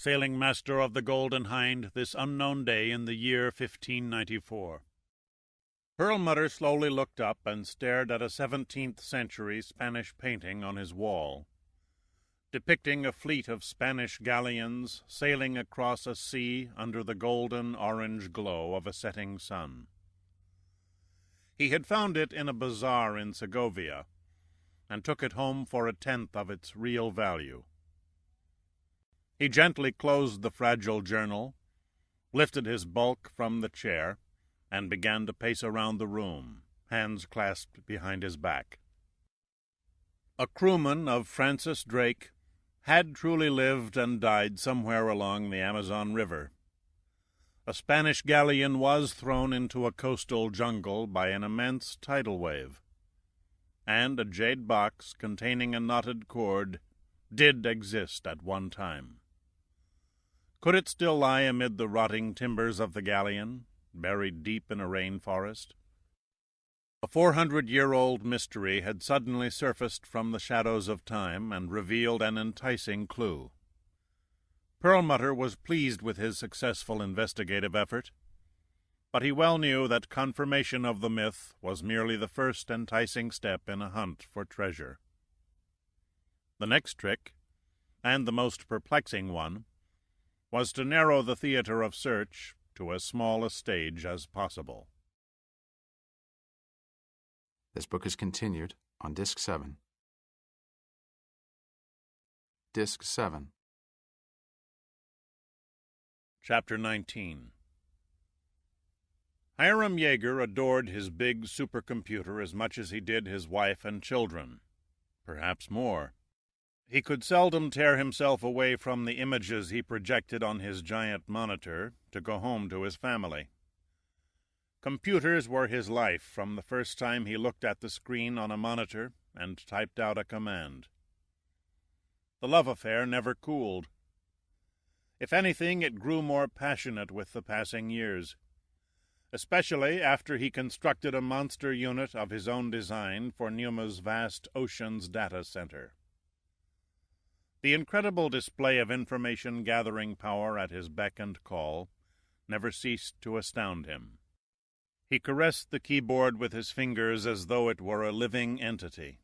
sailing master of the Golden Hind, this unknown day in the year 1594. Perlmutter slowly looked up and stared at a 17th-century Spanish painting on his wall, depicting a fleet of Spanish galleons sailing across a sea under the golden-orange glow of a setting sun. He had found it in a bazaar in Segovia, and took it home for a tenth of its real value. He gently closed the fragile journal, lifted his bulk from the chair, and began to pace around the room, hands clasped behind his back. A crewman of Francis Drake had truly lived and died somewhere along the Amazon River. A Spanish galleon was thrown into a coastal jungle by an immense tidal wave, and a jade box containing a knotted cord did exist at one time. Could it still lie amid the rotting timbers of the galleon, buried deep in a rainforest? A 400-year-old mystery had suddenly surfaced from the shadows of time and revealed an enticing clue. Perlmutter was pleased with his successful investigative effort, but he well knew that confirmation of the myth was merely the first enticing step in a hunt for treasure. The next trick, and the most perplexing one, was to narrow the theater of search to as small a stage as possible. This book is continued on Disc 7. Disc 7. Chapter 19. Hiram Yeager adored his big supercomputer as much as he did his wife and children, perhaps more. He could seldom tear himself away from the images he projected on his giant monitor to go home to his family. Computers were his life from the first time he looked at the screen on a monitor and typed out a command. The love affair never cooled. If anything, it grew more passionate with the passing years, especially after he constructed a monster unit of his own design for Pneuma's vast Oceans Data Center. The incredible display of information-gathering power at his beck and call never ceased to astound him. He caressed the keyboard with his fingers as though it were a living entity,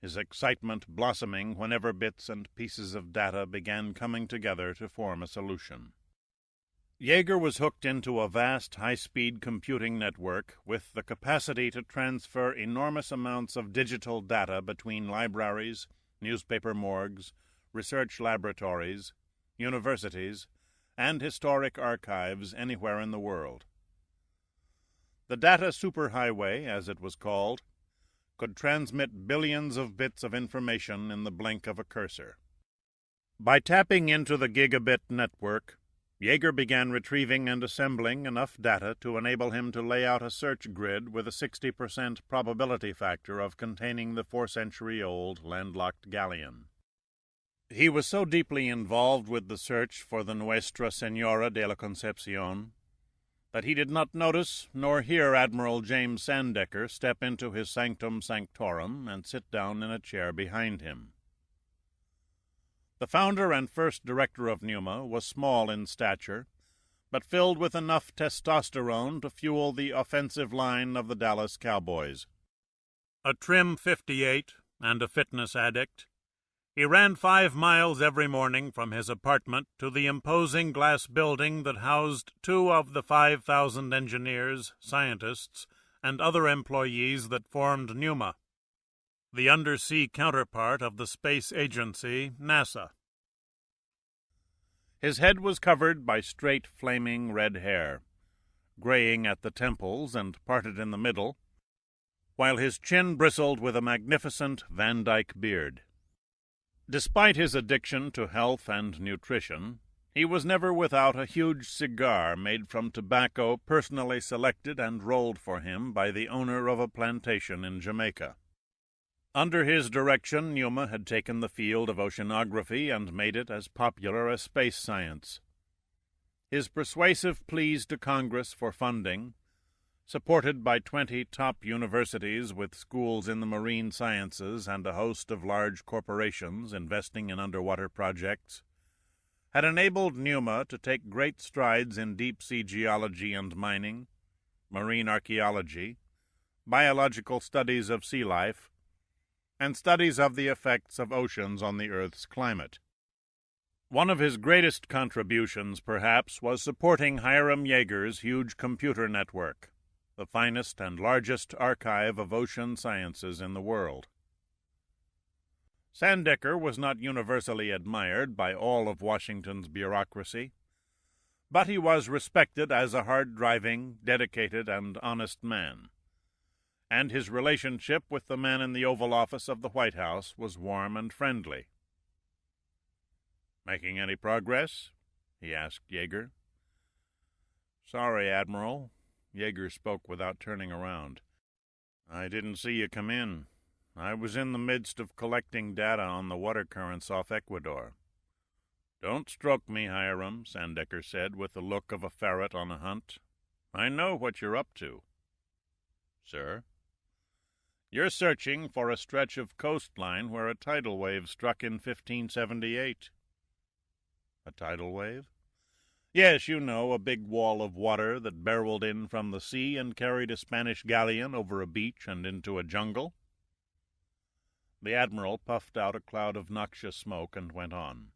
his excitement blossoming whenever bits and pieces of data began coming together to form a solution. Yeager was hooked into a vast high-speed computing network with the capacity to transfer enormous amounts of digital data between libraries, newspaper morgues, research laboratories, universities, and historic archives anywhere in the world. The data superhighway, as it was called, could transmit billions of bits of information in the blink of a cursor. By tapping into the gigabit network, Yeager began retrieving and assembling enough data to enable him to lay out a search grid with a 60% probability factor of containing the 4-century-old landlocked galleon. He was so deeply involved with the search for the Nuestra Señora de la Concepcion that he did not notice nor hear Admiral James Sandecker step into his sanctum sanctorum and sit down in a chair behind him. The founder and first director of Pneuma was small in stature, but filled with enough testosterone to fuel the offensive line of the Dallas Cowboys. A trim 58 and a fitness addict, he ran 5 miles every morning from his apartment to the imposing glass building that housed 2 of the 5,000 engineers, scientists, and other employees that formed Pneuma, the undersea counterpart of the space agency NASA. His head was covered by straight, flaming red hair, graying at the temples and parted in the middle, while his chin bristled with a magnificent Van Dyke beard. Despite his addiction to health and nutrition, he was never without a huge cigar made from tobacco personally selected and rolled for him by the owner of a plantation in Jamaica. Under his direction, Pneuma had taken the field of oceanography and made it as popular as space science. His persuasive pleas to Congress for funding, supported by 20 top universities with schools in the marine sciences and a host of large corporations investing in underwater projects, had enabled Numa to take great strides in deep-sea geology and mining, marine archaeology, biological studies of sea life, and studies of the effects of oceans on the Earth's climate. One of his greatest contributions, perhaps, was supporting Hiram Yeager's huge computer network, the finest and largest archive of ocean sciences in the world. Sandecker was not universally admired by all of Washington's bureaucracy, but he was respected as a hard-driving, dedicated, and honest man, and his relationship with the men in the Oval Office of the White House was warm and friendly. "Making any progress?" he asked Yeager. "Sorry, Admiral." Yeager spoke without turning around. "I didn't see you come in. I was in the midst of collecting data on the water currents off Ecuador." "Don't stroke me, Hiram," Sandecker said, with the look of a ferret on a hunt. "I know what you're up to." "Sir?" "You're searching for a stretch of coastline where a tidal wave struck in 1578. "A tidal wave?" "Yes, you know, a big wall of water that barreled in from the sea and carried a Spanish galleon over a beach and into a jungle." The Admiral puffed out a cloud of noxious smoke and went on.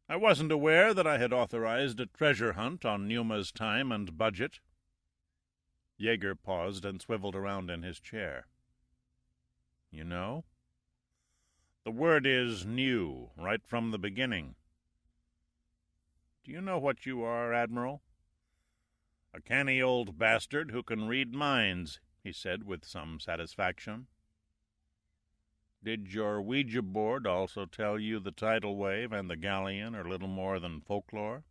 "I wasn't aware that I had authorized a treasure hunt on Numa's time and budget." Yeager paused and swiveled around in his chair. "You know?" "The word is new, right from the beginning." "Do you know what you are, Admiral?" "A canny old bastard who can read minds," he said with some satisfaction. "Did your Ouija board also tell you the tidal wave and the galleon are little more than folklore?"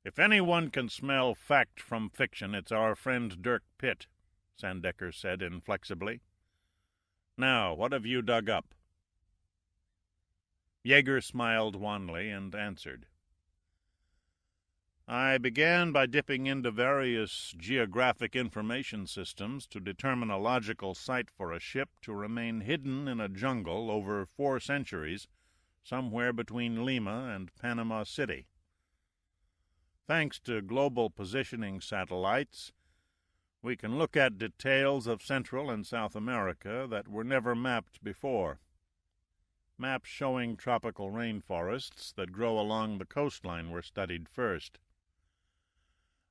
"If anyone can smell fact from fiction, it's our friend Dirk Pitt," Sandecker said inflexibly. "Now, what have you dug up?" Yeager smiled wanly and answered. "I began by dipping into various geographic information systems to determine a logical site for a ship to remain hidden in a jungle over 4 centuries, somewhere between Lima and Panama City. Thanks to global positioning satellites, we can look at details of Central and South America that were never mapped before. Maps showing tropical rainforests that grow along the coastline were studied first.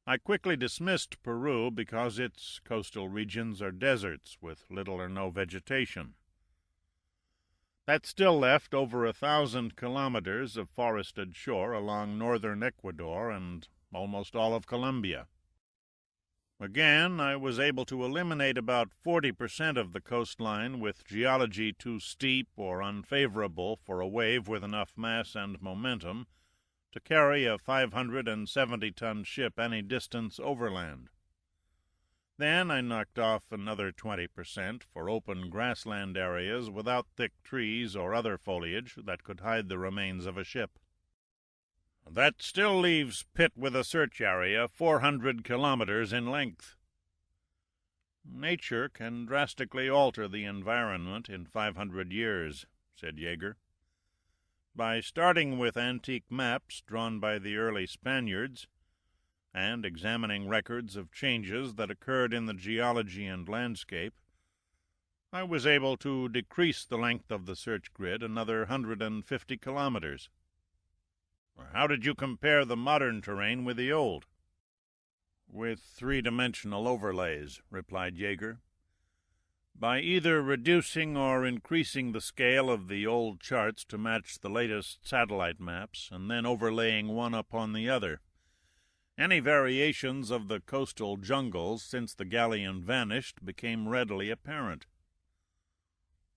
I quickly dismissed Peru because its coastal regions are deserts with little or no vegetation. That still left over 1,000 kilometers of forested shore along northern Ecuador and almost all of Colombia. Again, I was able to eliminate about 40% of the coastline with geology too steep or unfavorable for a wave with enough mass and momentum to carry a 570-ton ship any distance overland. Then I knocked off another 20% for open grassland areas without thick trees or other foliage that could hide the remains of a ship. That still leaves Pitt with a search area 400 kilometers in length. Nature can drastically alter the environment in 500 years, said Yeager. By starting with antique maps drawn by the early Spaniards, and examining records of changes that occurred in the geology and landscape, I was able to decrease the length of the search grid another 150 kilometers. How did you compare the modern terrain with the old? With 3-dimensional overlays, replied Yeager. By either reducing or increasing the scale of the old charts to match the latest satellite maps, and then overlaying one upon the other. Any variations of the coastal jungles since the galleon vanished became readily apparent.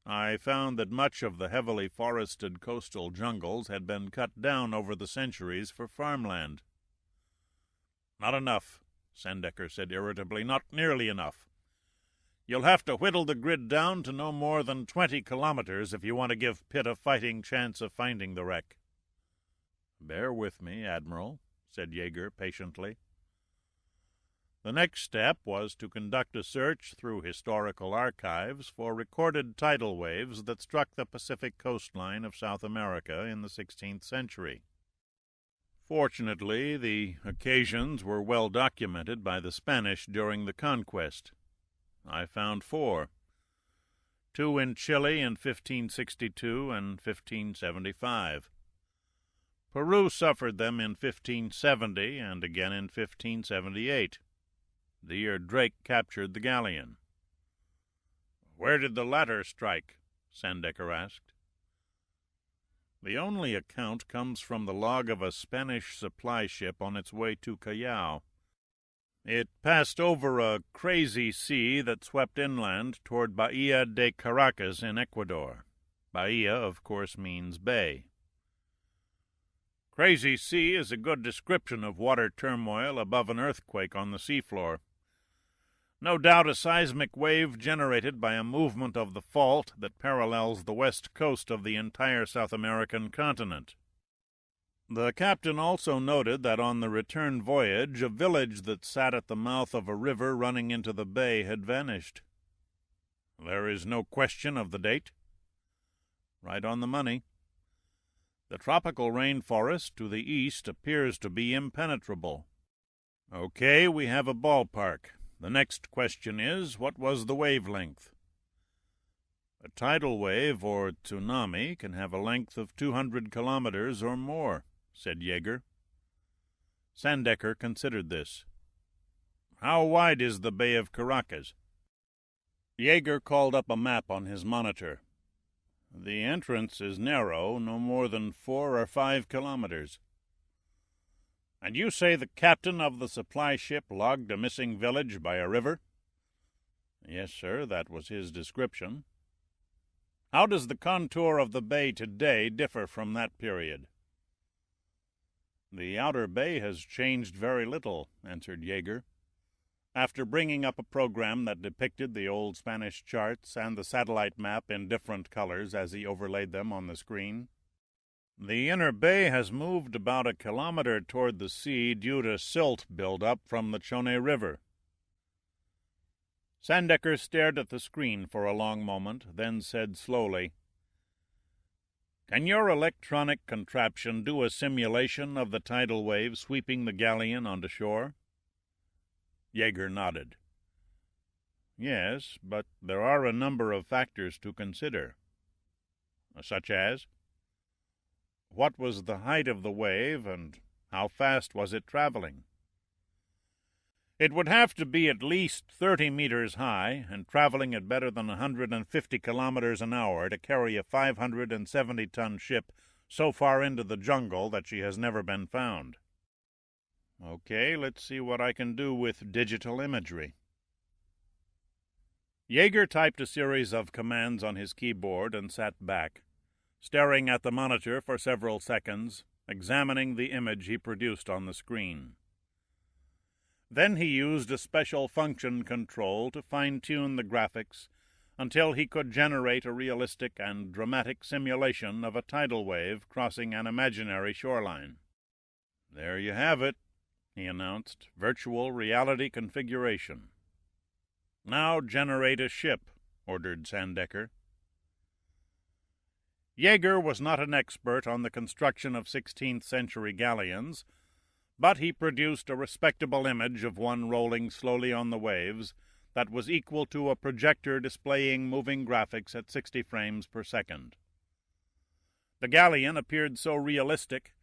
I found that much of the heavily forested coastal jungles had been cut down over the centuries for farmland. Not enough, Sandecker said irritably. Not nearly enough. You'll have to whittle the grid down to no more than 20 kilometers if you want to give Pitt a fighting chance of finding the wreck. Bear with me, Admiral, said Yeager patiently. The next step was to conduct a search through historical archives for recorded tidal waves that struck the Pacific coastline of South America in the 16th century. Fortunately, the occasions were well documented by the Spanish during the conquest. I found 4. 2 in Chile in 1562 and 1575. Peru suffered them in 1570 and again in 1578, the year Drake captured the galleon. "Where did the latter strike?" Sandecker asked. The only account comes from the log of a Spanish supply ship on its way to Callao. It passed over a crazy sea that swept inland toward Bahia de Caracas in Ecuador. Bahia, of course, means bay. Crazy sea is a good description of water turmoil above an earthquake on the seafloor. No doubt a seismic wave generated by a movement of the fault that parallels the west coast of the entire South American continent. The captain also noted that on the return voyage a village that sat at the mouth of a river running into the bay had vanished. There is no question of the date? Right on the money. The tropical rainforest to the east appears to be impenetrable. Okay, we have a ballpark. The next question is, what was the wavelength? A tidal wave, or tsunami, can have a length of 200 kilometers or more, said Yeager. Sandecker considered this. How wide is the Bay of Caracas? Yeager called up a map on his monitor. The entrance is narrow, no more than 4 or 5 kilometers. And you say the captain of the supply ship logged a missing village by a river? Yes, sir, that was his description. How does the contour of the bay today differ from that period? The outer bay has changed very little, answered Yeager. After bringing up a program that depicted the old Spanish charts and the satellite map in different colors as he overlaid them on the screen, the inner bay has moved about a kilometer toward the sea due to silt buildup from the Chone River. Sandecker stared at the screen for a long moment, then said slowly, Can your electronic contraption do a simulation of the tidal wave sweeping the galleon onto shore? Yeager nodded. Yes, but there are a number of factors to consider. Such as? What was the height of the wave, and how fast was it traveling? It would have to be at least 30 meters high and traveling at better than 150 kilometers an hour to carry a 570-ton ship so far into the jungle that she has never been found. Okay, let's see what I can do with digital imagery. Yeager typed a series of commands on his keyboard and sat back, staring at the monitor for several seconds, examining the image he produced on the screen. Then he used a special function control to fine-tune the graphics until he could generate a realistic and dramatic simulation of a tidal wave crossing an imaginary shoreline. There you have it, he announced, virtual reality configuration. Now generate a ship, ordered Sandecker. Yeager was not an expert on the construction of 16th-century galleons, but he produced a respectable image of one rolling slowly on the waves that was equal to a projector displaying moving graphics at 60 frames per second. The galleon appeared so realistic,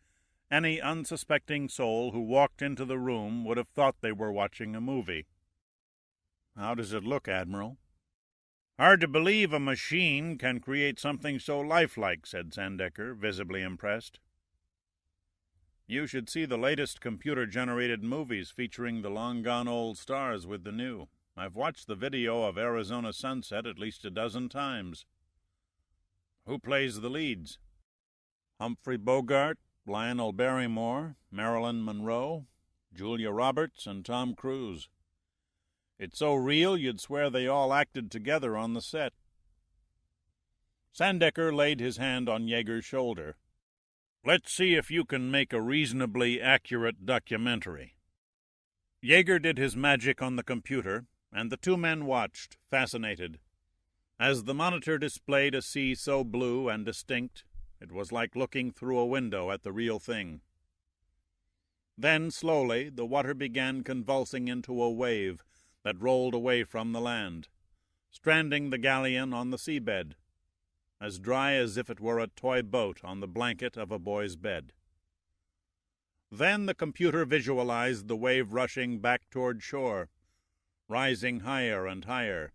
any unsuspecting soul who walked into the room would have thought they were watching a movie. How does it look, Admiral? Hard to believe a machine can create something so lifelike, said Sandecker, visibly impressed. You should see the latest computer-generated movies featuring the long-gone old stars with the new. I've watched the video of Arizona sunset at least a dozen times. Who plays the leads? Humphrey Bogart, Lionel Barrymore, Marilyn Monroe, Julia Roberts, and Tom Cruise. It's so real you'd swear they all acted together on the set. Sandecker laid his hand on Yeager's shoulder. Let's see if you can make a reasonably accurate documentary. Jaeger did his magic on the computer, and the two men watched, fascinated. As the monitor displayed a sea so blue and distinct, it was like looking through a window at the real thing. Then, slowly, the water began convulsing into a wave that rolled away from the land, stranding the galleon on the seabed, as dry as if it were a toy boat on the blanket of a boy's bed. Then the computer visualized the wave rushing back toward shore, rising higher and higher,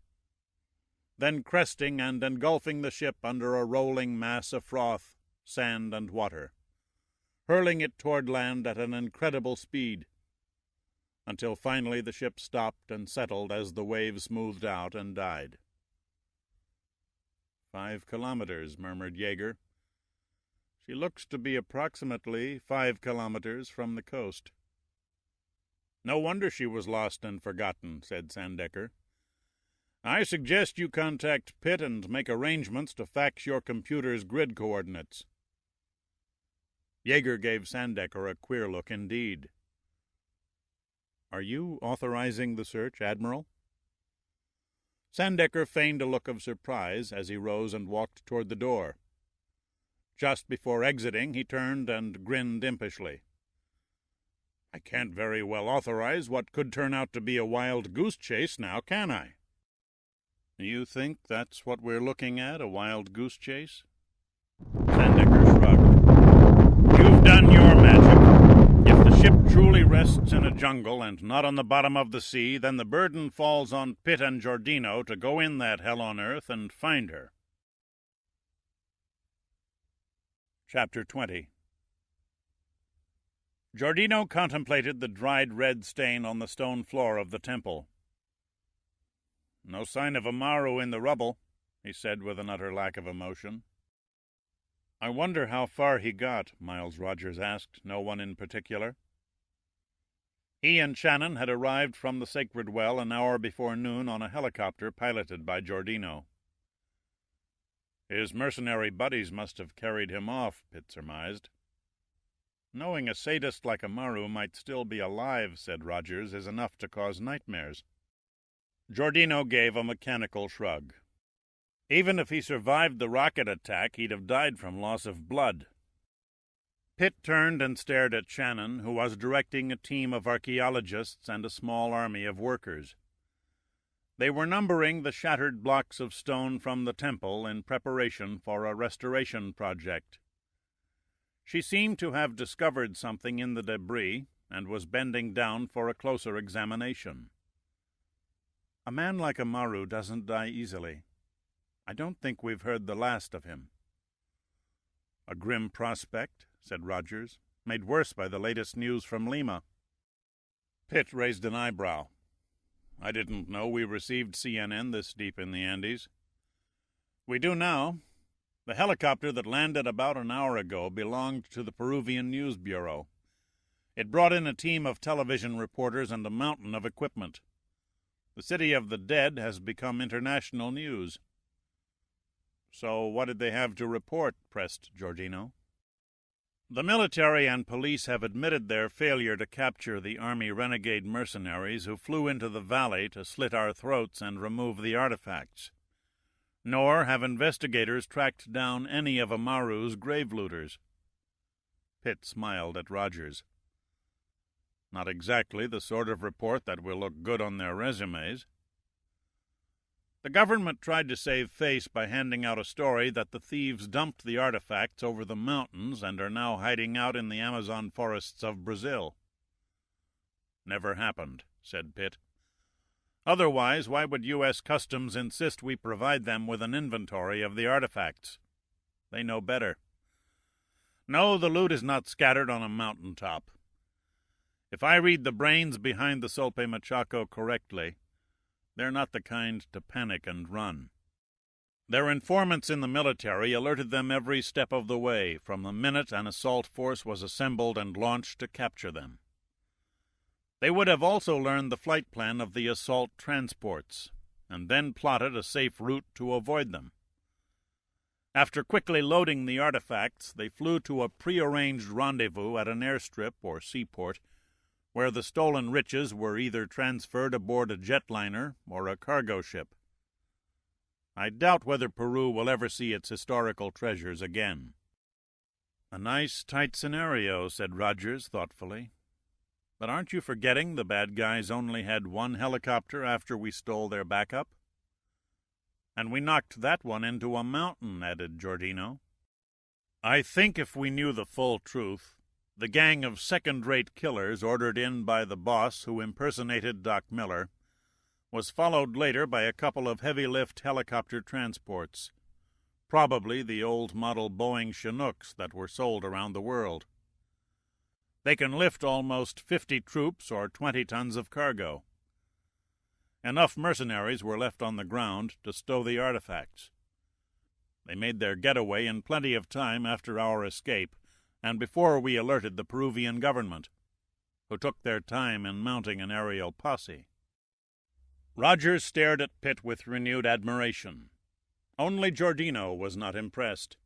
then cresting and engulfing the ship under a rolling mass of froth, sand, and water, hurling it toward land at an incredible speed, until finally the ship stopped and settled as the wave smoothed out and died. 5 kilometers, murmured Jaeger. She looks to be approximately 5 kilometers from the coast. No wonder she was lost and forgotten, said Sandecker. I suggest you contact Pitt and make arrangements to fax your computer's grid coordinates. Jaeger gave Sandecker a queer look indeed. Are you authorizing the search, Admiral? Sandecker feigned a look of surprise as he rose and walked toward the door. Just before exiting, he turned and grinned impishly. I can't very well authorize what could turn out to be a wild goose chase now, can I? You think that's what we're looking at, a wild goose chase? Sandecker shrugged. You've done your magic. If the ship truly rests in a jungle and not on the bottom of the sea, then the burden falls on Pitt and Giordino to go in that hell on earth and find her. Chapter 20. Giordino contemplated the dried red stain on the stone floor of the temple. No sign of a Maru in the rubble, he said with an utter lack of emotion. I wonder how far he got, Miles Rogers asked, no one in particular. He and Shannon had arrived from the Sacred Well an hour before noon on a helicopter piloted by Giordino. His mercenary buddies must have carried him off, Pitt surmised. Knowing a sadist like Amaru might still be alive, said Rogers, is enough to cause nightmares. Giordino gave a mechanical shrug. Even if he survived the rocket attack, he'd have died from loss of blood. Pitt turned and stared at Shannon, who was directing a team of archaeologists and a small army of workers. They were numbering the shattered blocks of stone from the temple in preparation for a restoration project. She seemed to have discovered something in the debris and was bending down for a closer examination. A man like Amaru doesn't die easily. I don't think we've heard the last of him. A grim prospect, said Rogers, made worse by the latest news from Lima. Pitt raised an eyebrow. I didn't know we received CNN this deep in the Andes. We do now. The helicopter that landed about an hour ago belonged to the Peruvian News Bureau. It brought in a team of television reporters and a mountain of equipment. The city of the dead has become international news. So what did they have to report? Pressed Giordino. The military and police have admitted their failure to capture the Army renegade mercenaries who flew into the valley to slit our throats and remove the artifacts. Nor have investigators tracked down any of Amaru's grave looters. Pitt smiled at Rogers. Not exactly the sort of report that will look good on their resumes. The government tried to save face by handing out a story that the thieves dumped the artifacts over the mountains and are now hiding out in the Amazon forests of Brazil. Never happened, said Pitt. Otherwise, why would U.S. Customs insist we provide them with an inventory of the artifacts? They know better. No, the loot is not scattered on a mountaintop. If I read the brains behind the Solpe Machaco correctly, they're not the kind to panic and run. Their informants in the military alerted them every step of the way, from the minute an assault force was assembled and launched to capture them. They would have also learned the flight plan of the assault transports, and then plotted a safe route to avoid them. After quickly loading the artifacts, they flew to a prearranged rendezvous at an airstrip or seaport, where the stolen riches were either transferred aboard a jetliner or a cargo ship. I doubt whether Peru will ever see its historical treasures again." "A nice, tight scenario," said Rogers thoughtfully. "But aren't you forgetting the bad guys only had one helicopter after we stole their backup?" "And we knocked that one into a mountain," added Giordino. "I think if we knew the full truth, the gang of second-rate killers ordered in by the boss who impersonated Doc Miller was followed later by a couple of heavy-lift helicopter transports, probably the old model Boeing Chinooks that were sold around the world. They can lift almost 50 troops or 20 tons of cargo. Enough mercenaries were left on the ground to stow the artifacts. They made their getaway in plenty of time after our escape, and before we alerted the Peruvian government, who took their time in mounting an aerial posse." Rogers stared at Pitt with renewed admiration. Only Giordino was not impressed.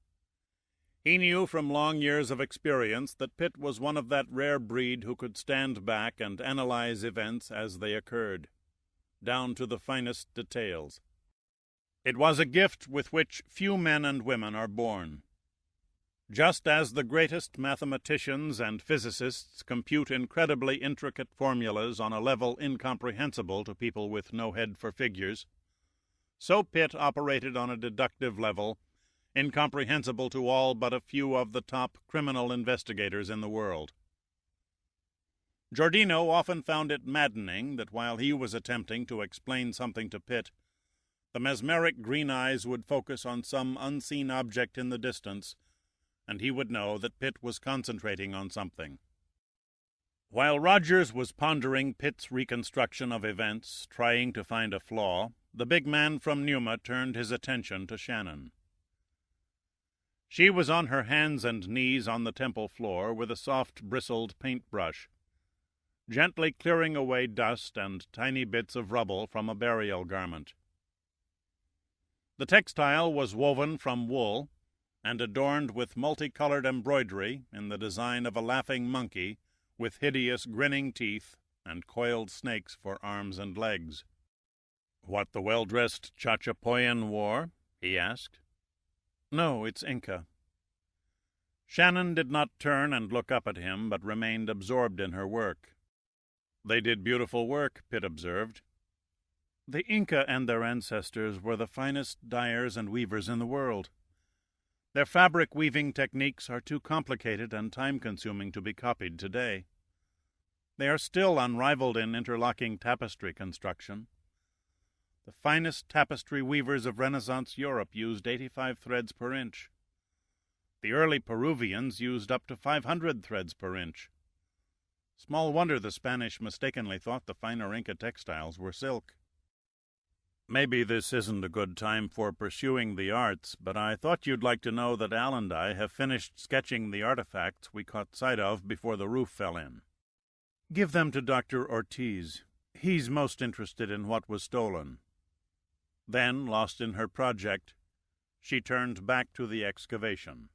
He knew from long years of experience that Pitt was one of that rare breed who could stand back and analyze events as they occurred, down to the finest details. It was a gift with which few men and women are born. Just as the greatest mathematicians and physicists compute incredibly intricate formulas on a level incomprehensible to people with no head for figures, so Pitt operated on a deductive level incomprehensible to all but a few of the top criminal investigators in the world. Giordino often found it maddening that while he was attempting to explain something to Pitt, the mesmeric green eyes would focus on some unseen object in the distance, and he would know that Pitt was concentrating on something. While Rogers was pondering Pitt's reconstruction of events, trying to find a flaw, the big man from Numa turned his attention to Shannon. She was on her hands and knees on the temple floor with a soft, bristled paintbrush, gently clearing away dust and tiny bits of rubble from a burial garment. The textile was woven from wool and adorned with multicolored embroidery in the design of a laughing monkey with hideous grinning teeth and coiled snakes for arms and legs. "What the well-dressed Chachapoyan wore?" he asked. "No, it's Inca." Shannon did not turn and look up at him, but remained absorbed in her work. "They did beautiful work," Pitt observed. "The Inca and their ancestors were the finest dyers and weavers in the world. Their fabric-weaving techniques are too complicated and time-consuming to be copied today. They are still unrivaled in interlocking tapestry construction. The finest tapestry weavers of Renaissance Europe used 85 threads per inch. The early Peruvians used up to 500 threads per inch. Small wonder the Spanish mistakenly thought the finer Inca textiles were silk." "Maybe this isn't a good time for pursuing the arts, but I thought you'd like to know that Al and I have finished sketching the artifacts we caught sight of before the roof fell in." "Give them to Dr. Ortiz. He's most interested in what was stolen." Then, lost in her project, she turned back to the excavation.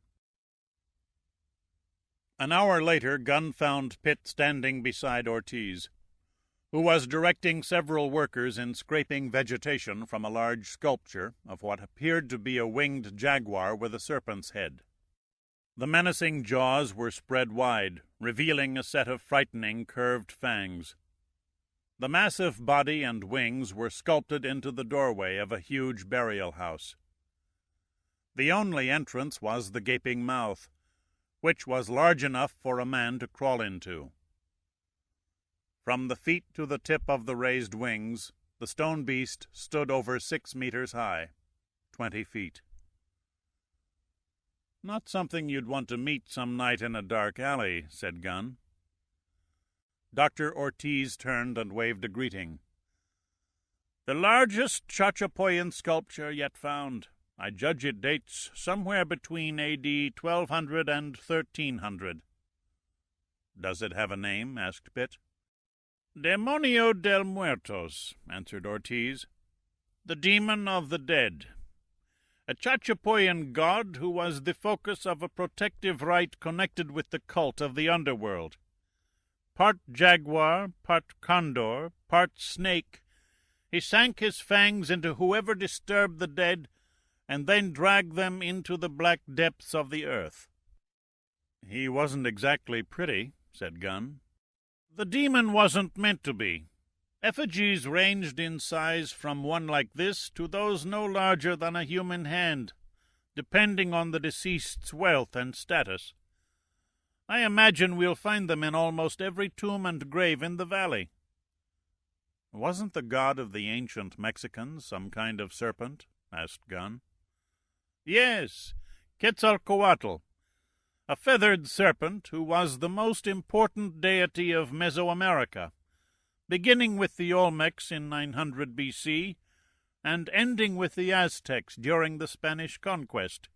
An hour later, Gunn found Pitt standing beside Ortiz, who was directing several workers in scraping vegetation from a large sculpture of what appeared to be a winged jaguar with a serpent's head. The menacing jaws were spread wide, revealing a set of frightening curved fangs. The massive body and wings were sculpted into the doorway of a huge burial house. The only entrance was the gaping mouth, which was large enough for a man to crawl into. From the feet to the tip of the raised wings, the stone beast stood over 6 meters high, 20 feet. "Not something you'd want to meet some night in a dark alley," said Gunn. Dr. Ortiz turned and waved a greeting. "The largest Chachapoyan sculpture yet found. I judge it dates somewhere between A.D. 1200 and 1300. "Does it have a name?" asked Pitt. "Demonio del Muertos," answered Ortiz. "The demon of the dead. A Chachapoyan god who was the focus of a protective rite connected with the cult of the underworld. part jaguar, part condor, part snake. He sank his fangs into whoever disturbed the dead, and then dragged them into the black depths of the earth." "He wasn't exactly pretty," said Gunn. "The demon wasn't meant to be. Effigies ranged in size from one like this to those no larger than a human hand, depending on the deceased's wealth and status. I imagine we'll find them in almost every tomb and grave in the valley." "Wasn't the god of the ancient Mexicans some kind of serpent?" asked Gunn. "Yes, Quetzalcoatl, a feathered serpent who was the most important deity of Mesoamerica, beginning with the Olmecs in 900 B.C. and ending with the Aztecs during the Spanish conquest.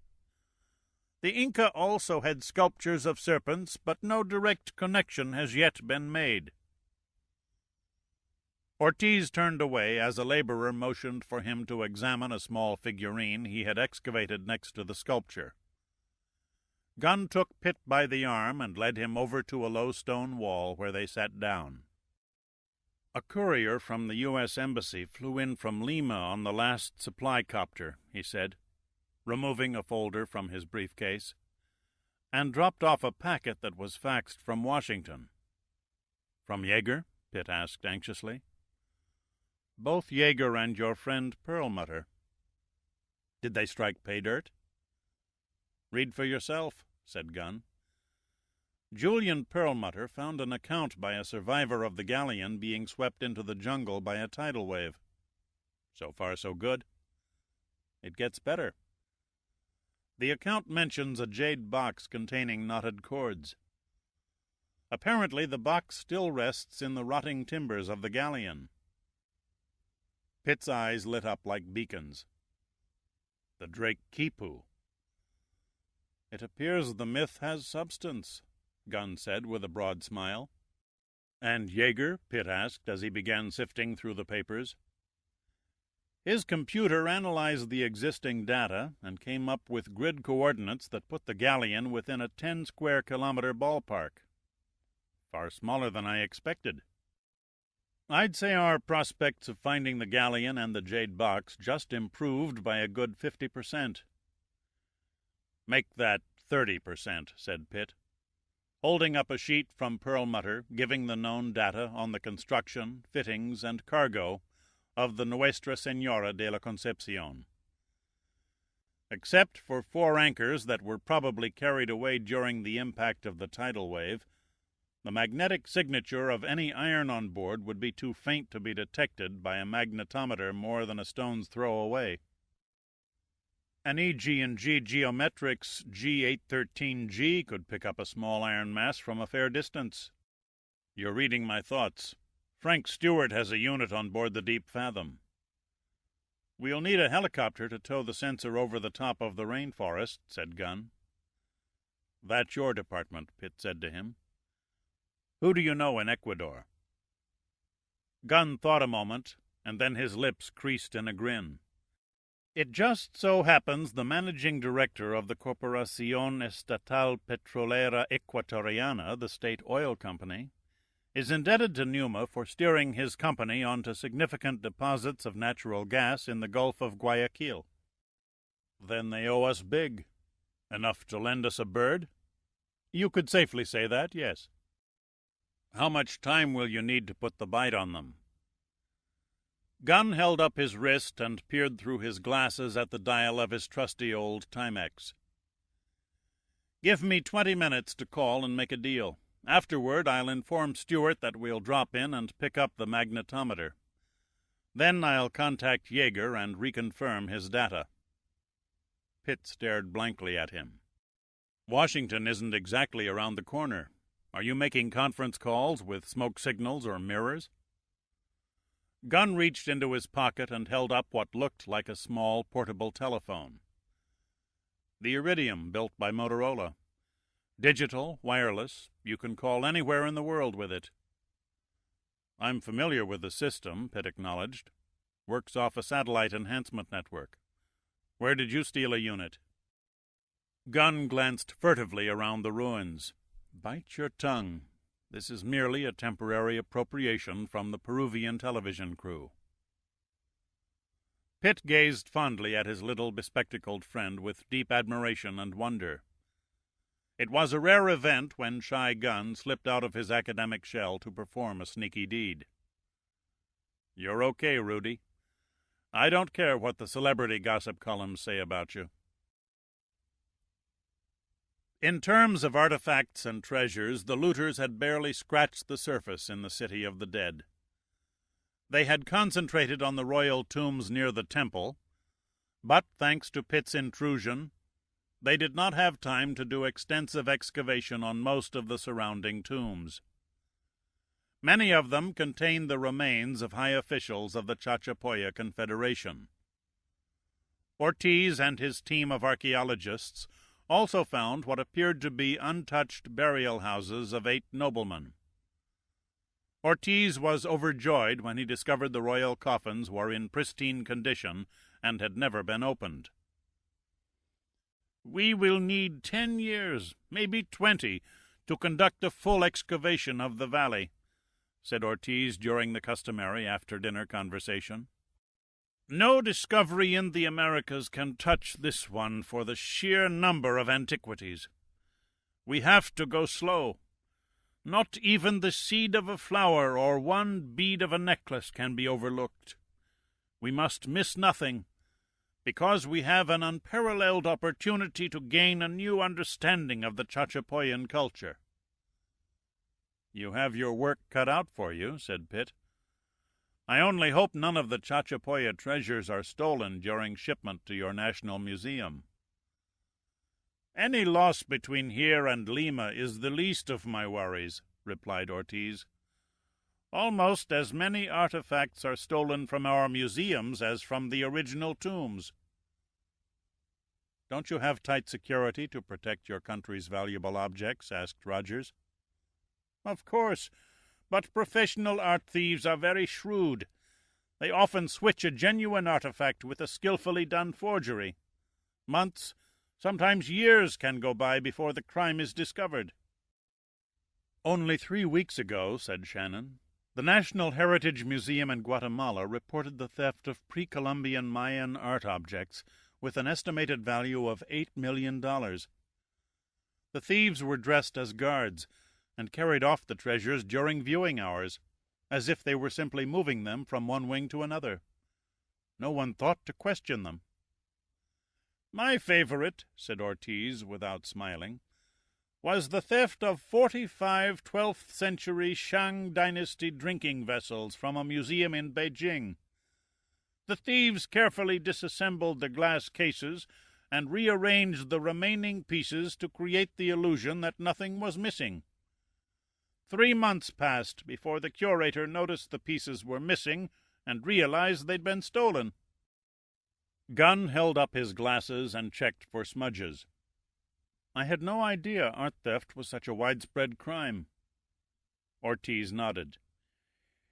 The Inca also had sculptures of serpents, but no direct connection has yet been made." Ortiz turned away as a laborer motioned for him to examine a small figurine he had excavated next to the sculpture. Gunn took Pitt by the arm and led him over to a low stone wall where they sat down. "A courier from the U.S. Embassy flew in from Lima on the last supply copter," he said, removing a folder from his briefcase, "and dropped off a packet that was faxed from Washington." "From Yeager?" Pitt asked anxiously. "Both Yeager and your friend Perlmutter." "Did they strike pay dirt?" "Read for yourself," said Gunn. "Julian Perlmutter found an account by a survivor of the galleon being swept into the jungle by a tidal wave. So far, so good. It gets better. The account mentions a jade box containing knotted cords. Apparently the box still rests in the rotting timbers of the galleon." Pitt's eyes lit up like beacons. "The Drake Quipu." "It appears the myth has substance," Gunn said with a broad smile. "And Yeager?" Pitt asked as he began sifting through the papers. "His computer analyzed the existing data and came up with grid coordinates that put the galleon within a 10-square-kilometer ballpark. Far smaller than I expected. I'd say our prospects of finding the galleon and the jade box just improved by a good 50%. "Make that 30%, said Pitt, holding up a sheet from Perlmutter giving the known data on the construction, fittings, and cargo of the Nuestra Senora de la Concepcion. Except for 4 anchors that were probably carried away during the impact of the tidal wave, the magnetic signature of any iron on board would be too faint to be detected by a magnetometer more than a stone's throw away. An EG&G Geometrics G813G could pick up a small iron mass from a fair distance. You're reading my thoughts. Frank Stewart has a unit on board the Deep Fathom. We'll need a helicopter to tow the sensor over the top of the rainforest, said Gunn. That's your department, Pitt said to him. Who do you know in Ecuador? Gunn thought a moment, and then his lips creased in a grin. It just so happens the managing director of the Corporación Estatal Petrolera Ecuatoriana, the state oil company, is indebted to Numa for steering his company onto significant deposits of natural gas in the Gulf of Guayaquil. Then they owe us big. Enough to lend us a bird? You could safely say that, yes. How much time will you need to put the bite on them? Gunn held up his wrist and peered through his glasses at the dial of his trusty old Timex. Give me 20 minutes to call and make a deal. Afterward, I'll inform Stewart that we'll drop in and pick up the magnetometer. Then I'll contact Yeager and reconfirm his data. Pitt stared blankly at him. Washington isn't exactly around the corner. Are you making conference calls with smoke signals or mirrors? Gunn reached into his pocket and held up what looked like a small portable telephone. The Iridium, built by Motorola. Digital, wireless, you can call anywhere in the world with it. I'm familiar with the system, Pitt acknowledged. Works off a satellite enhancement network. Where did you steal a unit? Gunn glanced furtively around the ruins. Bite your tongue. This is merely a temporary appropriation from the Peruvian television crew." Pitt gazed fondly at his little bespectacled friend with deep admiration and wonder. It was a rare event when Shy Gun slipped out of his academic shell to perform a sneaky deed. "You're okay, Rudy. I don't care what the celebrity gossip columns say about you." In terms of artifacts and treasures, the looters had barely scratched the surface in the City of the Dead. They had concentrated on the royal tombs near the temple, but, thanks to Pitt's intrusion, they did not have time to do extensive excavation on most of the surrounding tombs. Many of them contained the remains of high officials of the Chachapoya Confederation. Ortiz and his team of archaeologists also found what appeared to be untouched burial houses of 8 noblemen. Ortiz was overjoyed when he discovered the royal coffins were in pristine condition and had never been opened. "We will need 10 years, maybe 20, to conduct a full excavation of the valley," said Ortiz during the customary after-dinner conversation. "No discovery in the Americas can touch this one for the sheer number of antiquities. We have to go slow. Not even the seed of a flower or one bead of a necklace can be overlooked. We must miss nothing, because we have an unparalleled opportunity to gain a new understanding of the Chachapoyan culture." "You have your work cut out for you," said Pitt. "I only hope none of the Chachapoya treasures are stolen during shipment to your National Museum." "Any loss between here and Lima is the least of my worries," replied Ortiz. "Almost as many artifacts are stolen from our museums as from the original tombs." "Don't you have tight security to protect your country's valuable objects?" asked Rogers. "Of course, but professional art thieves are very shrewd. They often switch a genuine artifact with a skillfully done forgery. Months, sometimes years, can go by before the crime is discovered." "Only 3 weeks ago," said Shannon, "the National Heritage Museum in Guatemala reported the theft of pre-Columbian Mayan art objects with an estimated value of $8 million. The thieves were dressed as guards and carried off the treasures during viewing hours, as if they were simply moving them from one wing to another. No one thought to question them." "My favorite," said Ortiz without smiling, "was the theft of 45 12th-century Shang dynasty drinking vessels from a museum in Beijing. The thieves carefully disassembled the glass cases and rearranged the remaining pieces to create the illusion that nothing was missing. 3 months passed before the curator noticed the pieces were missing and realized they'd been stolen." Gunn held up his glasses and checked for smudges. "I had no idea art theft was such a widespread crime." Ortiz nodded.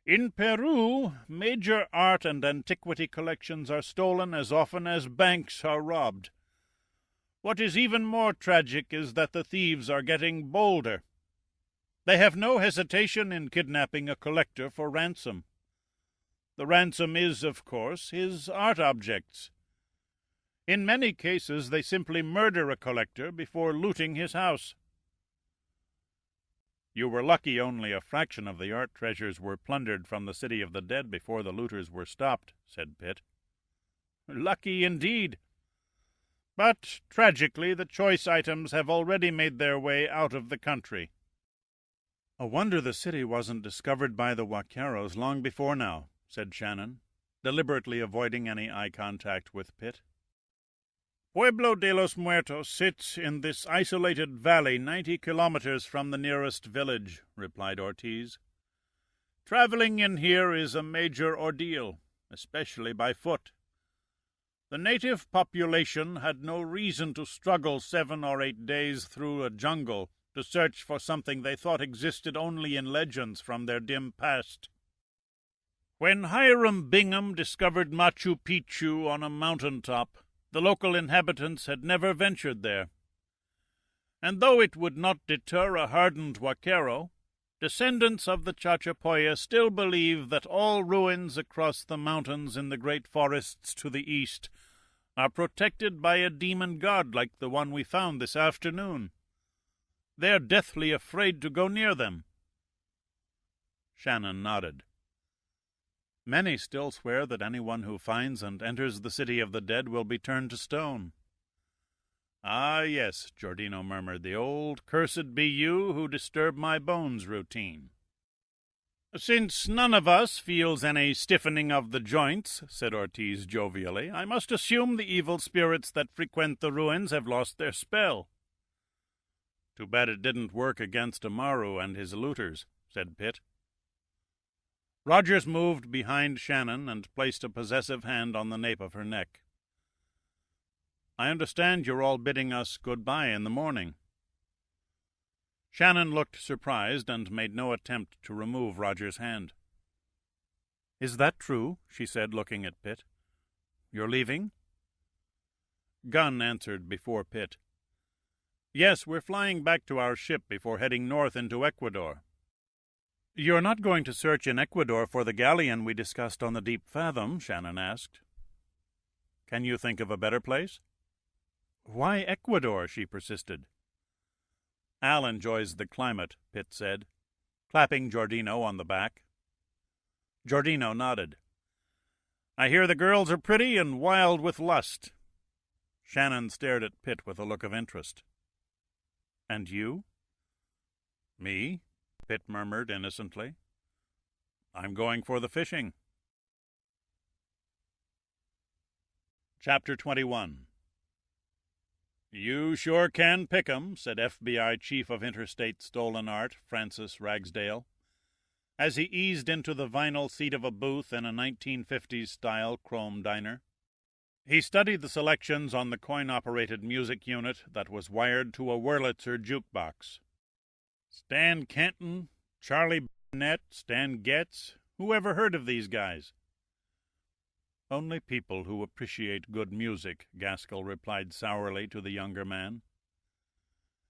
"In Peru, major art and antiquity collections are stolen as often as banks are robbed. What is even more tragic is that the thieves are getting bolder. They have no hesitation in kidnapping a collector for ransom. The ransom is, of course, his art objects. In many cases, they simply murder a collector before looting his house." "You were lucky only a fraction of the art treasures were plundered from the City of the Dead before the looters were stopped," said Pitt. "Lucky indeed. But, tragically, the choice items have already made their way out of the country." "A wonder the city wasn't discovered by the Vaqueros long before now," said Shannon, deliberately avoiding any eye contact with Pitt. "Pueblo de los Muertos sits in this isolated valley 90 kilometers from the nearest village," replied Ortiz. "Traveling in here is a major ordeal, especially by foot. The native population had no reason to struggle 7 or 8 days through a jungle to search for something they thought existed only in legends from their dim past. When Hiram Bingham discovered Machu Picchu on a mountaintop, the local inhabitants had never ventured there. And though it would not deter a hardened vaquero, Descendants of the Chachapoya still believe that all ruins across the mountains in the great forests to the east are protected by a demon god like the one we found this afternoon. They're deathly afraid to go near them." Shannon nodded. "Many still swear that anyone who finds and enters the city of the dead will be turned to stone." "Ah, yes," Giordino murmured, "the old cursed be you who disturb my bones routine." "Since none of us feels any stiffening of the joints," said Ortiz jovially, "I must assume the evil spirits that frequent the ruins have lost their spell." "Too bad it didn't work against Amaru and his looters," said Pitt. Rogers moved behind Shannon and placed a possessive hand on the nape of her neck. "I understand you're all bidding us good-bye in the morning." Shannon looked surprised and made no attempt to remove Roger's hand. "Is that true?" she said, looking at Pitt. "You're leaving?" Gunn answered before Pitt. "Yes, we're flying back to our ship before heading north into Ecuador." "You're not going to search in Ecuador for the galleon we discussed on the Deep Fathom?" Shannon asked. "Can you think of a better place?" "Why Ecuador?" she persisted. "Al enjoys the climate," Pitt said, clapping Giordino on the back. Giordino nodded. "I hear the girls are pretty and wild with lust." Shannon stared at Pitt with a look of interest. "And you?" "Me?" Pitt murmured innocently. "I'm going for the fishing." Chapter 21. "You sure can pick 'em," said FBI Chief of Interstate Stolen Art, Francis Ragsdale, as he eased into the vinyl seat of a booth in a 1950s-style chrome diner. He studied the selections on the coin-operated music unit that was wired to a Wurlitzer jukebox. Stan Kenton, Charlie Burnett, Stan Getz, who ever heard of these guys? "Only people who appreciate good music," Gaskell replied sourly to the younger man.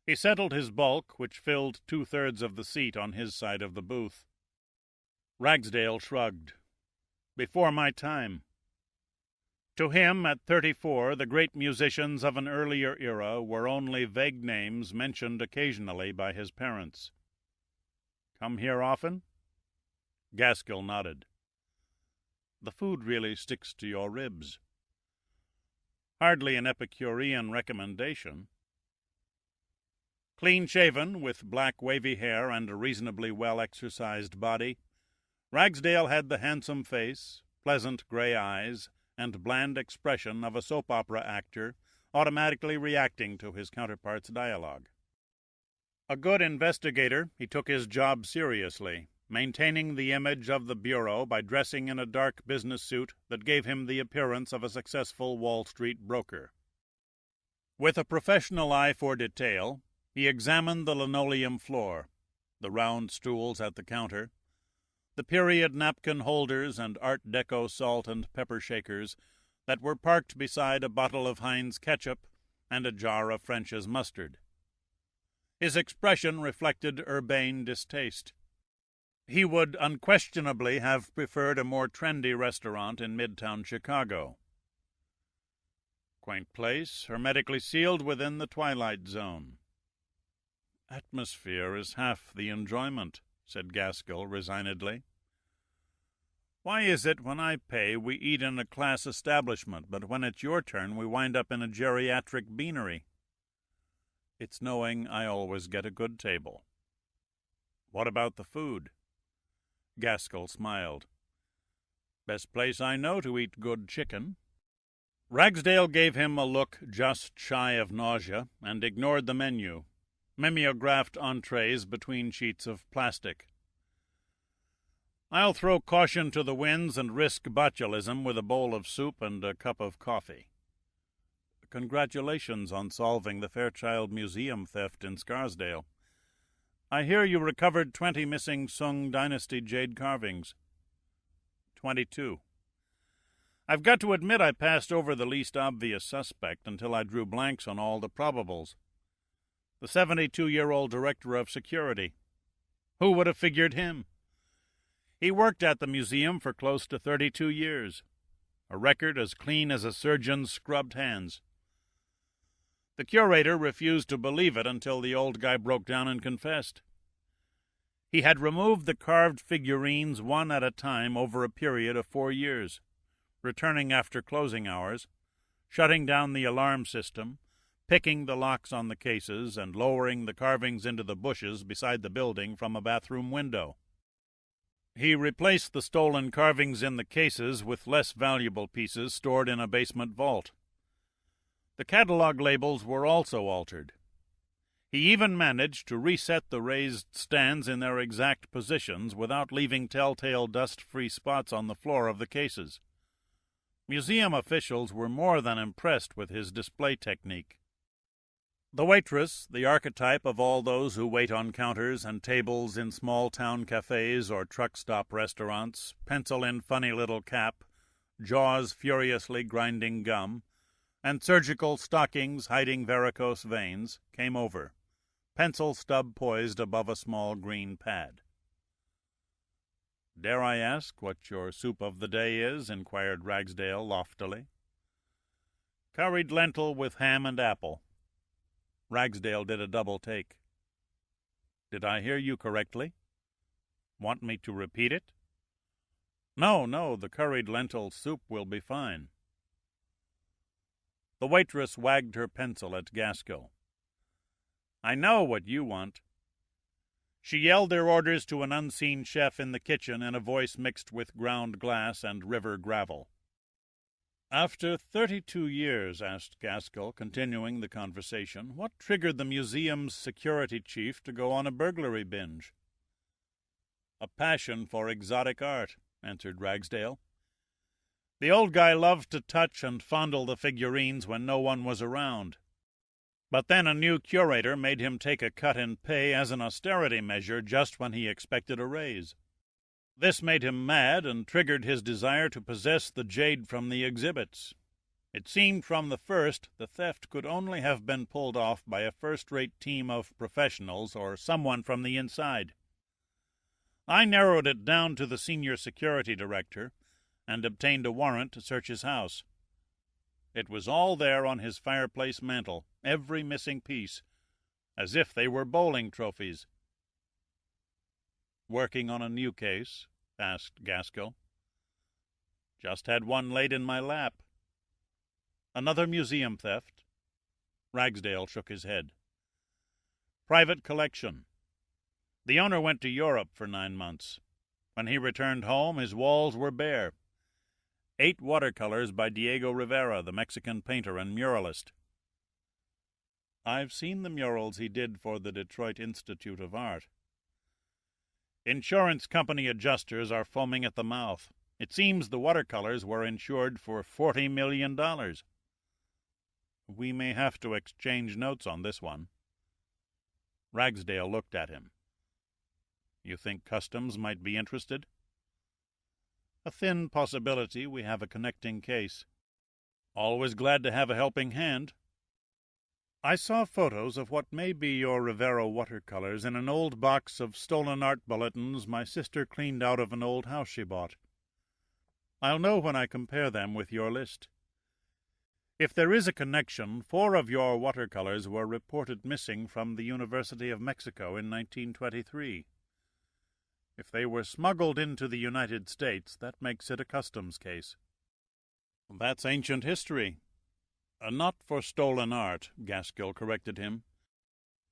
He settled his bulk, which filled 2/3 of the seat on his side of the booth. Ragsdale shrugged. "Before my time." To him, at 34, the great musicians of an earlier era were only vague names mentioned occasionally by his parents. "Come here often?" Gaskell nodded. "The food really sticks to your ribs." "Hardly an Epicurean recommendation." Clean-shaven, with black wavy hair and a reasonably well-exercised body, Ragsdale had the handsome face, pleasant gray eyes, and bland expression of a soap opera actor automatically reacting to his counterpart's dialogue. A good investigator, he took his job seriously, maintaining the image of the Bureau by dressing in a dark business suit that gave him the appearance of a successful Wall Street broker. With a professional eye for detail, he examined the linoleum floor, the round stools at the counter, the period napkin holders and Art Deco salt and pepper shakers that were parked beside a bottle of Heinz ketchup and a jar of French's mustard. His expression reflected urbane distaste. He would unquestionably have preferred a more trendy restaurant in Midtown Chicago. Quaint place, hermetically sealed within the twilight zone. "Atmosphere is half the enjoyment," said Gaskell resignedly. "Why is it when I pay we eat in a class establishment, but when it's your turn we wind up in a geriatric beanery?" "It's knowing I always get a good table." "What about the food?" Gaskell smiled. "Best place I know to eat good chicken." Ragsdale gave him a look just shy of nausea and ignored the menu, mimeographed entrees between sheets of plastic. "I'll throw caution to the winds and risk botulism with a bowl of soup and a cup of coffee." "Congratulations on solving the Fairchild Museum theft in Scarsdale. I hear you recovered 20 missing Sung Dynasty jade carvings." 22. "I've got to admit I passed over the least obvious suspect until I drew blanks on all the probables. The 72-year-old director of security. Who would have figured him? He worked at the museum for close to 32 years, a record as clean as a surgeon's scrubbed hands. The curator refused to believe it until the old guy broke down and confessed. He had removed the carved figurines one at a time over a period of 4 years, returning after closing hours, shutting down the alarm system, picking the locks on the cases, and lowering the carvings into the bushes beside the building from a bathroom window. He replaced the stolen carvings in the cases with less valuable pieces stored in a basement vault. The catalog labels were also altered. He even managed to reset the raised stands in their exact positions without leaving telltale dust-free spots on the floor of the cases. Museum officials were more than impressed with his display technique. The waitress, the archetype of all those who wait on counters and tables in small-town cafes or truck-stop restaurants, pencil in funny little cap, jaws furiously grinding gum, and surgical stockings hiding varicose veins, came over, pencil stub poised above a small green pad. "Dare I ask what your soup of the day is?" inquired Ragsdale loftily. "Curried lentil with ham and apple." Ragsdale did a double take. "Did I hear you correctly? Want me to repeat it?" No, the curried lentil soup will be fine." The waitress wagged her pencil at Gaskell. "I know what you want." She yelled their orders to an unseen chef in the kitchen in a voice mixed with ground glass and river gravel. "After 32 years, asked Gaskell, continuing the conversation, "what triggered the museum's security chief to go on a burglary binge?" "A passion for exotic art," answered Ragsdale. "The old guy loved to touch and fondle the figurines when no one was around. But then a new curator made him take a cut in pay as an austerity measure just when he expected a raise. This made him mad and triggered his desire to possess the jade from the exhibits. It seemed from the first the theft could only have been pulled off by a first-rate team of professionals or someone from the inside. I narrowed it down to the senior security director and obtained a warrant to search his house. It was all there on his fireplace mantel, every missing piece, as if they were bowling trophies." "Working on a new case?" asked Gaskell. "Just had one laid in my lap." "Another museum theft?" Ragsdale shook his head. "Private collection. The owner went to Europe for 9 months. When he returned home, his walls were bare. 8 watercolors by Diego Rivera, the Mexican painter and muralist." "I've seen the murals he did for the Detroit Institute of Art." "Insurance company adjusters are foaming at the mouth. It seems the watercolors were insured for $40 million. "We may have to exchange notes on this one." Ragsdale looked at him. "You think Customs might be interested?" "A thin possibility we have a connecting case." "Always glad to have a helping hand." "I saw photos of what may be your Rivera watercolors in an old box of stolen art bulletins my sister cleaned out of an old house she bought. I'll know when I compare them with your list. If there is a connection, 4 of your watercolors were reported missing from the University of Mexico in 1923. If they were smuggled into the United States, that makes it a customs case." "That's ancient history." "Not for stolen art," Gaskell corrected him.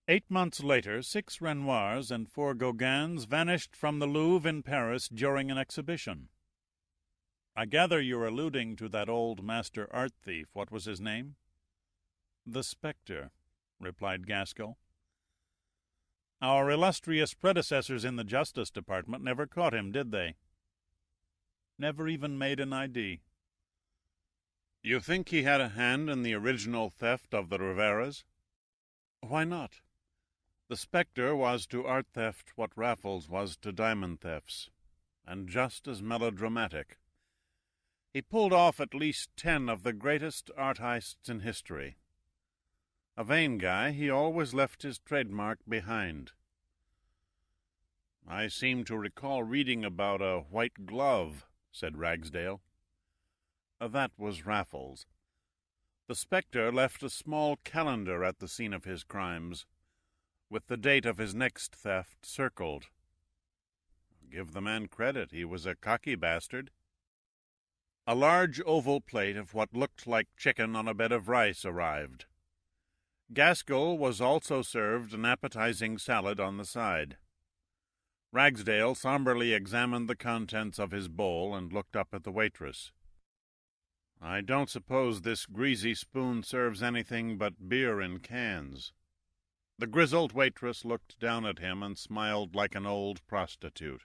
8 months later, 6 Renoirs and 4 Gauguins vanished from the Louvre in Paris during an exhibition. "I gather you're alluding to that old master art thief. What was his name?" "The Spectre," replied Gaskell. "Our illustrious predecessors in the Justice Department never caught him, did they?" "Never even made an ID." "You think he had a hand in the original theft of the Riveras?" "Why not? The Spectre was to art theft what Raffles was to diamond thefts, and just as melodramatic. He pulled off at least 10 of the greatest art heists in history. A vain guy, he always left his trademark behind." I seem to recall reading about a white glove, said Ragsdale. That was Raffles. The spectre left a small calendar at the scene of his crimes, with the date of his next theft circled. Give the man credit, he was a cocky bastard. A large oval plate of what looked like chicken on a bed of rice arrived. Gaskell was also served an appetizing salad on the side. Ragsdale somberly examined the contents of his bowl and looked up at the waitress. I don't suppose this greasy spoon serves anything but beer in cans. The grizzled waitress looked down at him and smiled like an old prostitute.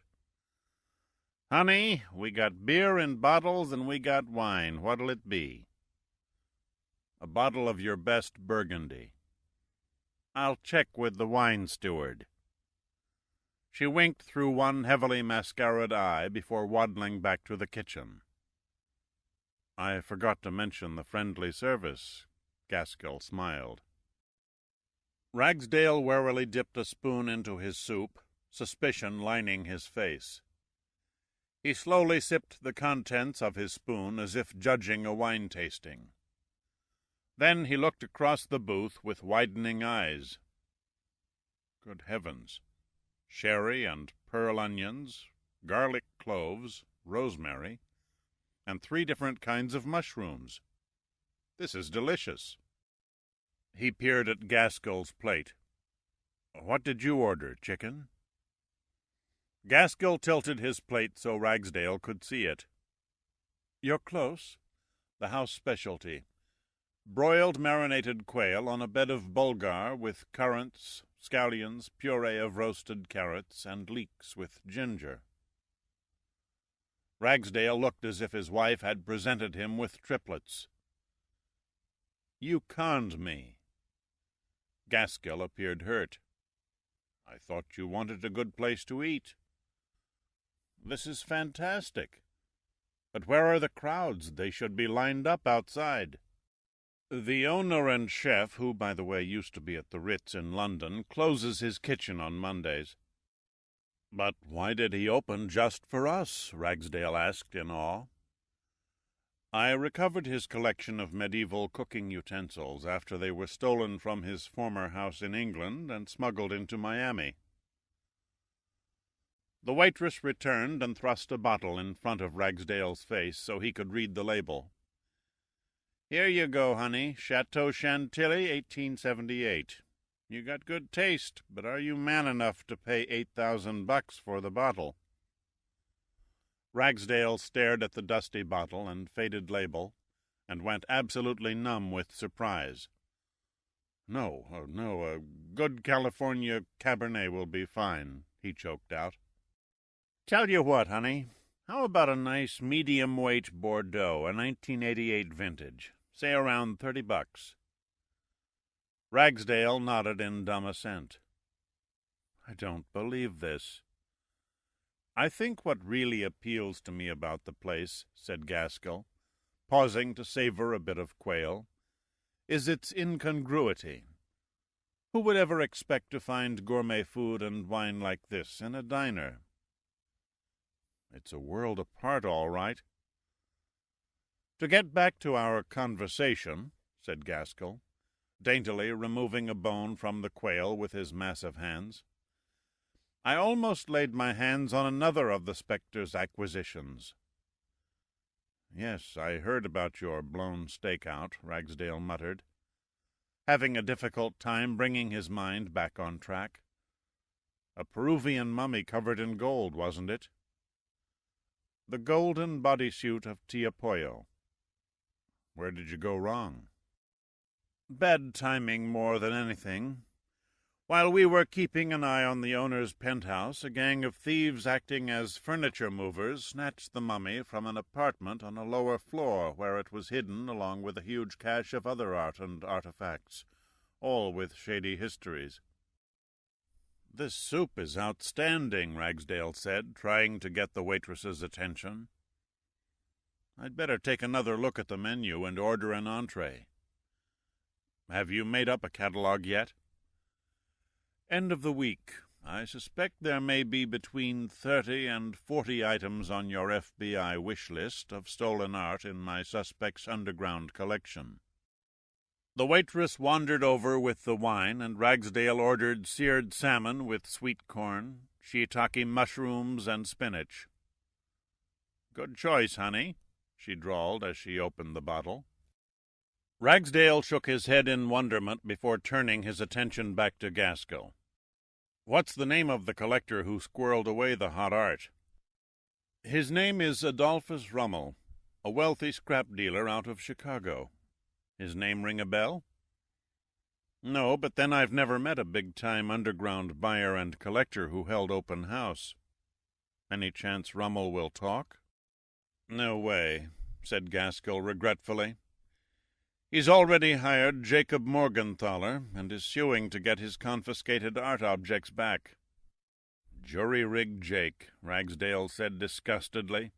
Honey, we got beer in bottles and we got wine. What'll it be? A bottle of your best Burgundy. I'll check with the wine steward. She winked through one heavily mascaraed eye before waddling back to the kitchen. I forgot to mention the friendly service. Gaskell smiled. Ragsdale warily dipped a spoon into his soup, suspicion lining his face. He slowly sipped the contents of his spoon as if judging a wine tasting. Then he looked across the booth with widening eyes. Good heavens! Sherry and pearl onions, garlic cloves, rosemary, and 3 different kinds of mushrooms. This is delicious. He peered at Gaskell's plate. What did you order, chicken? Gaskell tilted his plate so Ragsdale could see it. You're close. The house specialty. Broiled marinated quail on a bed of bulgar with currants, scallions, puree of roasted carrots, and leeks with ginger. Ragsdale looked as if his wife had presented him with triplets. You conned me. Gaskell appeared hurt. I thought you wanted a good place to eat. This is fantastic. But where are the crowds? They should be lined up outside. The owner and chef, who, by the way, used to be at the Ritz in London, closes his kitchen on Mondays. But why did he open just for us? Ragsdale asked in awe. I recovered his collection of medieval cooking utensils after they were stolen from his former house in England and smuggled into Miami. The waitress returned and thrust a bottle in front of Ragsdale's face so he could read the label. Here you go, honey. Chateau Chantilly, 1878. You got good taste, but are you man enough to pay $8,000 for the bottle? Ragsdale stared at the dusty bottle and faded label, and went absolutely numb with surprise. No, a good California Cabernet will be fine, he choked out. Tell you what, honey, how about a nice medium-weight Bordeaux, a 1988 vintage, say around $30? Ragsdale nodded in dumb assent. I don't believe this. I think what really appeals to me about the place, said Gaskell, pausing to savor a bit of quail, is its incongruity. Who would ever expect to find gourmet food and wine like this in a diner? It's a world apart, all right. To get back to our conversation, said Gaskell, daintily removing a bone from the quail with his massive hands, I almost laid my hands on another of the spectre's acquisitions. Yes, I heard about your blown stakeout, Ragsdale muttered, having a difficult time bringing his mind back on track. A Peruvian mummy covered in gold, wasn't it? The golden bodysuit of Tiapoyo. Where did you go wrong? Bad timing more than anything. While we were keeping an eye on the owner's penthouse, a gang of thieves acting as furniture movers snatched the mummy from an apartment on a lower floor where it was hidden along with a huge cache of other art and artifacts, all with shady histories. This soup is outstanding, Ragsdale said, trying to get the waitress's attention. I'd better take another look at the menu and order an entree. Have you made up a catalogue yet? End of the week. I suspect there may be between 30 and 40 items on your FBI wish list of stolen art in my suspect's underground collection." The waitress wandered over with the wine, and Ragsdale ordered seared salmon with sweet corn, shiitake mushrooms, and spinach. "Good choice, honey," she drawled as she opened the bottle. Ragsdale shook his head in wonderment before turning his attention back to Gaskell. "What's the name of the collector who squirreled away the hot art?" "His name is Adolphus Rummel, a wealthy scrap dealer out of Chicago. His name ring a bell?" "No, but then I've never met a big-time underground buyer and collector who held open house. Any chance Rummel will talk?" "No way," said Gaskell regretfully. "He's already hired Jacob Morgenthaler and is suing to get his confiscated art objects back." "Jury-rigged Jake," Ragsdale said disgustedly.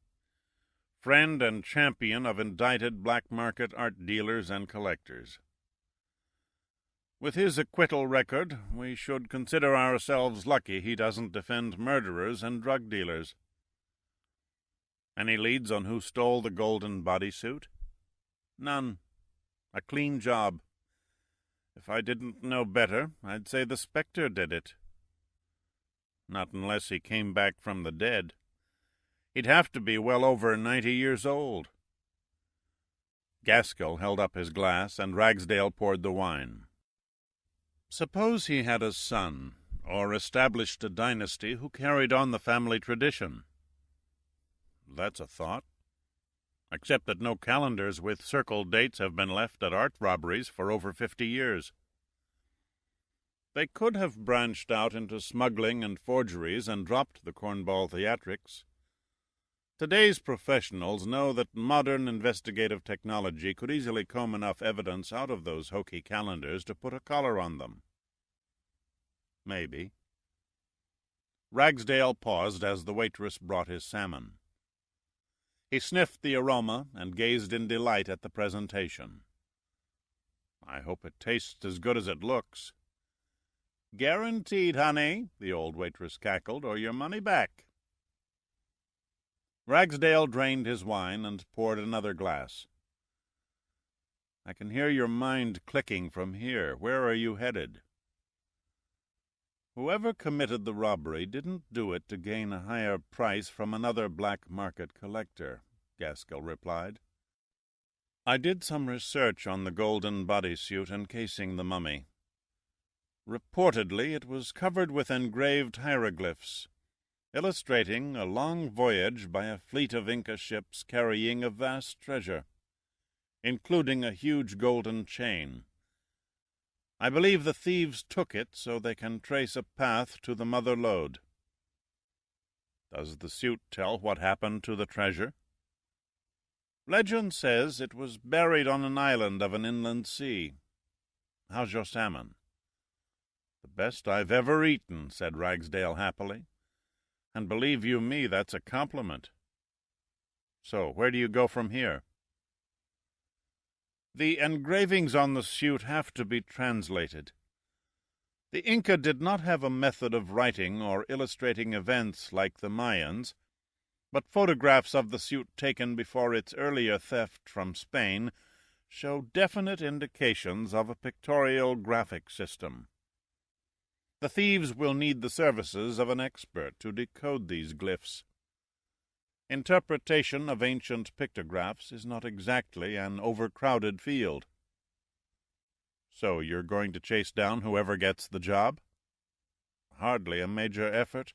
"Friend and champion of indicted black-market art dealers and collectors. With his acquittal record, we should consider ourselves lucky he doesn't defend murderers and drug dealers." "Any leads on who stole the golden bodysuit?" "None. A clean job. If I didn't know better, I'd say the Spectre did it." "Not unless he came back from the dead. He'd have to be well over 90 years old." Gaskell held up his glass, and Ragsdale poured the wine. "Suppose he had a son, or established a dynasty who carried on the family tradition." "That's a thought. Except that no calendars with circled dates have been left at art robberies for over 50 years. They could have branched out into smuggling and forgeries and dropped the cornball theatrics. Today's professionals know that modern investigative technology could easily comb enough evidence out of those hokey calendars to put a collar on them." "Maybe." Ragsdale paused as the waitress brought his salmon. He sniffed the aroma and gazed in delight at the presentation. "I hope it tastes as good as it looks." "Guaranteed, honey," the old waitress cackled, "or your money back." Ragsdale drained his wine and poured another glass. "I can hear your mind clicking from here. Where are you headed?" "Whoever committed the robbery didn't do it to gain a higher price from another black-market collector," Gaskell replied. "I did some research on the golden bodysuit encasing the mummy. Reportedly, it was covered with engraved hieroglyphs, illustrating a long voyage by a fleet of Inca ships carrying a vast treasure, including a huge golden chain. I believe the thieves took it so they can trace a path to the mother lode." "Does the suit tell what happened to the treasure?" "Legend says it was buried on an island of an inland sea. How's your salmon?" "The best I've ever eaten," said Ragsdale happily. "And believe you me, that's a compliment. So, where do you go from here?" "The engravings on the suit have to be translated. The Inca did not have a method of writing or illustrating events like the Mayans, but photographs of the suit taken before its earlier theft from Spain show definite indications of a pictorial graphic system. The thieves will need the services of an expert to decode these glyphs. Interpretation of ancient pictographs is not exactly an overcrowded field." "So you're going to chase down whoever gets the job?" "Hardly a major effort.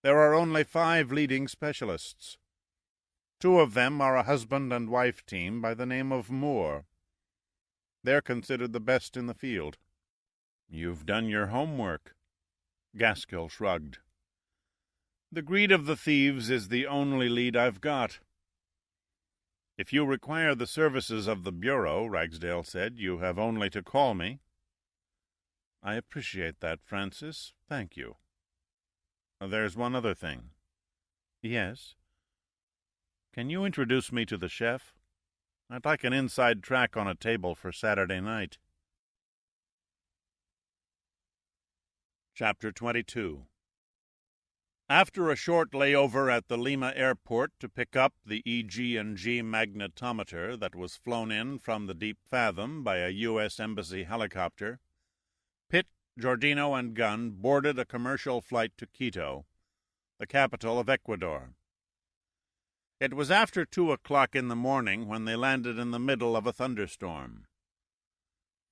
There are only 5 leading specialists. 2 of them are a husband and wife team by the name of Moore. They're considered the best in the field." "You've done your homework." Gaskell shrugged. "The greed of the thieves is the only lead I've got." "If you require the services of the Bureau," Ragsdale said, "you have only to call me." "I appreciate that, Francis. Thank you." "There's one other thing." "Yes?" "Can you introduce me to the chef? I'd like an inside track on a table for Saturday night." Chapter 22. After a short layover at the Lima airport to pick up the EG&G magnetometer that was flown in from the deep fathom by a U.S. Embassy helicopter, Pitt, Giordino, and Gunn boarded a commercial flight to Quito, the capital of Ecuador. It was after 2 o'clock in the morning when they landed in the middle of a thunderstorm.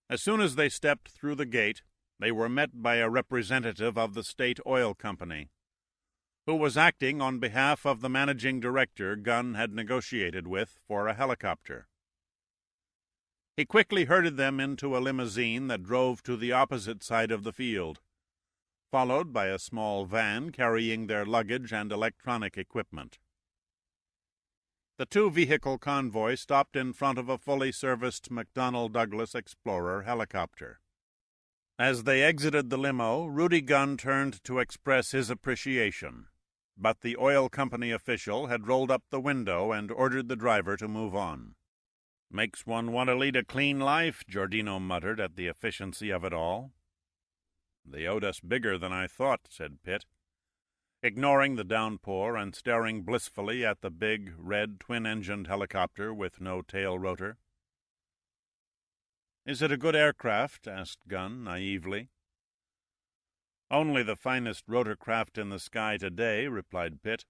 As soon as they stepped through the gate, they were met by a representative of the State Oil Company, who was acting on behalf of the managing director Gunn had negotiated with for a helicopter. He quickly herded them into a limousine that drove to the opposite side of the field, followed by a small van carrying their luggage and electronic equipment. The two-vehicle convoy stopped in front of a fully serviced McDonnell Douglas Explorer helicopter. As they exited the limo, Rudy Gunn turned to express his appreciation, but the oil company official had rolled up the window and ordered the driver to move on. "Makes one want to lead a clean life," Giordino muttered at the efficiency of it all. "They owed us bigger than I thought," said Pitt, ignoring the downpour and staring blissfully at the big, red, twin-engined helicopter with no tail rotor. "Is it a good aircraft?" asked Gunn naively. "Only the finest rotorcraft in the sky today," replied Pitt.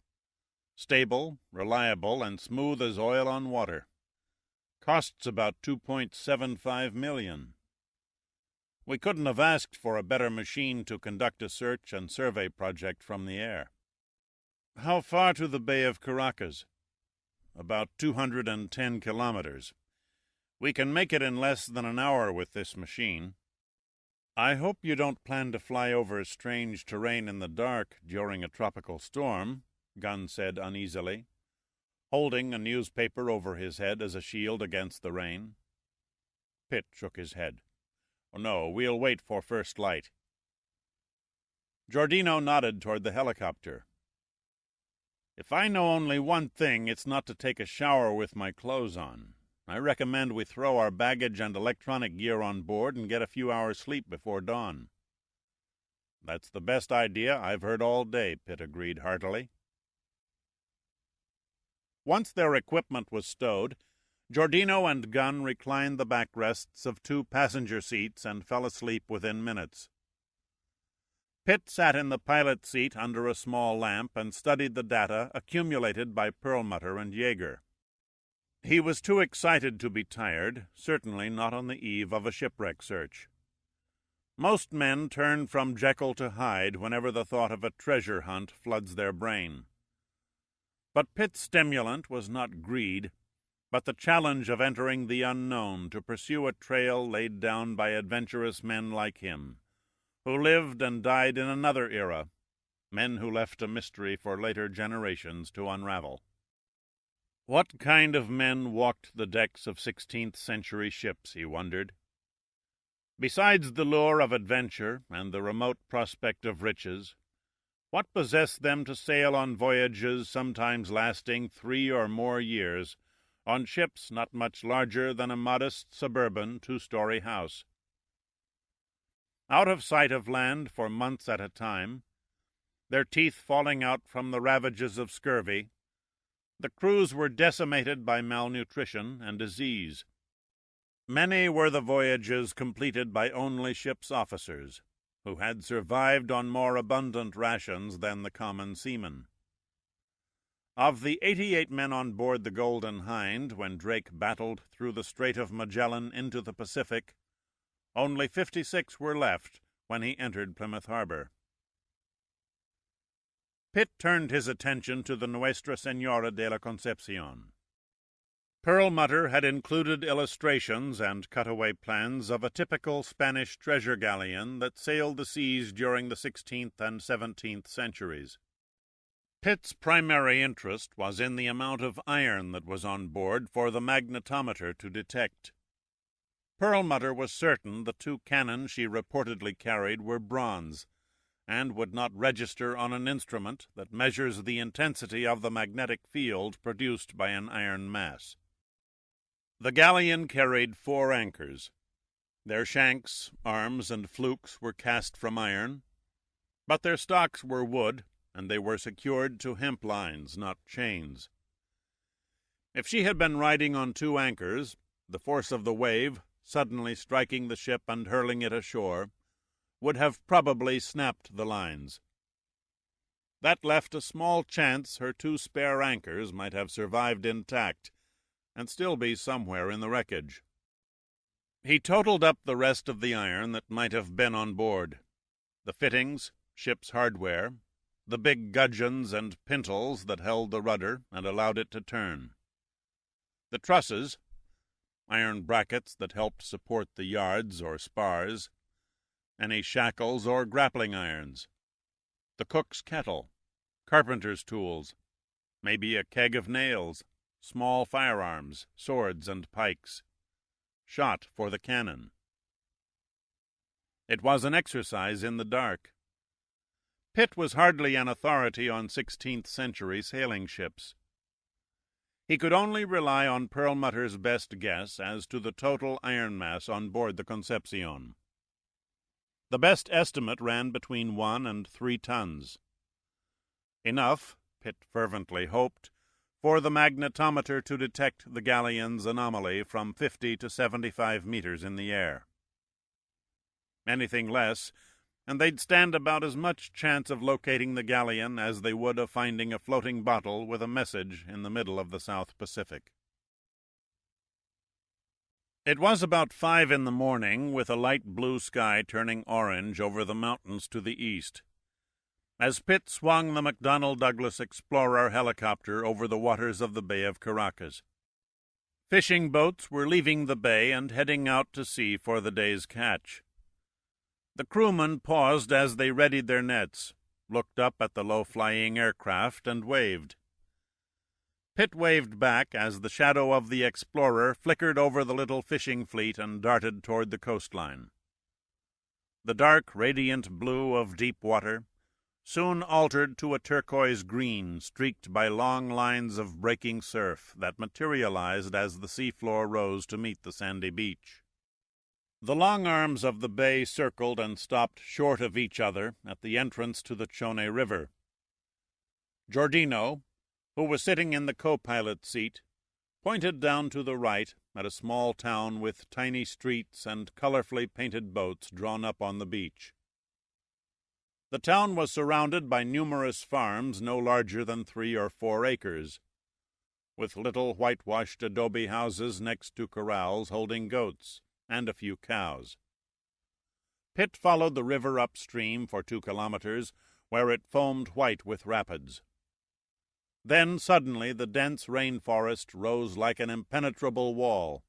"Stable, reliable, and smooth as oil on water. Costs about $2.75 million. We couldn't have asked for a better machine to conduct a search and survey project from the air." "How far to the Bay of Caracas?" "About 210 kilometers. We can make it in less than an hour with this machine." "I hope you don't plan to fly over strange terrain in the dark during a tropical storm," Gunn said uneasily, holding a newspaper over his head as a shield against the rain. Pitt shook his head. "No, we'll wait for first light." Giordino nodded toward the helicopter. "If I know only one thing, it's not to take a shower with my clothes on. I recommend we throw our baggage and electronic gear on board and get a few hours' sleep before dawn." "That's the best idea I've heard all day," Pitt agreed heartily. Once their equipment was stowed, Giordino and Gunn reclined the backrests of 2 passenger seats and fell asleep within minutes. Pitt sat in the pilot seat under a small lamp and studied the data accumulated by Perlmutter and Yeager. He was too excited to be tired, certainly not on the eve of a shipwreck search. Most men turn from Jekyll to Hyde whenever the thought of a treasure hunt floods their brain. But Pitt's stimulant was not greed, but the challenge of entering the unknown to pursue a trail laid down by adventurous men like him, who lived and died in another era, men who left a mystery for later generations to unravel. What kind of men walked the decks of 16th-century ships, he wondered. Besides the lure of adventure and the remote prospect of riches, what possessed them to sail on voyages sometimes lasting 3 or more years, on ships not much larger than a modest suburban 2-story house? Out of sight of land for months at a time, their teeth falling out from the ravages of scurvy, the crews were decimated by malnutrition and disease. Many were the voyages completed by only ship's officers, who had survived on more abundant rations than the common seaman. Of the 88 men on board the Golden Hind when Drake battled through the Strait of Magellan into the Pacific, only 56 were left when he entered Plymouth Harbor. Pitt turned his attention to the Nuestra Senora de la Concepcion. Perlmutter had included illustrations and cutaway plans of a typical Spanish treasure galleon that sailed the seas during the 16th and 17th centuries. Pitt's primary interest was in the amount of iron that was on board for the magnetometer to detect. Perlmutter was certain the 2 cannon she reportedly carried were bronze, and would not register on an instrument that measures the intensity of the magnetic field produced by an iron mass. The galleon carried 4 anchors. Their shanks, arms, and flukes were cast from iron, But their stocks were wood, and they were secured to hemp lines, not chains. If she had been riding on two anchors, the force of the wave, suddenly striking the ship and hurling it ashore, would have probably snapped the lines. That left a small chance her two spare anchors might have survived intact, and still be somewhere in the wreckage. He totaled up the rest of the iron that might have been on board: the fittings, ship's hardware, the big gudgeons and pintles that held the rudder and allowed it to turn, the trusses, iron brackets that helped support the yards or spars, any shackles or grappling irons, the cook's kettle, carpenter's tools, maybe a keg of nails, small firearms, swords and pikes, shot for the cannon. It was an exercise in the dark. Pitt was hardly an authority on 16th-century sailing ships. He could only rely on Perlmutter's best guess as to the total iron mass on board the Concepcion. The best estimate ran between 1 and 3 tons. Enough, Pitt fervently hoped, for the magnetometer to detect the galleon's anomaly from 50 to 75 meters in the air. Anything less, and they'd stand about as much chance of locating the galleon as they would of finding a floating bottle with a message in the middle of the South Pacific. It was about 5 in the morning, with a light blue sky turning orange over the mountains to the east, as Pitt swung the McDonnell Douglas Explorer helicopter over the waters of the Bay of Caracas. Fishing boats were leaving the bay and heading out to sea for the day's catch. The crewmen paused as they readied their nets, looked up at the low-flying aircraft, and waved. Pitt waved back as the shadow of the Explorer flickered over the little fishing fleet and darted toward the coastline. The dark, radiant blue of deep water soon altered to a turquoise green streaked by long lines of breaking surf that materialized as the seafloor rose to meet the sandy beach. The long arms of the bay circled and stopped short of each other at the entrance to the Chone River. Giordino, who was sitting in the co-pilot seat, pointed down to the right at a small town with tiny streets and colorfully painted boats drawn up on the beach. The town was surrounded by numerous farms no larger than 3 or 4 acres, with little whitewashed adobe houses next to corrals holding goats and a few cows. Pitt followed the river upstream for 2 kilometers, where it foamed white with rapids. Then suddenly the dense rainforest rose like an impenetrable wall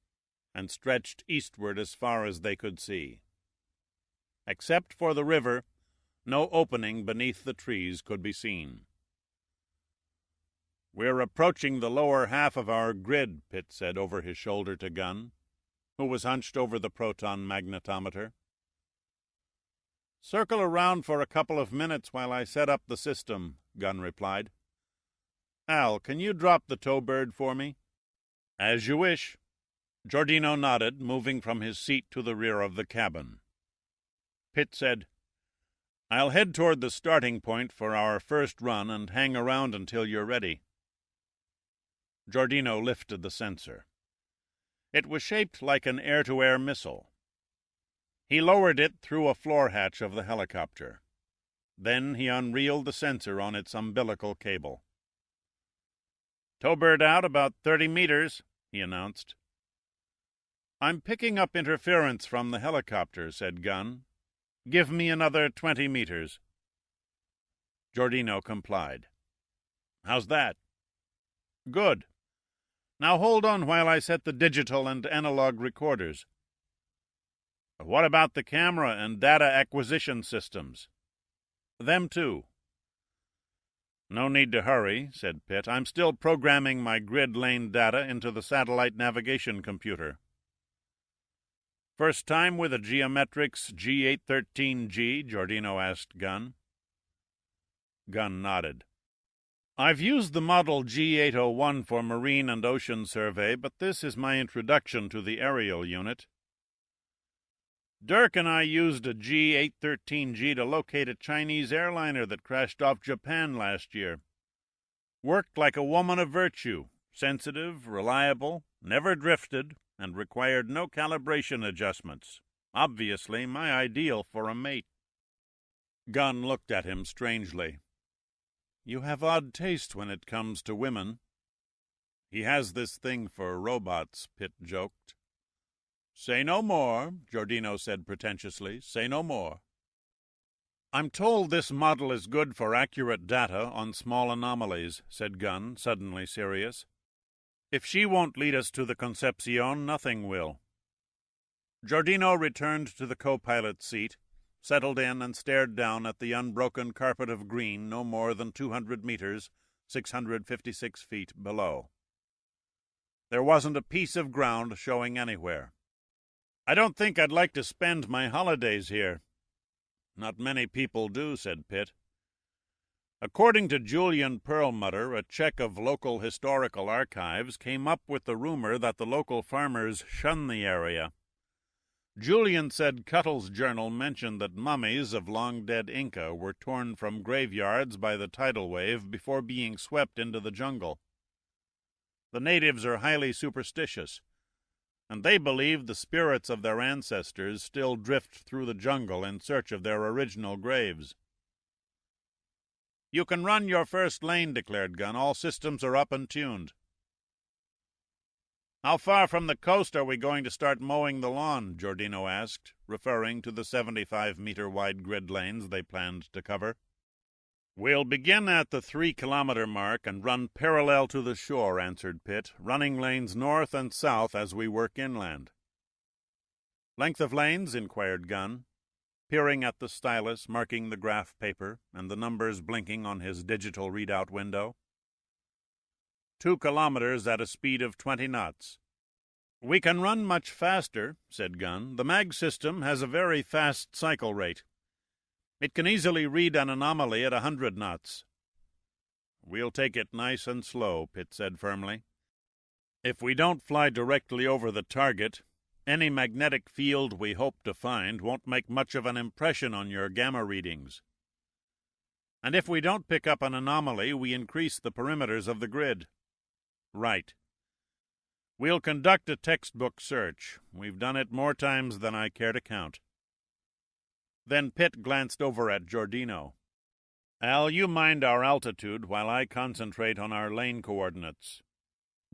and stretched eastward as far as they could see. Except for the river, no opening beneath the trees could be seen. "We're approaching the lower half of our grid," Pitt said over his shoulder to Gunn, who was hunched over the proton magnetometer. "Circle around for a couple of minutes while I set up the system," Gunn replied. "Al, can you drop the tow bird for me?" "As you wish." Giordino nodded, moving from his seat to the rear of the cabin. Pitt said, "I'll head toward the starting point for our first run and hang around until you're ready." Giordino lifted the sensor. It was shaped like an air-to-air missile. He lowered it through a floor hatch of the helicopter. Then he unreeled the sensor on its umbilical cable. "Towbird out about 30 meters, he announced. "I'm picking up interference from the helicopter," said Gunn. "Give me another 20 meters. Giordino complied. "How's that?" "Good. Now hold on while I set the digital and analog recorders." "What about the camera and data acquisition systems?" "Them too." "No need to hurry," said Pitt. "I'm still programming my grid lane data into the satellite navigation computer." "First time with a Geometrics G813G?" Giordino asked Gunn. Gunn nodded. "I've used the model G801 for marine and ocean survey, but this is my introduction to the aerial unit." Dirk and I used a G-813G to locate a Chinese airliner that crashed off Japan last year. Worked like a woman of virtue, sensitive, reliable, never drifted, and required no calibration adjustments. Obviously my ideal for a mate. Gunn looked at him strangely. You have odd taste when it comes to women. He has this thing for robots, Pitt joked. Say no more, Giordino said pretentiously. Say no more. I'm told this model is good for accurate data on small anomalies, said Gunn, suddenly serious. If she won't lead us to the Concepcion, nothing will. Giordino returned to the co-pilot's seat, settled in and stared down at the unbroken carpet of green no more than 200 meters, 656 feet below. There wasn't a piece of ground showing anywhere. I don't think I'd like to spend my holidays here. Not many people do, said Pitt. According to Julian Perlmutter, a check of local historical archives came up with the rumor that the local farmers shun the area. Julian said Cuttle's journal mentioned that mummies of long-dead Inca were torn from graveyards by the tidal wave before being swept into the jungle. The natives are highly superstitious, and they believe the spirits of their ancestors still drift through the jungle in search of their original graves. You can run your first lane, declared Gunn. All systems are up and tuned. How far from the coast are we going to start mowing the lawn? Giordino asked, referring to the 75-meter-wide grid lanes they planned to cover. We'll begin at the 3-kilometer mark and run parallel to the shore, answered Pitt, running lanes north and south as we work inland. Length of lanes? Inquired Gunn, peering at the stylus marking the graph paper and the numbers blinking on his digital readout window. 2 kilometers at a speed of 20 knots. We can run much faster, said Gunn. The mag system has a very fast cycle rate. It can easily read an anomaly at 100 knots. We'll take it nice and slow, Pitt said firmly. If we don't fly directly over the target, any magnetic field we hope to find won't make much of an impression on your gamma readings. And if we don't pick up an anomaly, we increase the perimeters of the grid. Right. We'll conduct a textbook search. We've done it more times than I care to count. Then Pitt glanced over at Giordino. Al, you mind our altitude while I concentrate on our lane coordinates.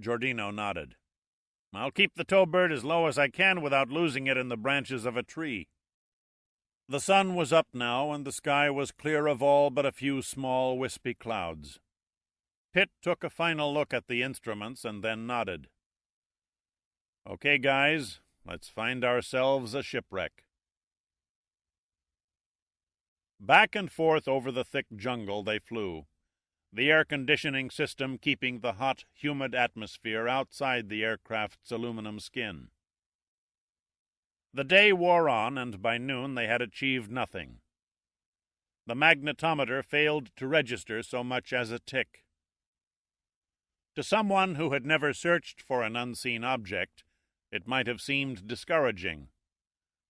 Giordino nodded. I'll keep the tow bird as low as I can without losing it in the branches of a tree. The sun was up now, and the sky was clear of all but a few small, wispy clouds. Pitt took a final look at the instruments and then nodded. Okay, guys, let's find ourselves a shipwreck. Back and forth over the thick jungle they flew, the air conditioning system keeping the hot, humid atmosphere outside the aircraft's aluminum skin. The day wore on, and by noon they had achieved nothing. The magnetometer failed to register so much as a tick. To someone who had never searched for an unseen object, it might have seemed discouraging,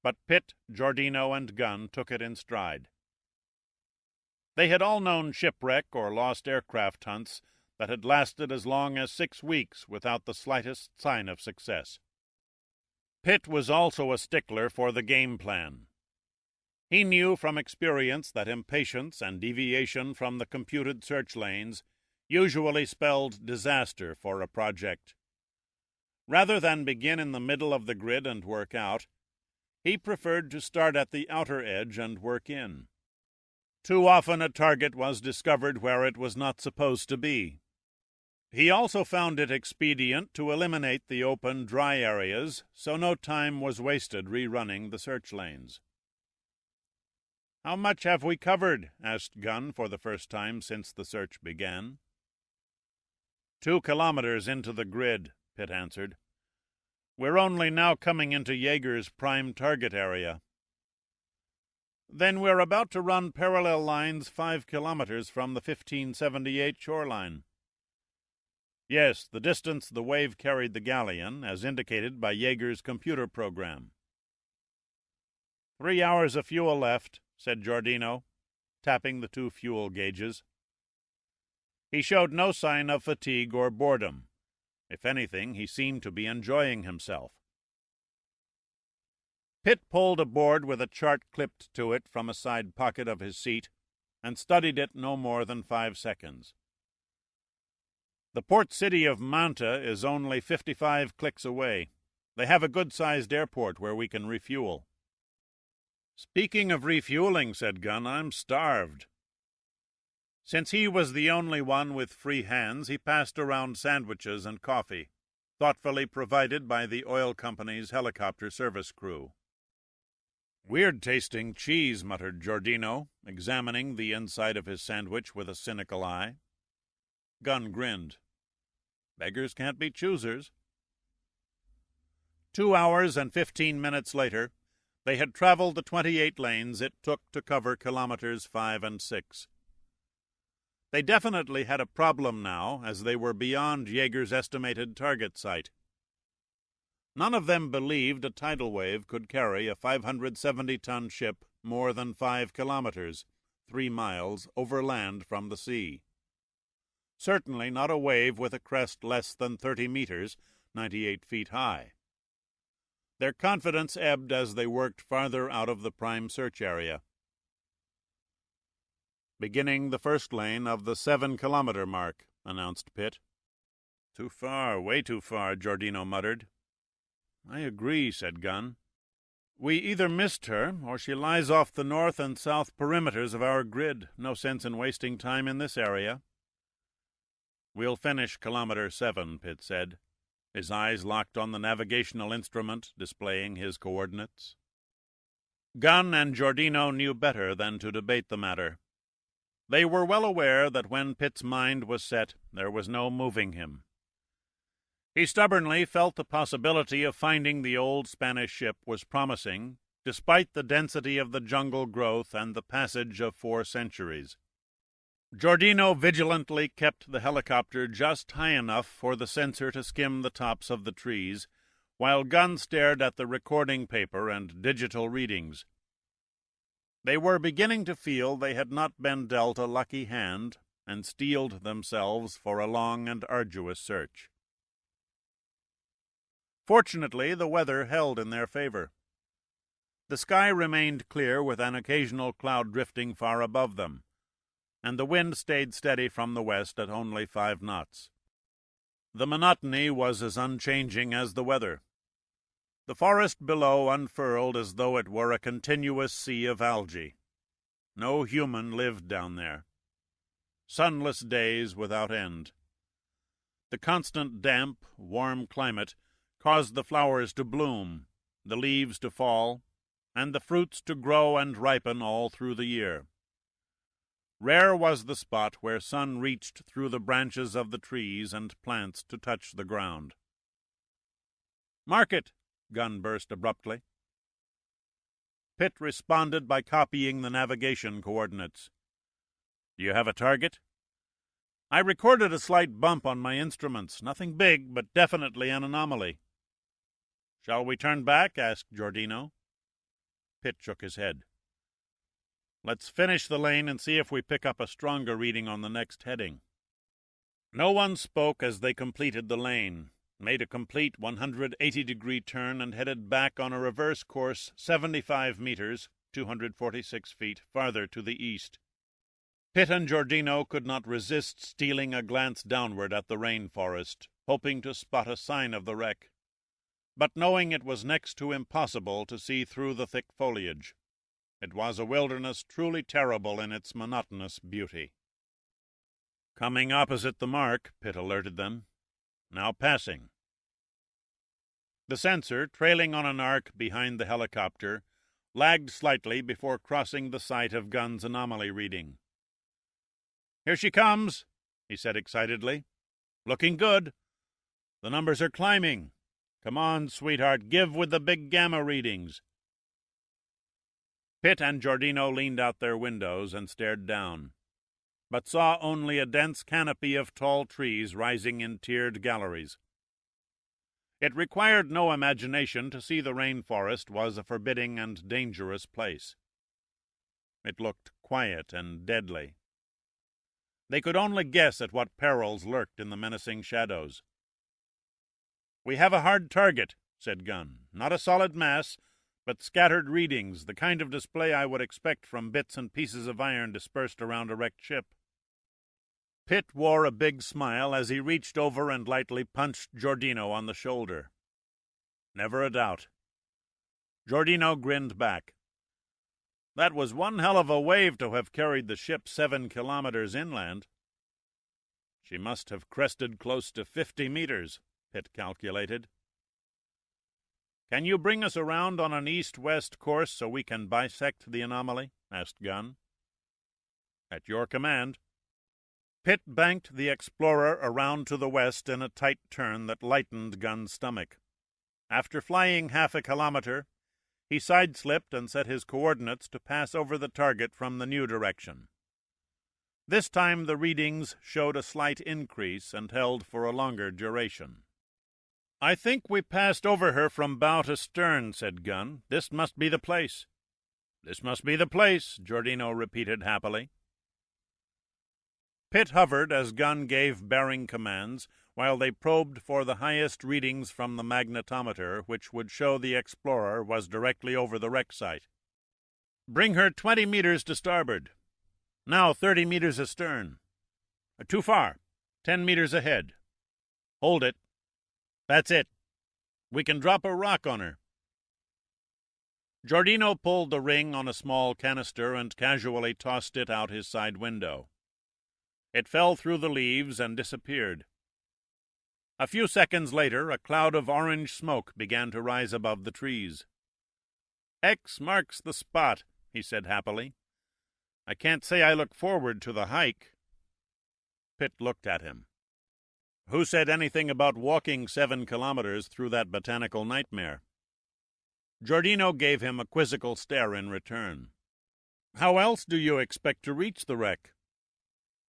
but Pitt, Giordino, and Gunn took it in stride. They had all known shipwreck or lost aircraft hunts that had lasted as long as 6 weeks without the slightest sign of success. Pitt was also a stickler for the game plan. He knew from experience that impatience and deviation from the computed search lanes usually spelled disaster for a project. Rather than begin in the middle of the grid and work out, he preferred to start at the outer edge and work in. Too often a target was discovered where it was not supposed to be. He also found it expedient to eliminate the open, dry areas, so no time was wasted rerunning the search lanes. "How much have we covered?" asked Gunn for the first time since the search began. 2 kilometers into the grid, Pitt answered. We're only now coming into Jaeger's prime target area. Then we're about to run parallel lines 5 kilometers from the 1578 shoreline. Yes, the distance the wave carried the galleon, as indicated by Jaeger's computer program. 3 hours of fuel left, said Giordino, tapping the 2 fuel gauges. He showed no sign of fatigue or boredom. If anything, he seemed to be enjoying himself. Pitt pulled a board with a chart clipped to it from a side pocket of his seat and studied it no more than 5 seconds. The port city of Manta is only 55 clicks away. They have a good-sized airport where we can refuel. Speaking of refueling, said Gunn, I'm starved. Since he was the only one with free hands, he passed around sandwiches and coffee, thoughtfully provided by the oil company's helicopter service crew. Weird-tasting cheese, muttered Giordino, examining the inside of his sandwich with a cynical eye. Gunn grinned. Beggars can't be choosers. 2 hours and 15 minutes later, they had traveled the 28 lanes it took to cover kilometers 5 and 6. They definitely had a problem now, as they were beyond Yeager's estimated target site. None of them believed a tidal wave could carry a 570-ton ship more than 5 kilometers, 3 miles, overland from the sea. Certainly not a wave with a crest less than 30 meters, 98 feet high. Their confidence ebbed as they worked farther out of the prime search area. Beginning the first lane of the 7-kilometer mark, announced Pitt. Too far, way too far, Giordino muttered. I agree, said Gunn. We either missed her, or she lies off the north and south perimeters of our grid. No sense in wasting time in this area. We'll finish kilometer 7, Pitt said. His eyes locked on the navigational instrument displaying his coordinates. Gunn and Giordino knew better than to debate the matter. They were well aware that when Pitt's mind was set, there was no moving him. He stubbornly felt the possibility of finding the old Spanish ship was promising, despite the density of the jungle growth and the passage of 4 centuries. Giordino vigilantly kept the helicopter just high enough for the sensor to skim the tops of the trees, while Gunn stared at the recording paper and digital readings. They were beginning to feel they had not been dealt a lucky hand and steeled themselves for a long and arduous search. Fortunately, the weather held in their favor. The sky remained clear with an occasional cloud drifting far above them, and the wind stayed steady from the west at only 5 knots. The monotony was as unchanging as the weather. The forest below unfurled as though it were a continuous sea of algae. No human lived down there. Sunless days without end. The constant damp, warm climate caused the flowers to bloom, the leaves to fall, and the fruits to grow and ripen all through the year. Rare was the spot where sun reached through the branches of the trees and plants to touch the ground. "Mark it!" Gunn burst abruptly. Pitt responded by copying the navigation coordinates. "Do you have a target?" "I recorded a slight bump on my instruments. Nothing big, but definitely an anomaly." "Shall we turn back?" asked Giordino. Pitt shook his head. "Let's finish the lane and see if we pick up a stronger reading on the next heading." No one spoke as they completed the lane, made a complete 180-degree turn, and headed back on a reverse course 75 meters, 246 feet, farther to the east. Pitt and Giordino could not resist stealing a glance downward at the rainforest, hoping to spot a sign of the wreck, but knowing it was next to impossible to see through the thick foliage. It was a wilderness truly terrible in its monotonous beauty. "Coming opposite the mark," Pitt alerted them. "Now passing." The sensor, trailing on an arc behind the helicopter, lagged slightly before crossing the site of Gunn's anomaly reading. "Here she comes," he said excitedly. "Looking good. The numbers are climbing. Come on, sweetheart, give with the big gamma readings." Pitt and Giordino leaned out their windows and stared down, but saw only a dense canopy of tall trees rising in tiered galleries. It required no imagination to see the rainforest was a forbidding and dangerous place. It looked quiet and deadly. They could only guess at what perils lurked in the menacing shadows. "We have a hard target," said Gunn. "Not a solid mass, but scattered readings, the kind of display I would expect from bits and pieces of iron dispersed around a wrecked ship." Pitt wore a big smile as he reached over and lightly punched Giordino on the shoulder. Never a doubt. Giordino grinned back. "That was one hell of a wave to have carried the ship 7 kilometers inland." "She must have crested close to 50 meters, Pitt calculated. "Can you bring us around on an east-west course so we can bisect the anomaly?" asked Gunn. "At your command." Pitt banked the Explorer around to the west in a tight turn that lightened Gunn's stomach. After flying half a kilometer, he side-slipped and set his coordinates to pass over the target from the new direction. This time the readings showed a slight increase and held for a longer duration. "I think we passed over her from bow to stern," said Gunn. "This must be the place." "This must be the place," Giordino repeated happily. Pitt hovered as Gunn gave bearing commands, while they probed for the highest readings from the magnetometer, which would show the Explorer was directly over the wreck site. "Bring her 20 meters to starboard. Now 30 meters astern. Too far. 10 meters ahead. Hold it. That's it. We can drop a rock on her." Giordino pulled the ring on a small canister and casually tossed it out his side window. It fell through the leaves and disappeared. A few seconds later, a cloud of orange smoke began to rise above the trees. "X marks the spot," he said happily. "I can't say I look forward to the hike." Pitt looked at him. "Who said anything about walking 7 kilometers through that botanical nightmare?" Giordino gave him a quizzical stare in return. "How else do you expect to reach the wreck?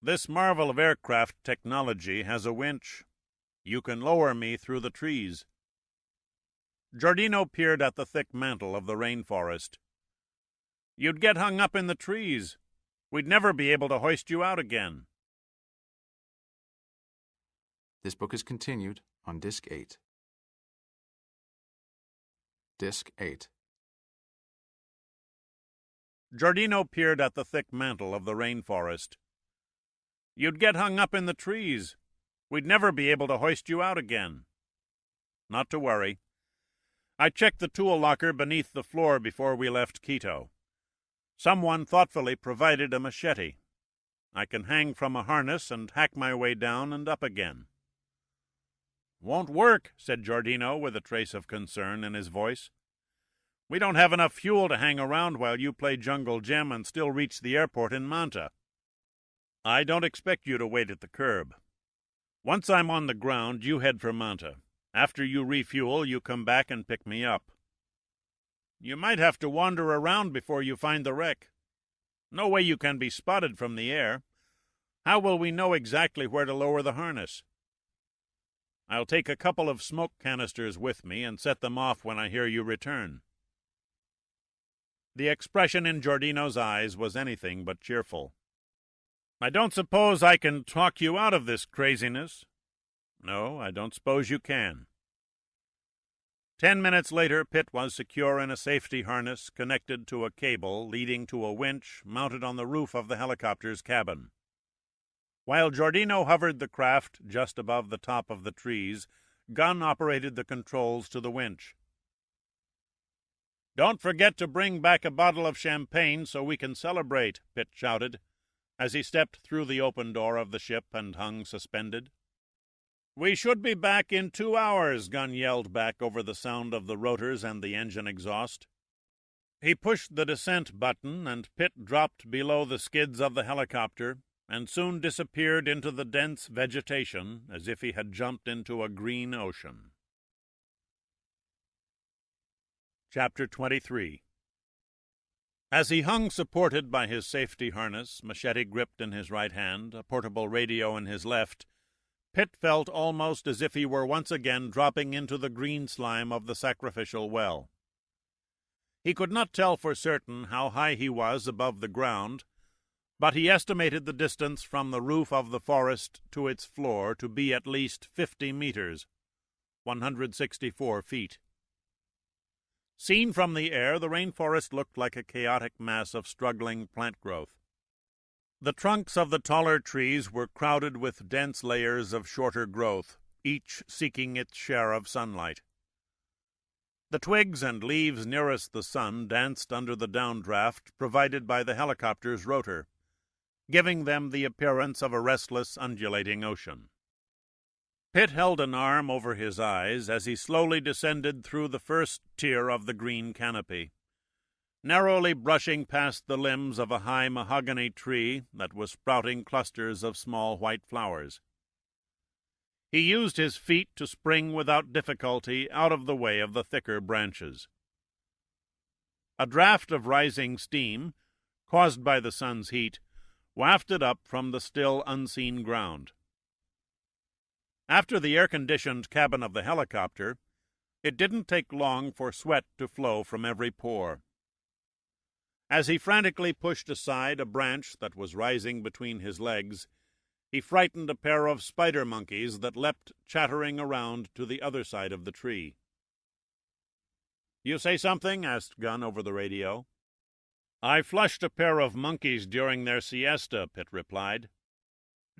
This marvel of aircraft technology has a winch. You can lower me through the trees." Giordino peered at the thick mantle of the rainforest. "You'd get hung up in the trees. We'd never be able to hoist you out again." This book is continued on Disc 8. Disc 8. Giordino peered at the thick mantle of the rainforest. "You'd get hung up in the trees. We'd never be able to hoist you out again." "Not to worry. I checked the tool locker beneath the floor before we left Quito. Someone thoughtfully provided a machete. I can hang from a harness and hack my way down and up again." "Won't work," said Giordino with a trace of concern in his voice. "We don't have enough fuel to hang around while you play Jungle Jim and still reach the airport in Manta." "I don't expect you to wait at the curb. Once I'm on the ground, you head for Manta. After you refuel, you come back and pick me up." "You might have to wander around before you find the wreck. No way you can be spotted from the air. How will we know exactly where to lower the harness?" "I'll take a couple of smoke canisters with me and set them off when I hear you return." The expression in Giordino's eyes was anything but cheerful. "I don't suppose I can talk you out of this craziness." "No, I don't suppose you can." 10 minutes later, Pitt was secure in a safety harness connected to a cable leading to a winch mounted on the roof of the helicopter's cabin. While Giordino hovered the craft just above the top of the trees, Gunn operated the controls to the winch. "Don't forget to bring back a bottle of champagne so we can celebrate," Pitt shouted, as he stepped through the open door of the ship and hung suspended. "We should be back in 2 hours," Gunn yelled back over the sound of the rotors and the engine exhaust. He pushed the descent button, and Pitt dropped below the skids of the helicopter and soon disappeared into the dense vegetation as if he had jumped into a green ocean. Chapter 23. As he hung supported by his safety harness, machete gripped in his right hand, a portable radio in his left, Pitt felt almost as if he were once again dropping into the green slime of the sacrificial well. He could not tell for certain how high he was above the ground, but he estimated the distance from the roof of the forest to its floor to be at least 50 meters, 164 feet. Seen from the air, the rainforest looked like a chaotic mass of struggling plant growth. The trunks of the taller trees were crowded with dense layers of shorter growth, each seeking its share of sunlight. The twigs and leaves nearest the sun danced under the downdraft provided by the helicopter's rotor, giving them the appearance of a restless, undulating ocean. Pitt held an arm over his eyes as he slowly descended through the first tier of the green canopy, narrowly brushing past the limbs of a high mahogany tree that was sprouting clusters of small white flowers. He used his feet to spring without difficulty out of the way of the thicker branches. A draft of rising steam, caused by the sun's heat, wafted up from the still unseen ground. After the air-conditioned cabin of the helicopter, it didn't take long for sweat to flow from every pore. As he frantically pushed aside a branch that was rising between his legs, he frightened a pair of spider monkeys that leapt chattering around to the other side of the tree. "You say something?" asked Gunn over the radio. "I flushed a pair of monkeys during their siesta," Pitt replied.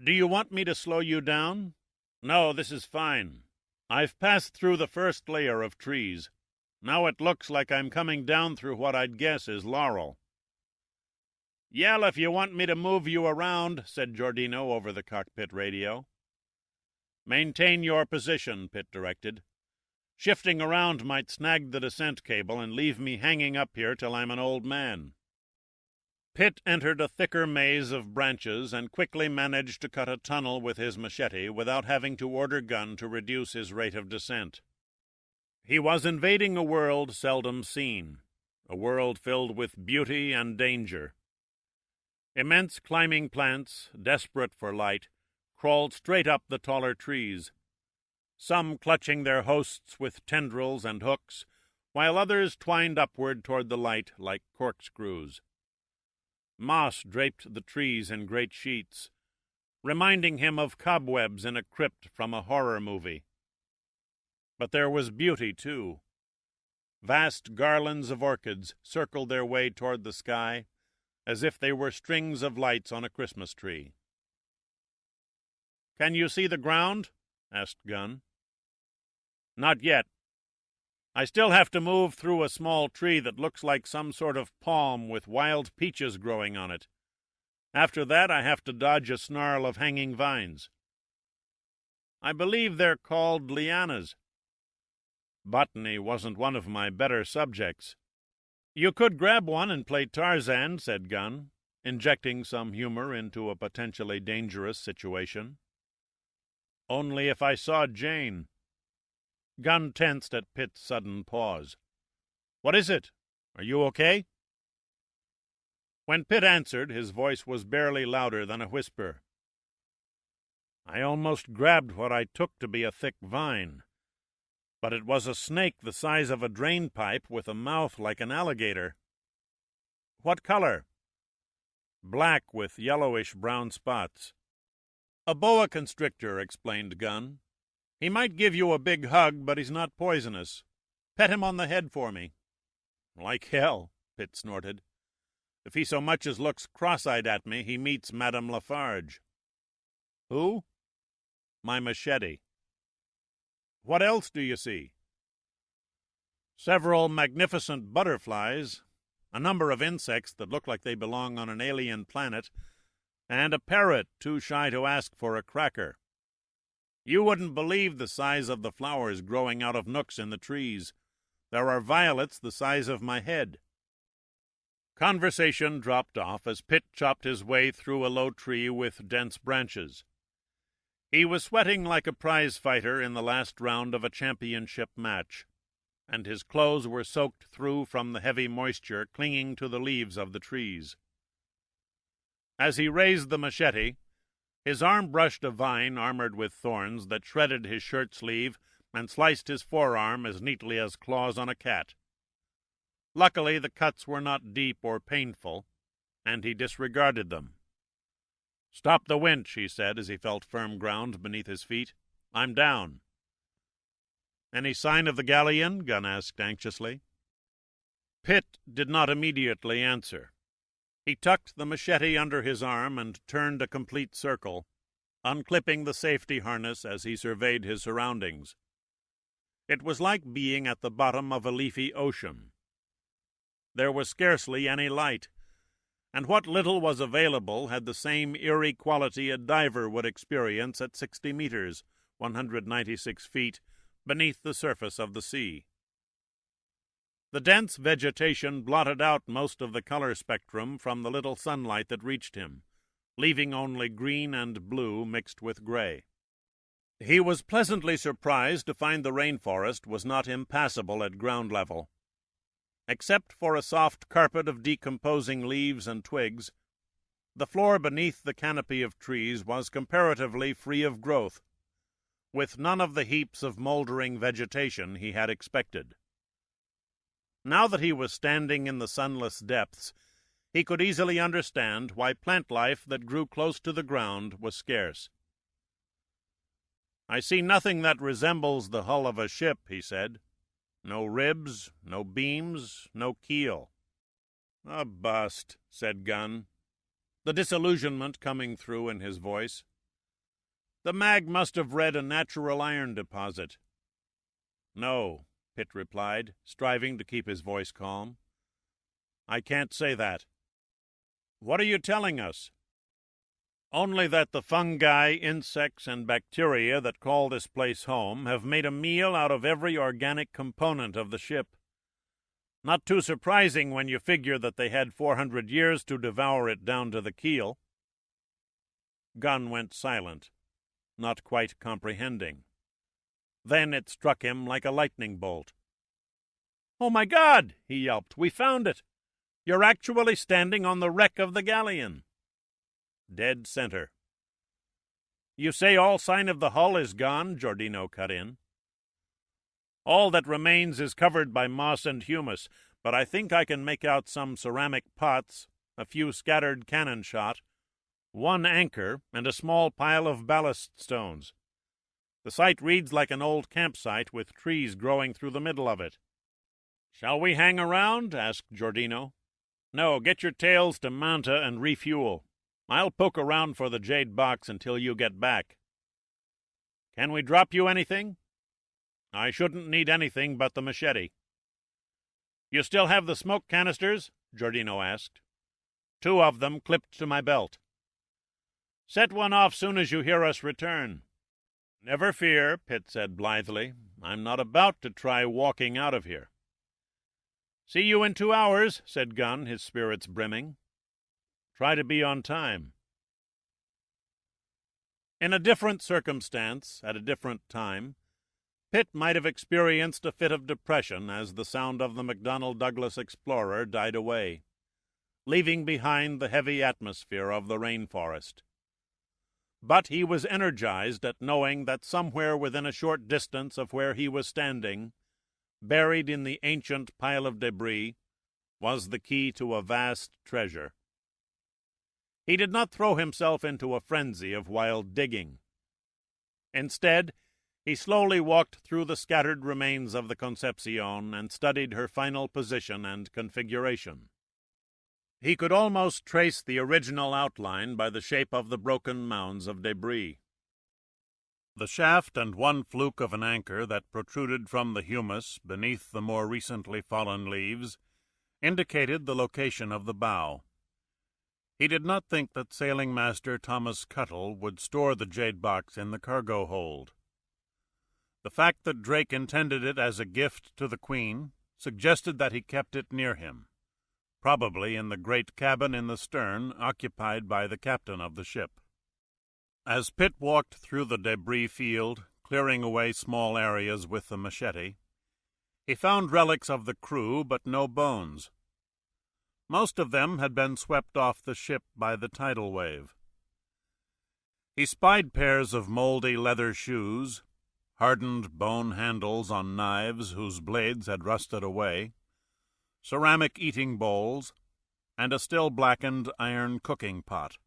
"Do you want me to slow you down?" "No, this is fine. I've passed through the first layer of trees. Now it looks like I'm coming down through what I'd guess is laurel." "Yell if you want me to move you around," said Giordino over the cockpit radio. "Maintain your position," Pitt directed. "Shifting around might snag the descent cable and leave me hanging up here till I'm an old man." Pitt entered a thicker maze of branches and quickly managed to cut a tunnel with his machete without having to order Gunn to reduce his rate of descent. He was invading a world seldom seen, a world filled with beauty and danger. Immense climbing plants, desperate for light, crawled straight up the taller trees, some clutching their hosts with tendrils and hooks, while others twined upward toward the light like corkscrews. Moss draped the trees in great sheets, reminding him of cobwebs in a crypt from a horror movie. But there was beauty, too. Vast garlands of orchids circled their way toward the sky, as if they were strings of lights on a Christmas tree. "Can you see the ground?" asked Gunn. "Not yet. I still have to move through a small tree that looks like some sort of palm with wild peaches growing on it. After that, I have to dodge a snarl of hanging vines. I believe they're called lianas. Botany wasn't one of my better subjects." "You could grab one and play Tarzan," said Gunn, injecting some humor into a potentially dangerous situation. "Only if I saw Jane." Gunn tensed at Pitt's sudden pause. "What is it? Are you okay?" When Pitt answered, his voice was barely louder than a whisper. "I almost grabbed what I took to be a thick vine. But it was a snake the size of a drain pipe with a mouth like an alligator." "What color?" "Black with yellowish-brown spots." "A boa constrictor," explained Gunn. "He might give you a big hug, but he's not poisonous. Pet him on the head for me." "Like hell," Pitt snorted. "If he so much as looks cross-eyed at me, he meets Madame Lafarge." "Who?" "My machete." "What else do you see?" "Several magnificent butterflies, a number of insects that look like they belong on an alien planet, and a parrot too shy to ask for a cracker. You wouldn't believe the size of the flowers growing out of nooks in the trees. There are violets the size of my head." Conversation dropped off as Pitt chopped his way through a low tree with dense branches. He was sweating like a prize fighter in the last round of a championship match, and his clothes were soaked through from the heavy moisture clinging to the leaves of the trees. As he raised the machete, His arm brushed a vine armored with thorns that shredded his shirt sleeve and sliced his forearm as neatly as claws on a cat. Luckily, the cuts were not deep or painful, and he disregarded them. "Stop the winch," he said as he felt firm ground beneath his feet. "I'm down." "Any sign of the galleon?" Gunn asked anxiously. Pitt did not immediately answer. He tucked the machete under his arm and turned a complete circle, unclipping the safety harness as he surveyed his surroundings. It was like being at the bottom of a leafy ocean. There was scarcely any light, and what little was available had the same eerie quality a diver would experience at 60 meters, 196 feet, beneath the surface of the sea. The dense vegetation blotted out most of the color spectrum from the little sunlight that reached him, leaving only green and blue mixed with gray. He was pleasantly surprised to find the rainforest was not impassable at ground level. Except for a soft carpet of decomposing leaves and twigs, the floor beneath the canopy of trees was comparatively free of growth, with none of the heaps of moldering vegetation he had expected. Now that he was standing in the sunless depths, he could easily understand why plant life that grew close to the ground was scarce. "I see nothing that resembles the hull of a ship," he said. "No ribs, no beams, no keel." "A bust," said Gunn, the disillusionment coming through in his voice. "The mag must have read a natural iron deposit." "No," Pitt replied, striving to keep his voice calm. "I can't say that." "What are you telling us?" "Only that the fungi, insects, and bacteria that call this place home have made a meal out of every organic component of the ship. Not too surprising when you figure that they had 400 years to devour it down to the keel." Gunn went silent, not quite comprehending. Then it struck him like a lightning bolt. "Oh, my God!" he yelped. "We found it! You're actually standing on the wreck of the galleon." "Dead center." "You say all sign of the hull is gone?" Giordino cut in. "All that remains is covered by moss and humus, but I think I can make out some ceramic pots, a few scattered cannon shot, one anchor, and a small pile of ballast stones. The site reads like an old campsite with trees growing through the middle of it." "Shall we hang around?" asked Giordino. "No, get your tails to Manta and refuel. I'll poke around for the jade box until you get back." "Can we drop you anything?" "I shouldn't need anything but the machete." "You still have the smoke canisters?" Giordino asked. "2 of them clipped to my belt." "Set one off soon as you hear us return." "Never fear," Pitt said blithely. "I'm not about to try walking out of here." "See you in 2 hours," said Gunn, his spirits brimming. "Try to be on time." In a different circumstance, at a different time, Pitt might have experienced a fit of depression as the sound of the McDonnell Douglas Explorer died away, leaving behind the heavy atmosphere of the rainforest. But he was energized at knowing that somewhere within a short distance of where he was standing, buried in the ancient pile of debris, was the key to a vast treasure. He did not throw himself into a frenzy of wild digging. Instead, he slowly walked through the scattered remains of the Concepcion and studied her final position and configuration. He could almost trace the original outline by the shape of the broken mounds of debris. The shaft and one fluke of an anchor that protruded from the humus beneath the more recently fallen leaves indicated the location of the bow. He did not think that Sailing Master Thomas Cuttle would store the jade box in the cargo hold. The fact that Drake intended it as a gift to the Queen suggested that he kept it near him, probably in the great cabin in the stern occupied by the captain of the ship. As Pitt walked through the debris field, clearing away small areas with the machete, he found relics of the crew but no bones. Most of them had been swept off the ship by the tidal wave. He spied pairs of moldy leather shoes, hardened bone handles on knives whose blades had rusted away, ceramic eating bowls, and a still blackened iron cooking pot.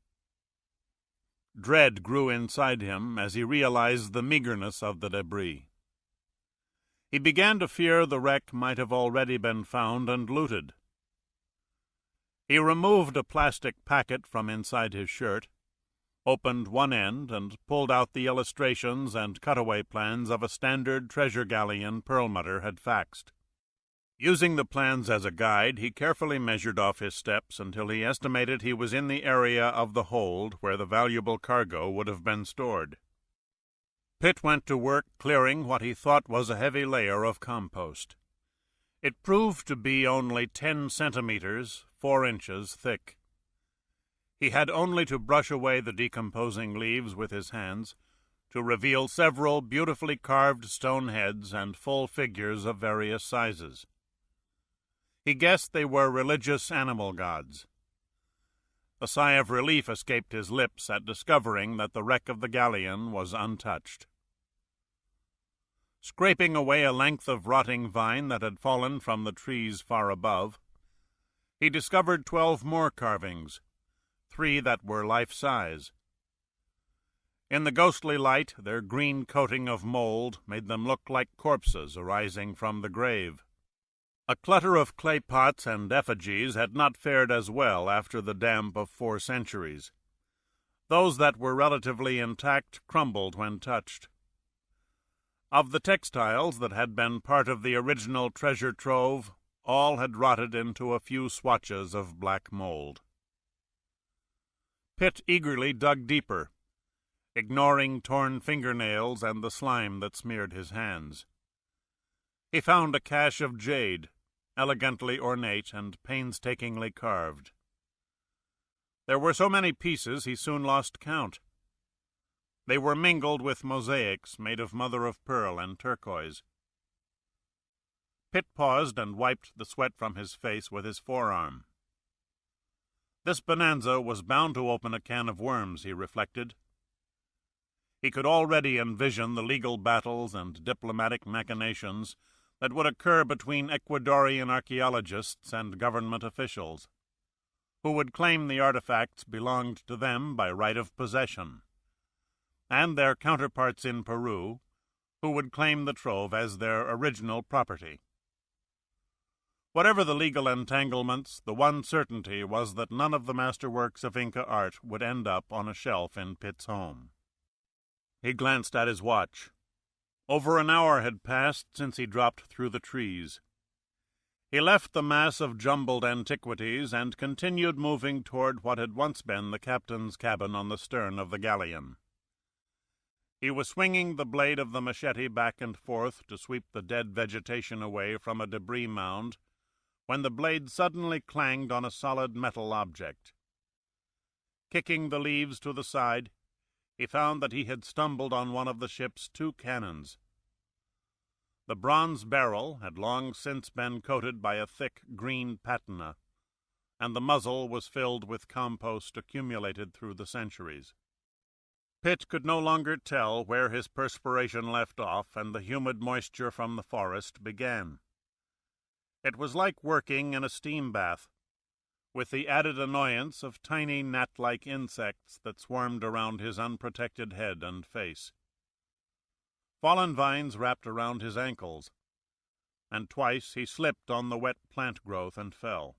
Dread grew inside him as he realized the meagerness of the debris. He began to fear the wreck might have already been found and looted. He removed a plastic packet from inside his shirt, opened one end, and pulled out the illustrations and cutaway plans of a standard treasure galleon Perlmutter had faxed. Using the plans as a guide, he carefully measured off his steps until he estimated he was in the area of the hold where the valuable cargo would have been stored. Pitt went to work clearing what he thought was a heavy layer of compost. It proved to be only 10 centimeters, 4 inches thick. He had only to brush away the decomposing leaves with his hands to reveal several beautifully carved stone heads and full figures of various sizes. He guessed they were religious animal gods. A sigh of relief escaped his lips at discovering that the wreck of the galleon was untouched. Scraping away a length of rotting vine that had fallen from the trees far above, he discovered 12 more carvings, 3 that were life-size. In the ghostly light, their green coating of mold made them look like corpses arising from the grave. A clutter of clay pots and effigies had not fared as well after the damp of 4 centuries. Those that were relatively intact crumbled when touched. Of the textiles that had been part of the original treasure trove, all had rotted into a few swatches of black mold. Pitt eagerly dug deeper, ignoring torn fingernails and the slime that smeared his hands. He found a cache of jade, elegantly ornate and painstakingly carved. There were so many pieces he soon lost count. They were mingled with mosaics made of mother-of-pearl and turquoise. Pitt paused and wiped the sweat from his face with his forearm. This bonanza was bound to open a can of worms, he reflected. He could already envision the legal battles and diplomatic machinations that would occur between Ecuadorian archaeologists and government officials, who would claim the artifacts belonged to them by right of possession, and their counterparts in Peru, who would claim the trove as their original property. Whatever the legal entanglements, the one certainty was that none of the masterworks of Inca art would end up on a shelf in Pitt's home. He glanced at his watch. Over an hour had passed since he dropped through the trees. He left the mass of jumbled antiquities and continued moving toward what had once been the captain's cabin on the stern of the galleon. He was swinging the blade of the machete back and forth to sweep the dead vegetation away from a debris mound when the blade suddenly clanged on a solid metal object. Kicking the leaves to the side, he found that he had stumbled on one of the ship's 2 cannons. The bronze barrel had long since been coated by a thick green patina, and the muzzle was filled with compost accumulated through the centuries. Pitt could no longer tell where his perspiration left off and the humid moisture from the forest began. It was like working in a steam bath, with the added annoyance of tiny gnat-like insects that swarmed around his unprotected head and face. Fallen vines wrapped around his ankles, and twice he slipped on the wet plant growth and fell.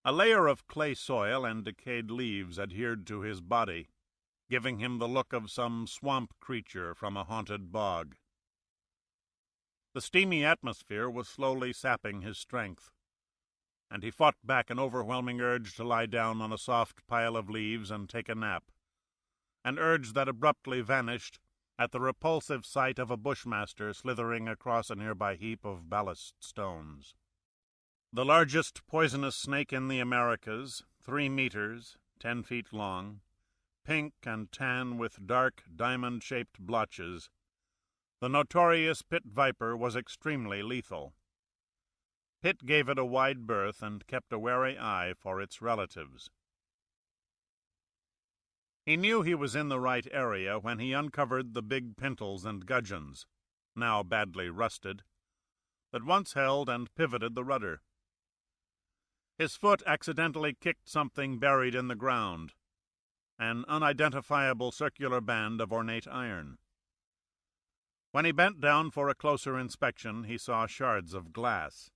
A layer of clay soil and decayed leaves adhered to his body, giving him the look of some swamp creature from a haunted bog. The steamy atmosphere was slowly sapping his strength, and he fought back an overwhelming urge to lie down on a soft pile of leaves and take a nap, an urge that abruptly vanished at the repulsive sight of a bushmaster slithering across a nearby heap of ballast stones. The largest poisonous snake in the Americas, 3 meters, 10 feet long, pink and tan with dark, diamond-shaped blotches, the notorious pit viper was extremely lethal. Pitt gave it a wide berth and kept a wary eye for its relatives. He knew he was in the right area when he uncovered the big pintles and gudgeons, now badly rusted, that once held and pivoted the rudder. His foot accidentally kicked something buried in the ground, an unidentifiable circular band of ornate iron. When he bent down for a closer inspection, he saw shards of glass.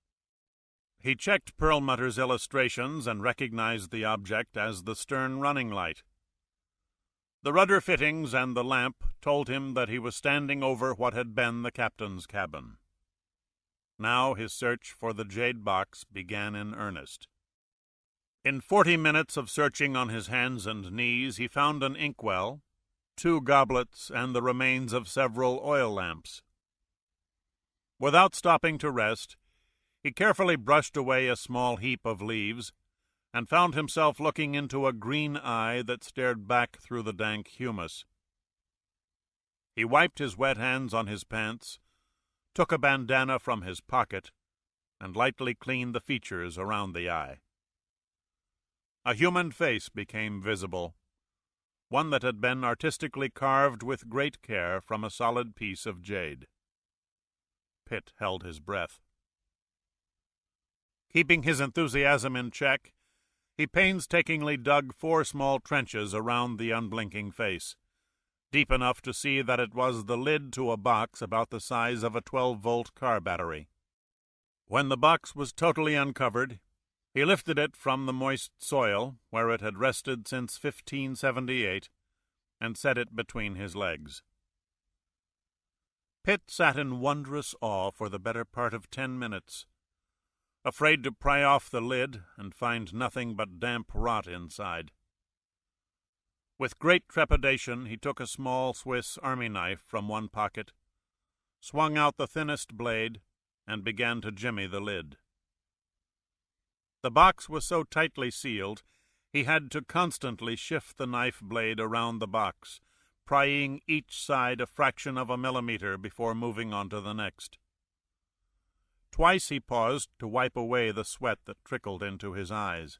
He checked Perlmutter's illustrations and recognized the object as the stern running light. The rudder fittings and the lamp told him that he was standing over what had been the captain's cabin. Now his search for the jade box began in earnest. In 40 minutes of searching on his hands and knees, he found an inkwell, 2 goblets, and the remains of several oil lamps. Without stopping to rest, he carefully brushed away a small heap of leaves, and found himself looking into a green eye that stared back through the dank humus. He wiped his wet hands on his pants, took a bandana from his pocket, and lightly cleaned the features around the eye. A human face became visible, one that had been artistically carved with great care from a solid piece of jade. Pitt held his breath. Keeping his enthusiasm in check, he painstakingly dug 4 small trenches around the unblinking face, deep enough to see that it was the lid to a box about the size of a 12-volt car battery. When the box was totally uncovered, he lifted it from the moist soil, where it had rested since 1578, and set it between his legs. Pitt sat in wondrous awe for the better part of 10 minutes, afraid to pry off the lid and find nothing but damp rot inside. With great trepidation, he took a small Swiss army knife from one pocket, swung out the thinnest blade, and began to jimmy the lid. The box was so tightly sealed, he had to constantly shift the knife blade around the box, prying each side a fraction of a millimeter before moving on to the next. Twice he paused to wipe away the sweat that trickled into his eyes.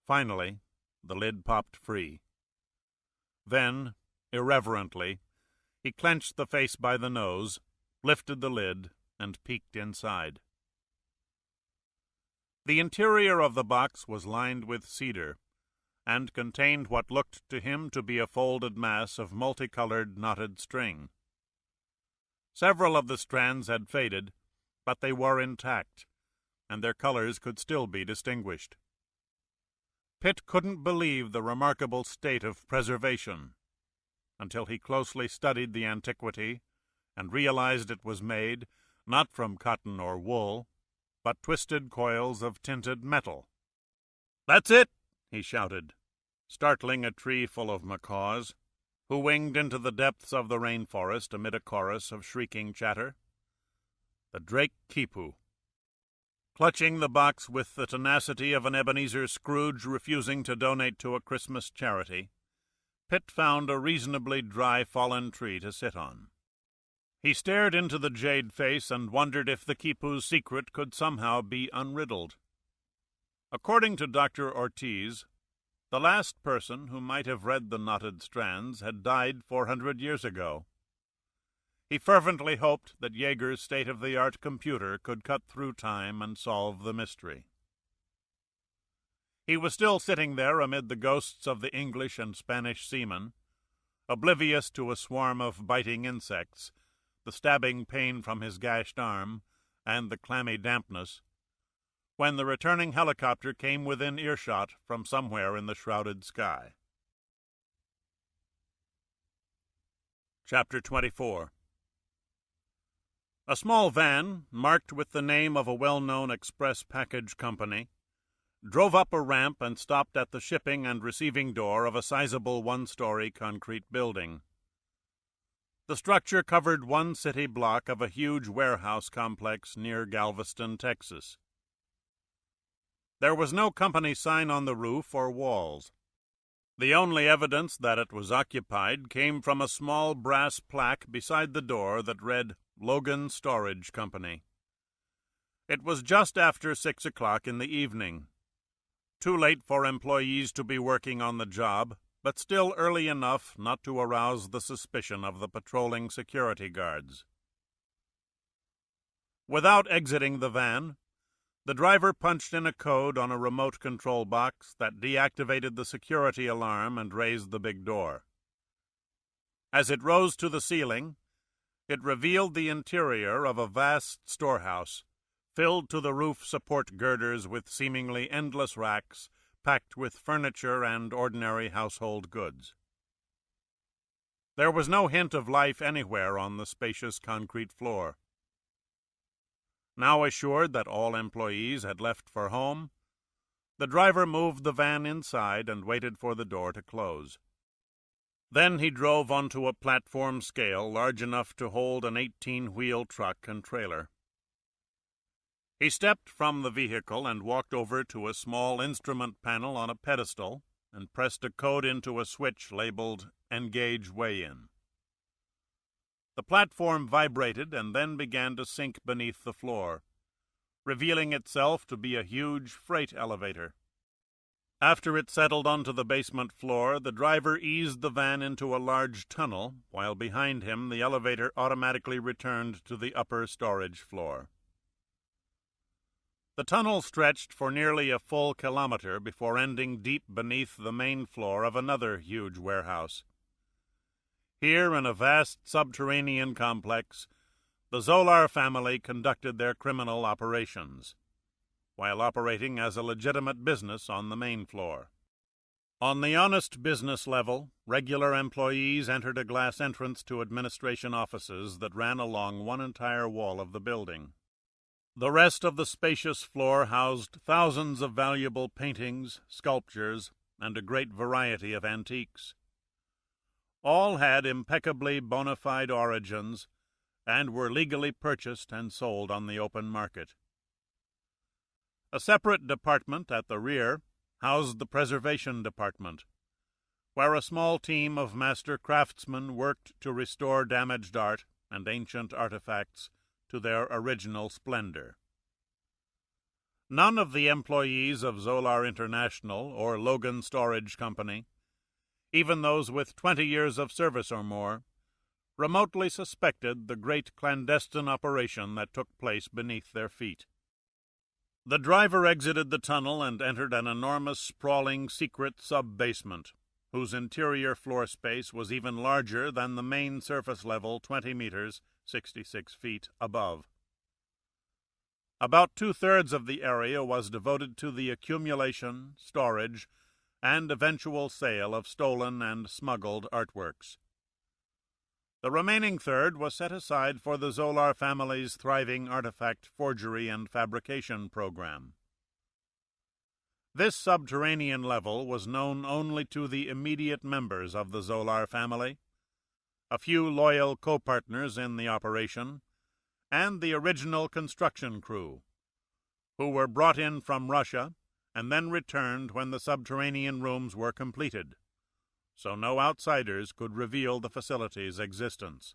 Finally, the lid popped free. Then, irreverently, he clenched the face by the nose, lifted the lid, and peeked inside. The interior of the box was lined with cedar, and contained what looked to him to be a folded mass of multicolored knotted string. Several of the strands had faded, but they were intact, and their colors could still be distinguished. Pitt couldn't believe the remarkable state of preservation, until he closely studied the antiquity and realized it was made, not from cotton or wool, but twisted coils of tinted metal. "That's it!" he shouted, startling a tree full of macaws, who winged into the depths of the rainforest amid a chorus of shrieking chatter. The Drake Quipu. Clutching the box with the tenacity of an Ebenezer Scrooge refusing to donate to a Christmas charity, Pitt found a reasonably dry fallen tree to sit on. He stared into the jade face and wondered if the Quipu's secret could somehow be unriddled. According to Dr. Ortiz, the last person who might have read the knotted strands had died 400 years ago. He fervently hoped that Jaeger's state-of-the-art computer could cut through time and solve the mystery. He was still sitting there amid the ghosts of the English and Spanish seamen, oblivious to a swarm of biting insects, the stabbing pain from his gashed arm, and the clammy dampness, when the returning helicopter came within earshot from somewhere in the shrouded sky. Chapter 24. A small van, marked with the name of a well-known express package company, drove up a ramp and stopped at the shipping and receiving door of a sizable one-story concrete building. The structure covered one city block of a huge warehouse complex near Galveston, Texas. There was no company sign on the roof or walls. The only evidence that it was occupied came from a small brass plaque beside the door that read Logan Storage Company. It was just after 6 o'clock in the evening, too late for employees to be working on the job, but still early enough not to arouse the suspicion of the patrolling security guards. Without exiting the van, the driver punched in a code on a remote control box that deactivated the security alarm and raised the big door. As it rose to the ceiling, it revealed the interior of a vast storehouse, filled to the roof support girders with seemingly endless racks packed with furniture and ordinary household goods. There was no hint of life anywhere on the spacious concrete floor. Now assured that all employees had left for home, the driver moved the van inside and waited for the door to close. Then he drove onto a platform scale large enough to hold an 18-wheel truck and trailer. He stepped from the vehicle and walked over to a small instrument panel on a pedestal and pressed a code into a switch labeled Engage Weigh-In. The platform vibrated and then began to sink beneath the floor, revealing itself to be a huge freight elevator. After it settled onto the basement floor, the driver eased the van into a large tunnel, while behind him the elevator automatically returned to the upper storage floor. The tunnel stretched for nearly a full kilometer before ending deep beneath the main floor of another huge warehouse. Here, in a vast subterranean complex, the Zolar family conducted their criminal operations, while operating as a legitimate business on the main floor. On the honest business level, regular employees entered a glass entrance to administration offices that ran along one entire wall of the building. The rest of the spacious floor housed thousands of valuable paintings, sculptures, and a great variety of antiques. All had impeccably bona fide origins and were legally purchased and sold on the open market. A separate department at the rear housed the preservation department, where a small team of master craftsmen worked to restore damaged art and ancient artifacts to their original splendor. None of the employees of Zolar International or Logan Storage Company, even those with 20 years of service or more, remotely suspected the great clandestine operation that took place beneath their feet. The driver exited the tunnel and entered an enormous, sprawling, secret sub-basement, whose interior floor space was even larger than the main surface level 20 meters, 66 feet, above. About two-thirds of the area was devoted to the accumulation, storage, and eventual sale of stolen and smuggled artworks. The remaining third was set aside for the Zolar family's thriving artifact forgery and fabrication program. This subterranean level was known only to the immediate members of the Zolar family, a few loyal co-partners in the operation, and the original construction crew, who were brought in from Russia and then returned when the subterranean rooms were completed, so no outsiders could reveal the facility's existence.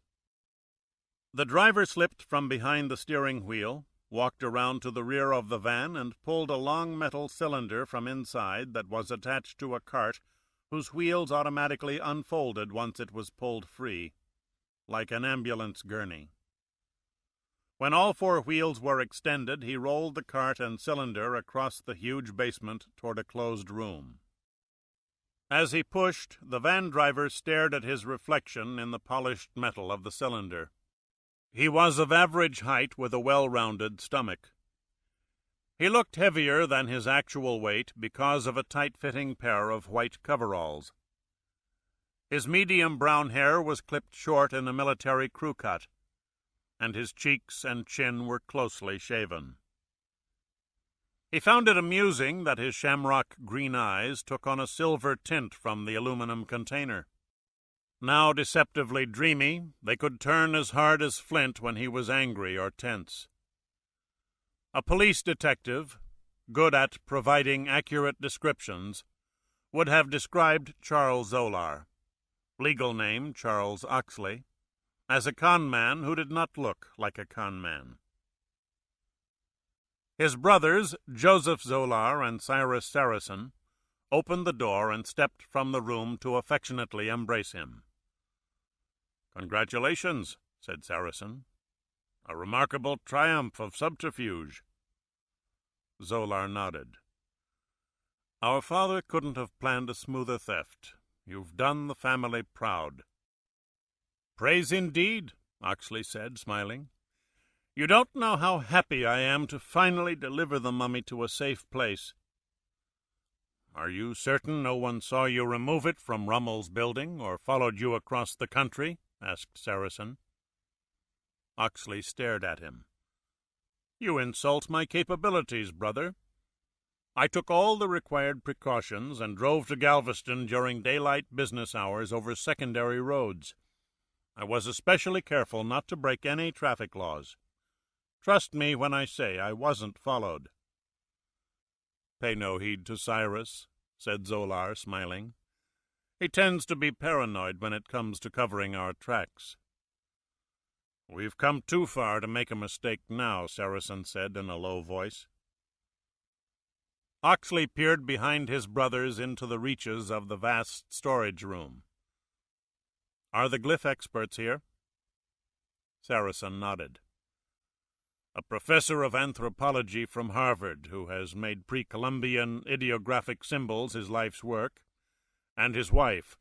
The driver slipped from behind the steering wheel, walked around to the rear of the van, and pulled a long metal cylinder from inside that was attached to a cart whose wheels automatically unfolded once it was pulled free, like an ambulance gurney. When all four wheels were extended, he rolled the cart and cylinder across the huge basement toward a closed room. As he pushed, the van driver stared at his reflection in the polished metal of the cylinder. He was of average height with a well-rounded stomach. He looked heavier than his actual weight because of a tight-fitting pair of white coveralls. His medium brown hair was clipped short in a military crew cut, and his cheeks and chin were closely shaven. He found it amusing that his shamrock green eyes took on a silver tint from the aluminum container. Now deceptively dreamy, they could turn as hard as flint when he was angry or tense. A police detective, good at providing accurate descriptions, would have described Charles Zolar, legal name Charles Oxley, as a con man who did not look like a con man. His brothers, Joseph Zolar and Cyrus Saracen, opened the door and stepped from the room to affectionately embrace him. "Congratulations," said Saracen. "A remarkable triumph of subterfuge." Zolar nodded. "Our father couldn't have planned a smoother theft. You've done the family proud." "Praise indeed," Oxley said, smiling. "You don't know how happy I am to finally deliver the mummy to a safe place." "Are you certain no one saw you remove it from Rummel's building, or followed you across the country?" asked Saracen. Oxley stared at him. "You insult my capabilities, brother. I took all the required precautions and drove to Galveston during daylight business hours over secondary roads. I was especially careful not to break any traffic laws. Trust me when I say I wasn't followed." "Pay no heed to Cyrus," said Zolar, smiling. "He tends to be paranoid when it comes to covering our tracks." "We've come too far to make a mistake now," Saracen said in a low voice. Oxley peered behind his brothers into the reaches of the vast storage room. "Are the glyph experts here?" Saracen nodded. "A professor of anthropology from Harvard, who has made pre-Columbian ideographic symbols his life's work, and his wife,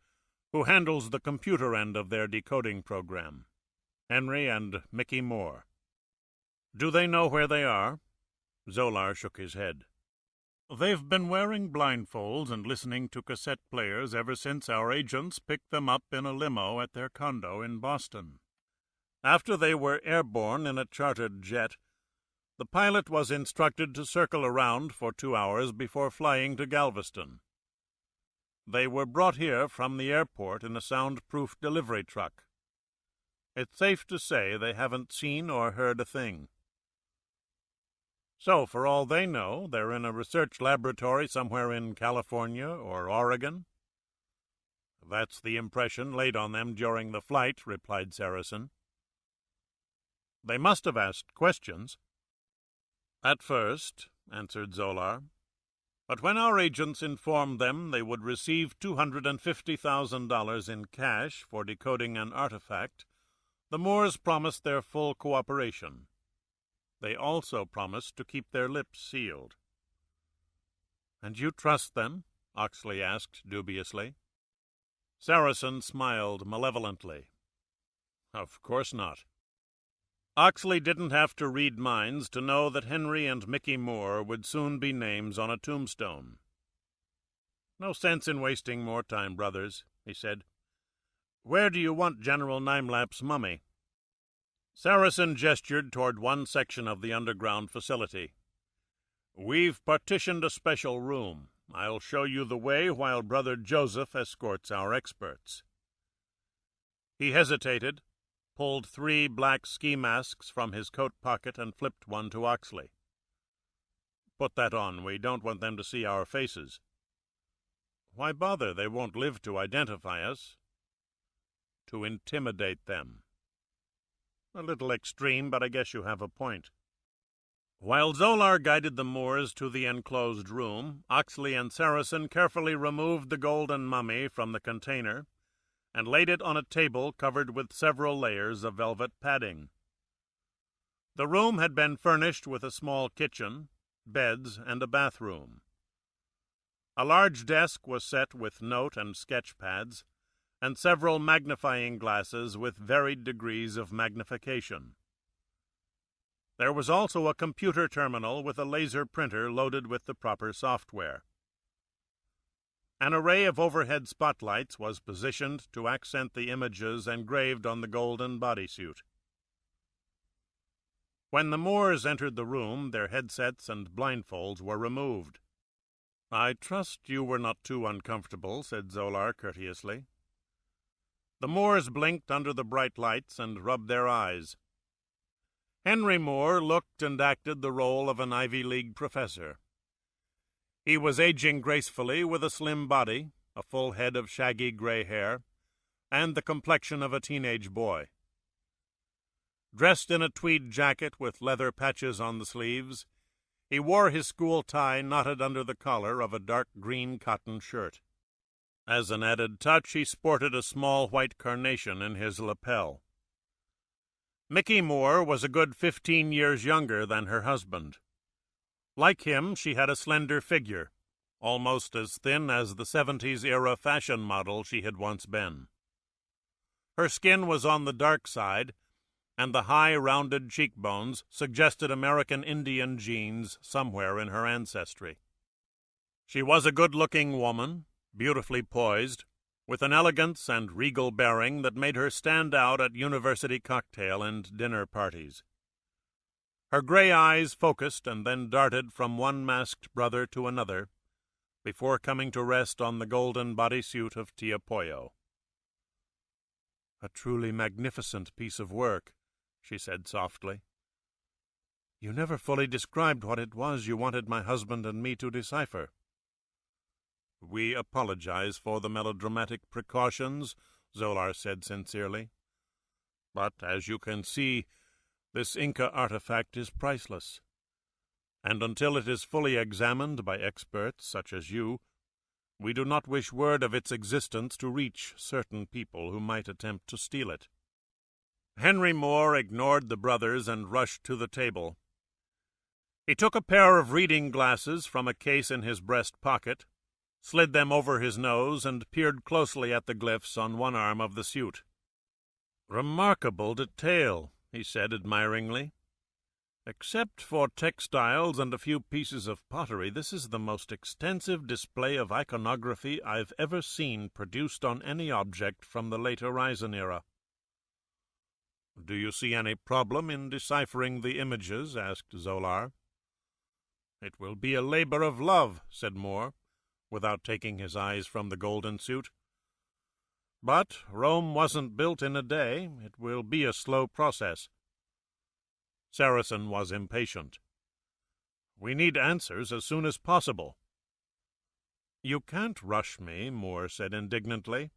who handles the computer end of their decoding program, Henry and Mickey Moore." "Do they know where they are?" Zolar shook his head. "They've been wearing blindfolds and listening to cassette players ever since our agents picked them up in a limo at their condo in Boston. After they were airborne in a chartered jet, the pilot was instructed to circle around for 2 hours before flying to Galveston. They were brought here from the airport in a soundproof delivery truck. It's safe to say they haven't seen or heard a thing. So, for all they know, they're in a research laboratory somewhere in California or Oregon." "That's the impression laid on them during the flight," replied Saracen. "They must have asked questions." "At first," answered Zolar. "But when our agents informed them they would receive $250,000 in cash for decoding an artifact, the Moors promised their full cooperation. They also promised to keep their lips sealed." "And you trust them?" Oxley asked dubiously. Saracen smiled malevolently. "Of course not." Oxley didn't have to read minds to know that Henry and Mickey Moore would soon be names on a tombstone. "No sense in wasting more time, brothers," he said. "Where do you want General Nimelap's mummy?" Saracen gestured toward one section of the underground facility. "We've partitioned a special room. I'll show you the way while Brother Joseph escorts our experts." He hesitated, pulled 3 black ski masks from his coat pocket, and flipped one to Oxley. "Put that on. We don't want them to see our faces." "Why bother? They won't live to identify us." "To intimidate them." "A little extreme, but I guess you have a point." While Zolar guided the Moors to the enclosed room, Oxley and Saracen carefully removed the golden mummy from the container and laid it on a table covered with several layers of velvet padding. The room had been furnished with a small kitchen, beds, and a bathroom. A large desk was set with note and sketch pads, and several magnifying glasses with varied degrees of magnification. There was also a computer terminal with a laser printer loaded with the proper software. An array of overhead spotlights was positioned to accent the images engraved on the golden bodysuit. When the Moors entered the room, their headsets and blindfolds were removed. "I trust you were not too uncomfortable," said Zolar courteously. The Moors blinked under the bright lights and rubbed their eyes. Henry Moore looked and acted the role of an Ivy League professor. He was aging gracefully with a slim body, a full head of shaggy gray hair, and the complexion of a teenage boy. Dressed in a tweed jacket with leather patches on the sleeves, He wore his school tie knotted under the collar of a dark green cotton shirt. As an added touch, he sported a small white carnation in his lapel. Mickey Moore was a good 15 years younger than her husband. Like him, she had a slender figure, almost as thin as the 70s-era fashion model she had once been. Her skin was on the dark side, and the high, rounded cheekbones suggested American Indian genes somewhere in her ancestry. She was a good-looking woman, beautifully poised, with an elegance and regal bearing that made her stand out at university cocktail and dinner parties. Her gray eyes focused and then darted from one masked brother to another, before coming to rest on the golden bodysuit of Tia Pollo. "A truly magnificent piece of work," she said softly. "You never fully described what it was you wanted my husband and me to decipher." "We apologize for the melodramatic precautions," Zolar said sincerely. "But, as you can see, this Inca artifact is priceless. And until it is fully examined by experts such as you, we do not wish word of its existence to reach certain people who might attempt to steal it." Henry Moore ignored the brothers and rushed to the table. He took a pair of reading glasses from a case in his breast pocket, slid them over his nose, and peered closely at the glyphs on one arm of the suit. "Remarkable detail," he said admiringly. "Except for textiles and a few pieces of pottery, this is the most extensive display of iconography I've ever seen produced on any object from the late Horizon era." "Do you see any problem in deciphering the images?" asked Zolar. "It will be a labor of love," said Moore, without taking his eyes from the golden suit. "But Rome wasn't built in a day. It will be a slow process." Saracen was impatient. "We need answers as soon as possible." "You can't rush me," Moore said indignantly.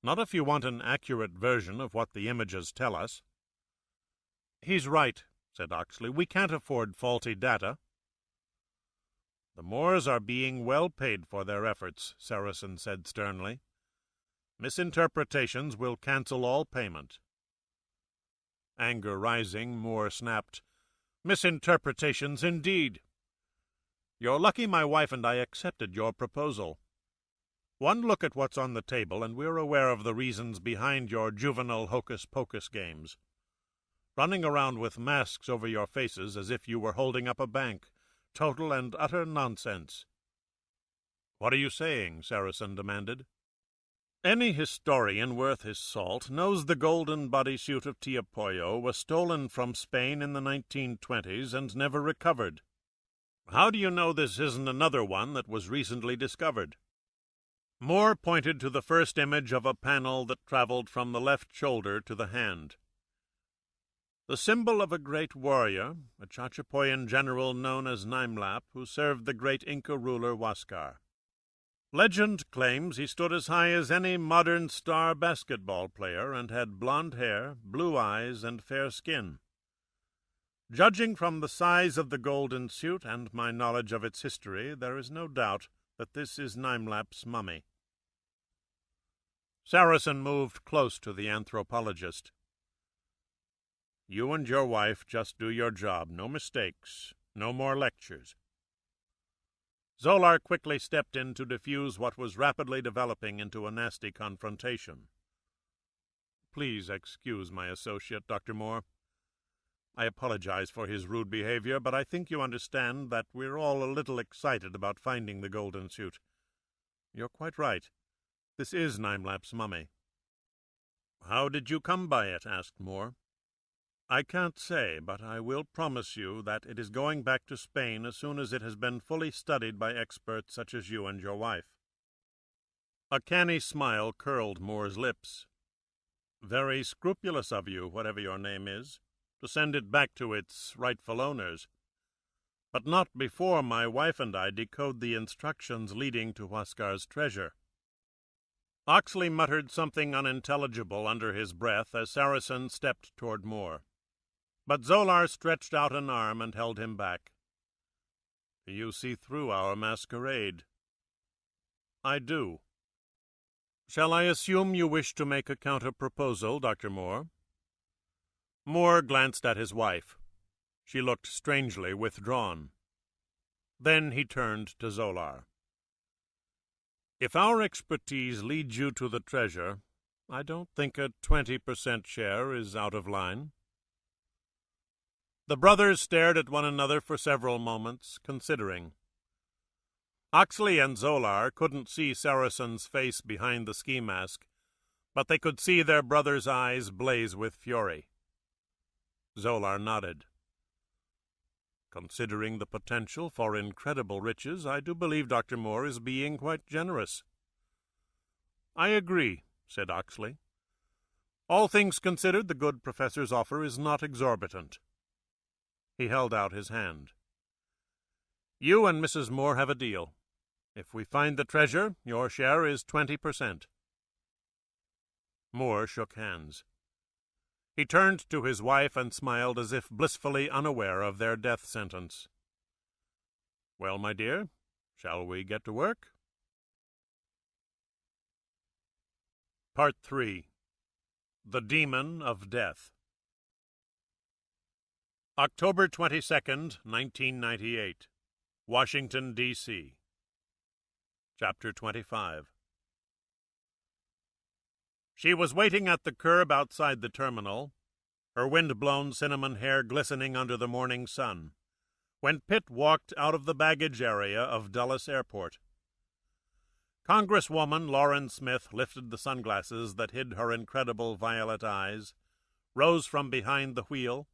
"Not if you want an accurate version of what the images tell us." "He's right," said Oxley. "We can't afford faulty data." "The Moores are being well paid for their efforts," Saracen said sternly. "Misinterpretations will cancel all payment." Anger rising, Moore snapped, "Misinterpretations, indeed! You're lucky my wife and I accepted your proposal. One look at what's on the table, and we're aware of the reasons behind your juvenile hocus-pocus games. Running around with masks over your faces as if you were holding up a bank. Total and utter nonsense." "What are you saying?" Saracen demanded. "Any historian worth his salt knows the golden bodysuit of Tia Pollo was stolen from Spain in the 1920s and never recovered. How do you know this isn't another one that was recently discovered?" Moore pointed to the first image of a panel that traveled from the left shoulder to the hand. "The symbol of a great warrior, a Chachapoyan general known as Naimlap, who served the great Inca ruler Huascar. Legend claims he stood as high as any modern star basketball player and had blond hair, blue eyes, and fair skin. Judging from the size of the golden suit and my knowledge of its history, there is no doubt that this is Naimlap's mummy." Saracen moved close to the anthropologist. "You and your wife just do your job. No mistakes. No more lectures." Zolar quickly stepped in to defuse what was rapidly developing into a nasty confrontation. "Please excuse my associate, Dr. Moore. I apologize for his rude behavior, but I think you understand that we're all a little excited about finding the golden suit. You're quite right. This is Naimlap's mummy." "How did you come by it?" asked Moore. "I can't say, but I will promise you that it is going back to Spain as soon as it has been fully studied by experts such as you and your wife." A canny smile curled Moore's lips. "Very scrupulous of you, whatever your name is, to send it back to its rightful owners. But not before my wife and I decode the instructions leading to Huascar's treasure." Oxley muttered something unintelligible under his breath as Saracen stepped toward Moore. But Zolar stretched out an arm and held him back. You see through our masquerade. I do. Shall I assume you wish to make a counter-proposal, Dr. Moore? Moore glanced at his wife. She looked strangely withdrawn. Then he turned to Zolar. If our expertise leads you to the treasure, I don't think a 20% share is out of line. The brothers stared at one another for several moments, considering. Oxley and Zolar couldn't see Saracen's face behind the ski mask, but they could see their brother's eyes blaze with fury. Zolar nodded. Considering the potential for incredible riches, I do believe Dr. Moore is being quite generous. I agree, said Oxley. All things considered, the good professor's offer is not exorbitant. He held out his hand. You and Mrs. Moore have a deal. If we find the treasure, your share is 20%. Moore shook hands. He turned to his wife and smiled as if blissfully unaware of their death sentence. Well, my dear, shall we get to work? Part 3. The Demon of Death. October 22nd, 1998. Washington, D.C. Chapter 25. She was waiting at the curb outside the terminal, her wind-blown cinnamon hair glistening under the morning sun, when Pitt walked out of the baggage area of Dulles Airport. Congresswoman Lauren Smith lifted the sunglasses that hid her incredible violet eyes, rose from behind the wheel,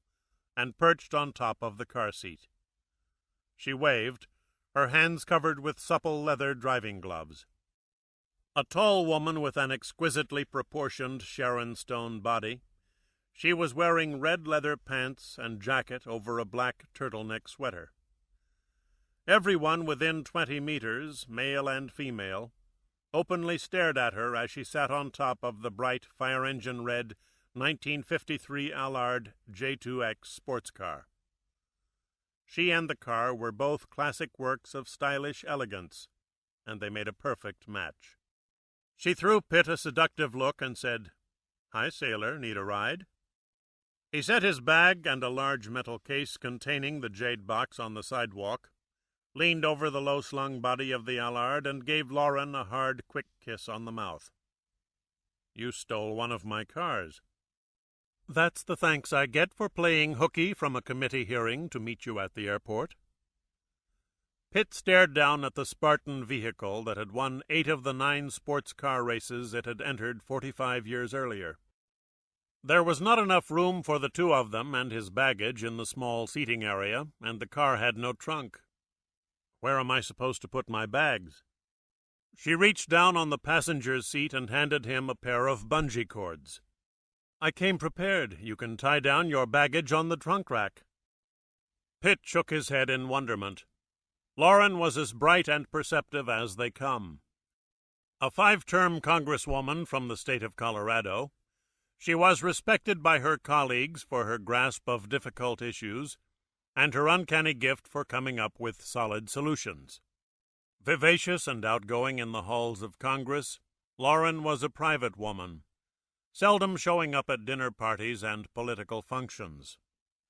and perched on top of the car seat. She waved, her hands covered with supple leather driving gloves. A tall woman with an exquisitely proportioned Sharon Stone body, she was wearing red leather pants and jacket over a black turtleneck sweater. Everyone within 20 meters, male and female, openly stared at her as she sat on top of the bright fire-engine-red 1953 Allard J2X sports car. She and the car were both classic works of stylish elegance, and they made a perfect match. She threw Pitt a seductive look and said, "Hi, sailor, need a ride?" He set his bag and a large metal case containing the jade box on the sidewalk, leaned over the low-slung body of the Allard, and gave Lauren a hard, quick kiss on the mouth. "You stole one of my cars." "That's the thanks I get for playing hooky from a committee hearing to meet you at the airport." Pitt stared down at the Spartan vehicle that had won 8 of the 9 sports car races it had entered 45 years earlier. There was not enough room for the two of them and his baggage in the small seating area, and the car had no trunk. Where am I supposed to put my bags? She reached down on the passenger's seat and handed him a pair of bungee cords. "I came prepared. You can tie down your baggage on the trunk rack." Pitt shook his head in wonderment. Lauren was as bright and perceptive as they come. A 5-term congresswoman from the state of Colorado, she was respected by her colleagues for her grasp of difficult issues and her uncanny gift for coming up with solid solutions. Vivacious and outgoing in the halls of Congress, Lauren was a private woman, seldom showing up at dinner parties and political functions,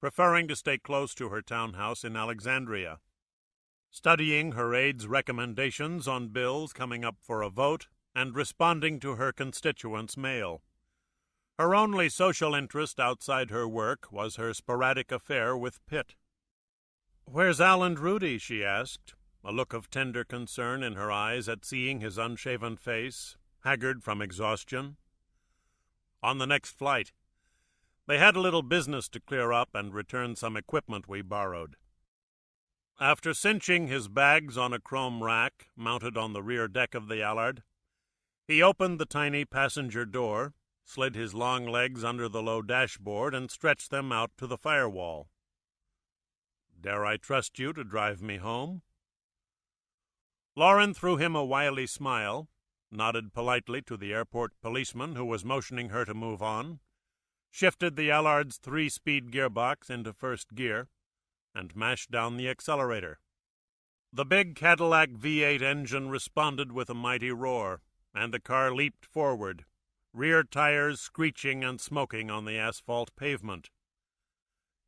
preferring to stay close to her townhouse in Alexandria, studying her aides' recommendations on bills coming up for a vote and responding to her constituents' mail. Her only social interest outside her work was her sporadic affair with Pitt. "Where's Al and Rudy?" she asked, a look of tender concern in her eyes at seeing his unshaven face, haggard from exhaustion. "On the next flight. They had a little business to clear up and return some equipment we borrowed." After cinching his bags on a chrome rack mounted on the rear deck of the Allard, he opened the tiny passenger door, slid his long legs under the low dashboard, and stretched them out to the firewall. "Dare I trust you to drive me home?" Lauren threw him a wily smile, nodded politely to the airport policeman who was motioning her to move on, shifted the Allard's 3-speed gearbox into first gear, and mashed down the accelerator. The big Cadillac V8 engine responded with a mighty roar, and the car leaped forward, rear tires screeching and smoking on the asphalt pavement.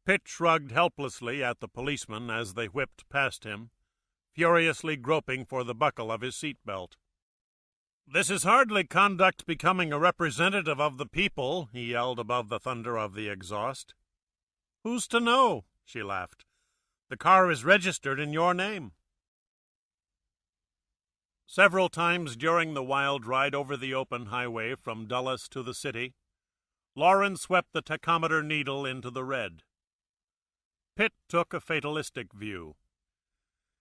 Pitt shrugged helplessly at the policeman as they whipped past him, furiously groping for the buckle of his seat-belt. "This is hardly conduct becoming a representative of the people," he yelled above the thunder of the exhaust. "Who's to know?" she laughed. "The car is registered in your name." Several times during the wild ride over the open highway from Dulles to the city, Lauren swept the tachometer needle into the red. Pitt took a fatalistic view.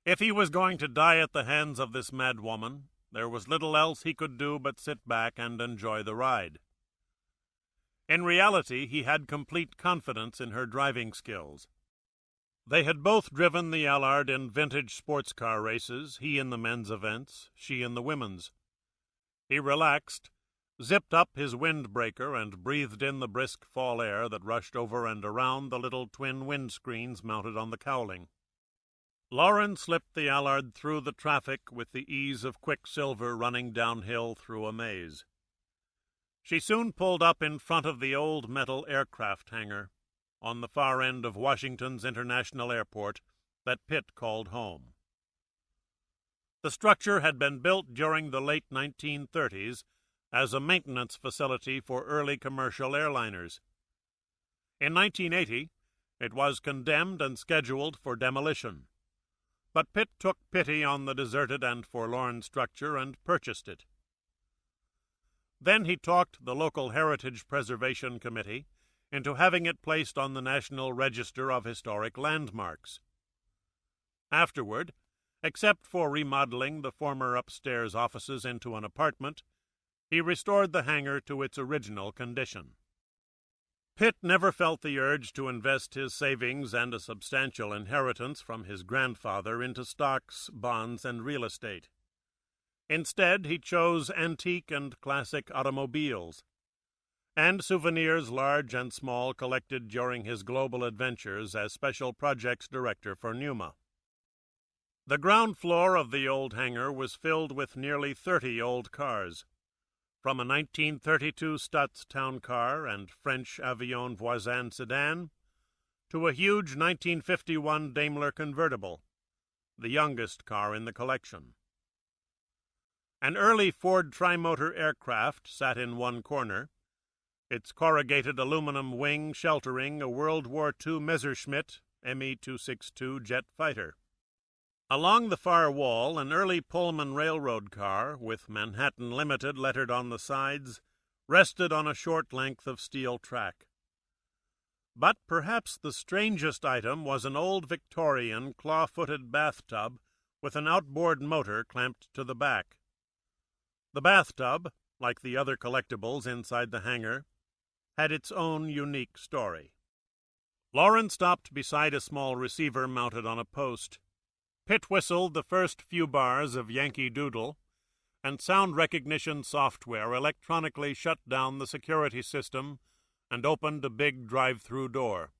If he was going to die at the hands of this madwoman, there was little else he could do but sit back and enjoy the ride. In reality, he had complete confidence in her driving skills. They had both driven the Allard in vintage sports car races, he in the men's events, she in the women's. He relaxed, zipped up his windbreaker, and breathed in the brisk fall air that rushed over and around the little twin windscreens mounted on the cowling. Lauren slipped the Allard through the traffic with the ease of quicksilver running downhill through a maze. She soon pulled up in front of the old metal aircraft hangar, on the far end of Washington's International Airport, that Pitt called home. The structure had been built during the late 1930s as a maintenance facility for early commercial airliners. In 1980, it was condemned and scheduled for demolition. But Pitt took pity on the deserted and forlorn structure and purchased it. Then he talked the local Heritage Preservation Committee into having it placed on the National Register of Historic Landmarks. Afterward, except for remodeling the former upstairs offices into an apartment, he restored the hangar to its original condition. Pitt never felt the urge to invest his savings and a substantial inheritance from his grandfather into stocks, bonds, and real estate. Instead, he chose antique and classic automobiles, and souvenirs large and small collected during his global adventures as Special Projects Director for Pneuma. The ground floor of the old hangar was filled with nearly 30 old cars, from a 1932 Stutz town car and French Avion Voisin sedan to a huge 1951 Daimler convertible, the youngest car in the collection. An early Ford trimotor aircraft sat in one corner, its corrugated aluminum wing sheltering a World War II Messerschmitt Me-262 jet fighter. Along the far wall, an early Pullman railroad car, with Manhattan Limited lettered on the sides, rested on a short length of steel track. But perhaps the strangest item was an old Victorian claw-footed bathtub with an outboard motor clamped to the back. The bathtub, like the other collectibles inside the hangar, had its own unique story. Lauren stopped beside a small receiver mounted on a post. Pitt whistled the first few bars of Yankee Doodle, and sound recognition software electronically shut down the security system and opened a big drive-through door.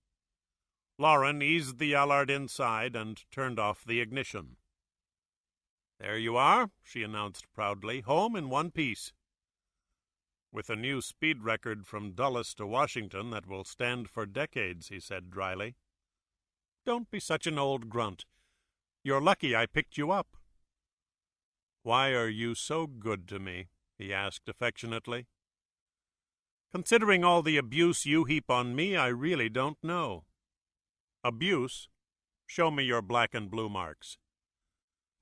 Lauren eased the Allard inside and turned off the ignition. "There you are," she announced proudly, "home in one piece." "With a new speed record from Dulles to Washington that will stand for decades," he said dryly. "Don't be such an old grunt. You're lucky I picked you up." "Why are you so good to me?" he asked affectionately. "Considering all the abuse you heap on me, I really don't know." "Abuse? Show me your black and blue marks."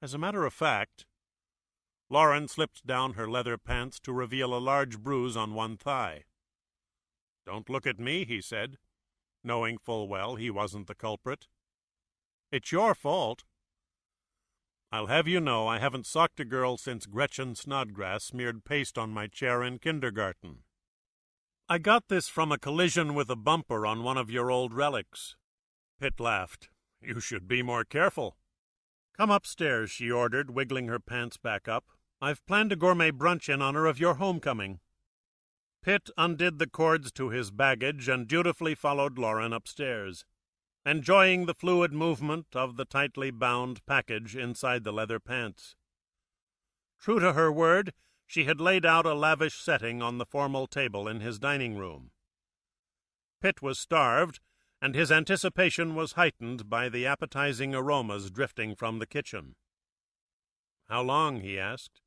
As a matter of fact, Lauren slipped down her leather pants to reveal a large bruise on one thigh. "Don't look at me," he said, knowing full well he wasn't the culprit. "It's your fault. I'll have you know I haven't socked a girl since Gretchen Snodgrass smeared paste on my chair in kindergarten. I got this from a collision with a bumper on one of your old relics." Pitt laughed. "You should be more careful." "Come upstairs," she ordered, wiggling her pants back up. "I've planned a gourmet brunch in honor of your homecoming." Pitt undid the cords to his baggage and dutifully followed Lauren upstairs. enjoying the fluid movement of the tightly bound package inside the leather pants. True to her word, she had laid out a lavish setting on the formal table in his dining room. Pitt was starved, and his anticipation was heightened by the appetizing aromas drifting from the kitchen. "How long?" he asked.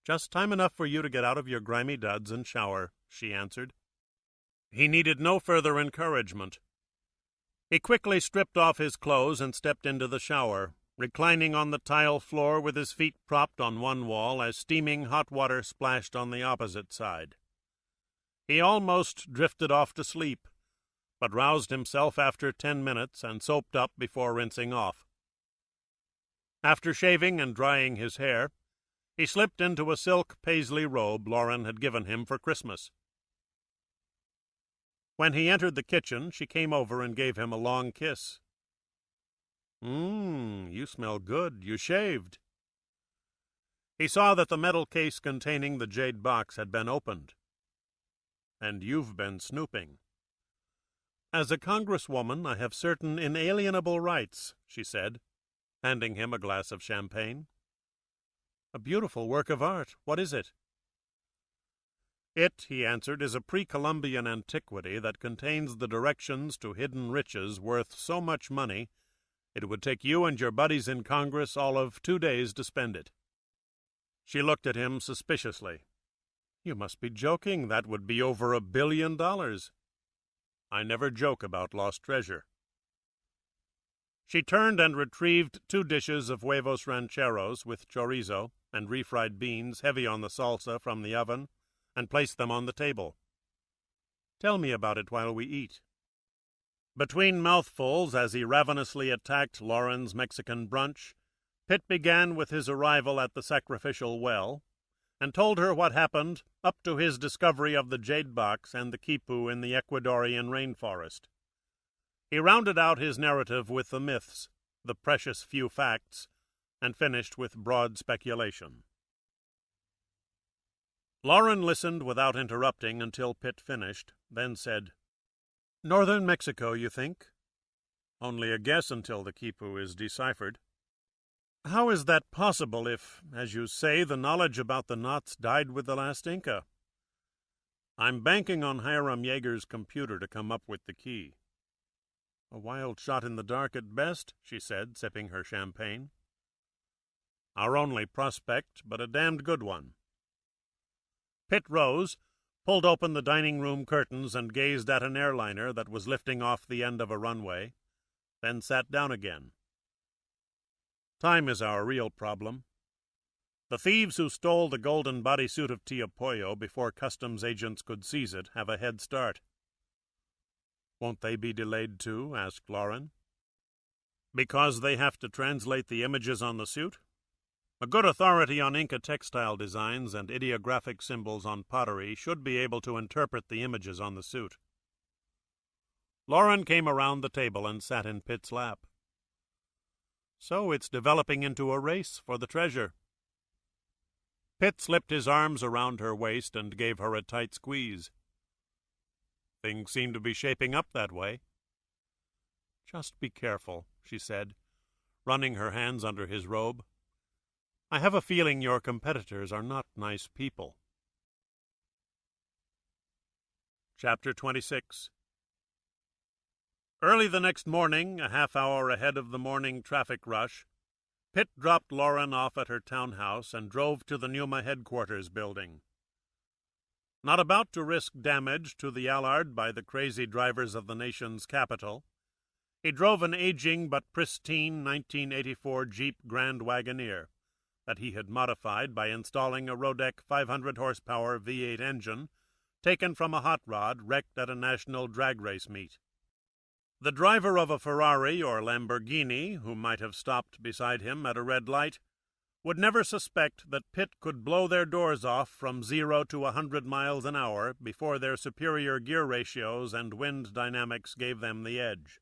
"Just time enough for you to get out of your grimy duds and shower," she answered. He needed no further encouragement. He quickly stripped off his clothes and stepped into the shower, reclining on the tile floor with his feet propped on one wall as steaming hot water splashed on the opposite side. He almost drifted off to sleep, but roused himself after 10 minutes and soaped up before rinsing off. After shaving and drying his hair, he slipped into a silk paisley robe Lauren had given him for Christmas. When he entered the kitchen, she came over and gave him a long kiss. You smell good. You shaved." He saw that the metal case containing the jade box had been opened. "And you've been snooping." "As a congresswoman, I have certain inalienable rights," she said, handing him a glass of champagne. "A beautiful work of art. What is it?" "It," he answered, "is a pre-Columbian antiquity that contains the directions to hidden riches worth so much money it would take you and your buddies in Congress all of 2 days to spend it." She looked at him suspiciously. "You must be joking. That would be over $1 billion. "I never joke about lost treasure." She turned and retrieved 2 dishes of huevos rancheros with chorizo and refried beans heavy on the salsa from the oven, and placed them on the table. "Tell me about it while we eat." Between mouthfuls, as he ravenously attacked Lauren's Mexican brunch, Pitt began with his arrival at the sacrificial well, and told her what happened up to his discovery of the jade box and the quipu in the Ecuadorian rainforest. He rounded out his narrative with the myths, the precious few facts, and finished with broad speculation. Lauren listened without interrupting until Pitt finished, then said, "Northern Mexico, you think?" "Only a guess until the quipu is deciphered." "How is that possible if, as you say, the knowledge about the knots died with the last Inca?" "I'm banking on Hiram Yeager's computer to come up with the key." "A wild shot in the dark at best," she said, sipping her champagne. "Our only prospect, but a damned good one." Pitt rose, pulled open the dining-room curtains, and gazed at an airliner that was lifting off the end of a runway, then sat down again. "Time is our real problem. The thieves who stole the golden bodysuit of Tia Pollo before customs agents could seize it have a head start." "Won't they be delayed too?" asked Lauren. "Because they have to translate the images on the suit? A good authority on Inca textile designs and ideographic symbols on pottery should be able to interpret the images on the suit." Lauren came around the table and sat in Pitt's lap. "So it's developing into a race for the treasure." Pitt slipped his arms around her waist and gave her a tight squeeze. "Things seem to be shaping up that way." "Just be careful," she said, running her hands under his robe. "I have a feeling your competitors are not nice people." Chapter 26. Early the next morning, a half-hour ahead of the morning traffic rush, Pitt dropped Lauren off at her townhouse and drove to the Numa headquarters building. Not about to risk damage to the Allard by the crazy drivers of the nation's capital, he drove an aging but pristine 1984 Jeep Grand Wagoneer that he had modified by installing a Rodec 500-horsepower V8 engine taken from a hot rod wrecked at a national drag race meet. The driver of a Ferrari or Lamborghini, who might have stopped beside him at a red light, would never suspect that Pitt could blow their doors off from 0 to 100 miles an hour before their superior gear ratios and wind dynamics gave them the edge.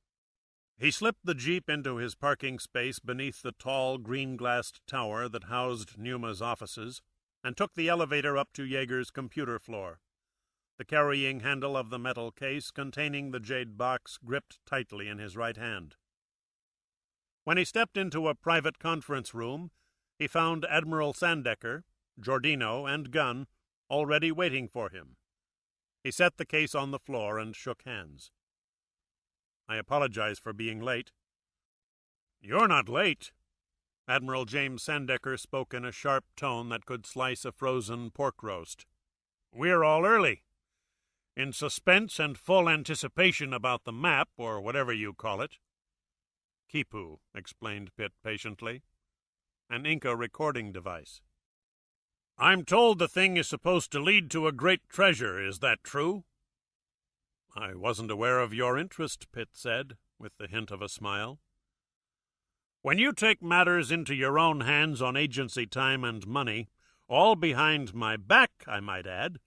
He slipped the Jeep into his parking space beneath the tall, green-glassed tower that housed Numa's offices, and took the elevator up to Yeager's computer floor. the carrying handle of the metal case containing the jade box gripped tightly in his right hand. When he stepped into a private conference room, he found Admiral Sandecker, Giordino, and Gunn already waiting for him. He set the case on the floor and shook hands. "I apologize for being late." "You're not late." Admiral James Sandecker spoke in a sharp tone that could slice a frozen pork roast. "We're all early. In suspense and full anticipation about the map, or whatever you call it." "Kipu," explained Pitt patiently. "An Inca recording device." "I'm told the thing is supposed to lead to a great treasure. Is that true?" "I wasn't aware of your interest," Pitt said, with the hint of a smile. "When you take matters into your own hands on agency time and money, all behind my back, I might add,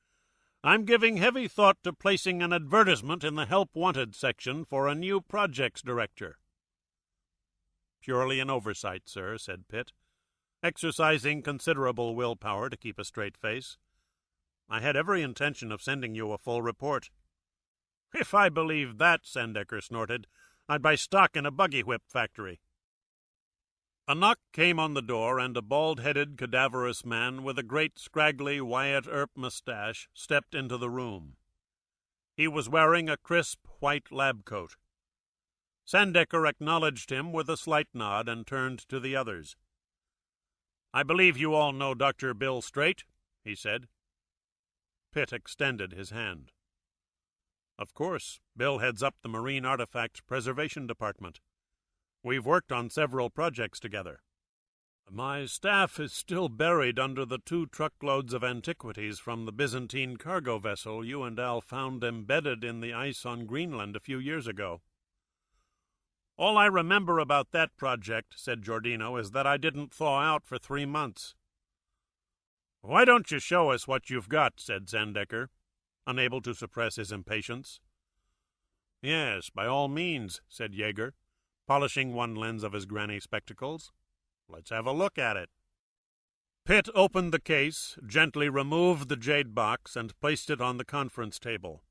I'm giving heavy thought to placing an advertisement in the Help Wanted section for a new projects director." "Purely an oversight, sir," said Pitt, exercising considerable willpower to keep a straight face. "I had every intention of sending you a full report." "If I believed that," Sandecker snorted, "I'd buy stock in a buggy whip factory." A knock came on the door, and a bald-headed, cadaverous man with a great, scraggly Wyatt Earp mustache stepped into the room. He was wearing a crisp, white lab coat. Sandecker acknowledged him with a slight nod and turned to the others. "I believe you all know Dr. Bill Straight," he said. Pitt extended his hand. "Of course. Bill heads up the Marine Artifact Preservation Department. We've worked on several projects together. My staff is still buried under the 2 truckloads of antiquities from the Byzantine cargo vessel you and Al found embedded in the ice on Greenland a few years ago." "All I remember about that project," said Giordino, "is that I didn't thaw out for 3 months." "Why don't you show us what you've got?" said Sandecker, unable to suppress his impatience. "Yes, by all means," said Yeager, polishing one lens of his granny spectacles. "Let's have a look at it." Pitt opened the case, gently removed the jade box, and placed it on the conference table.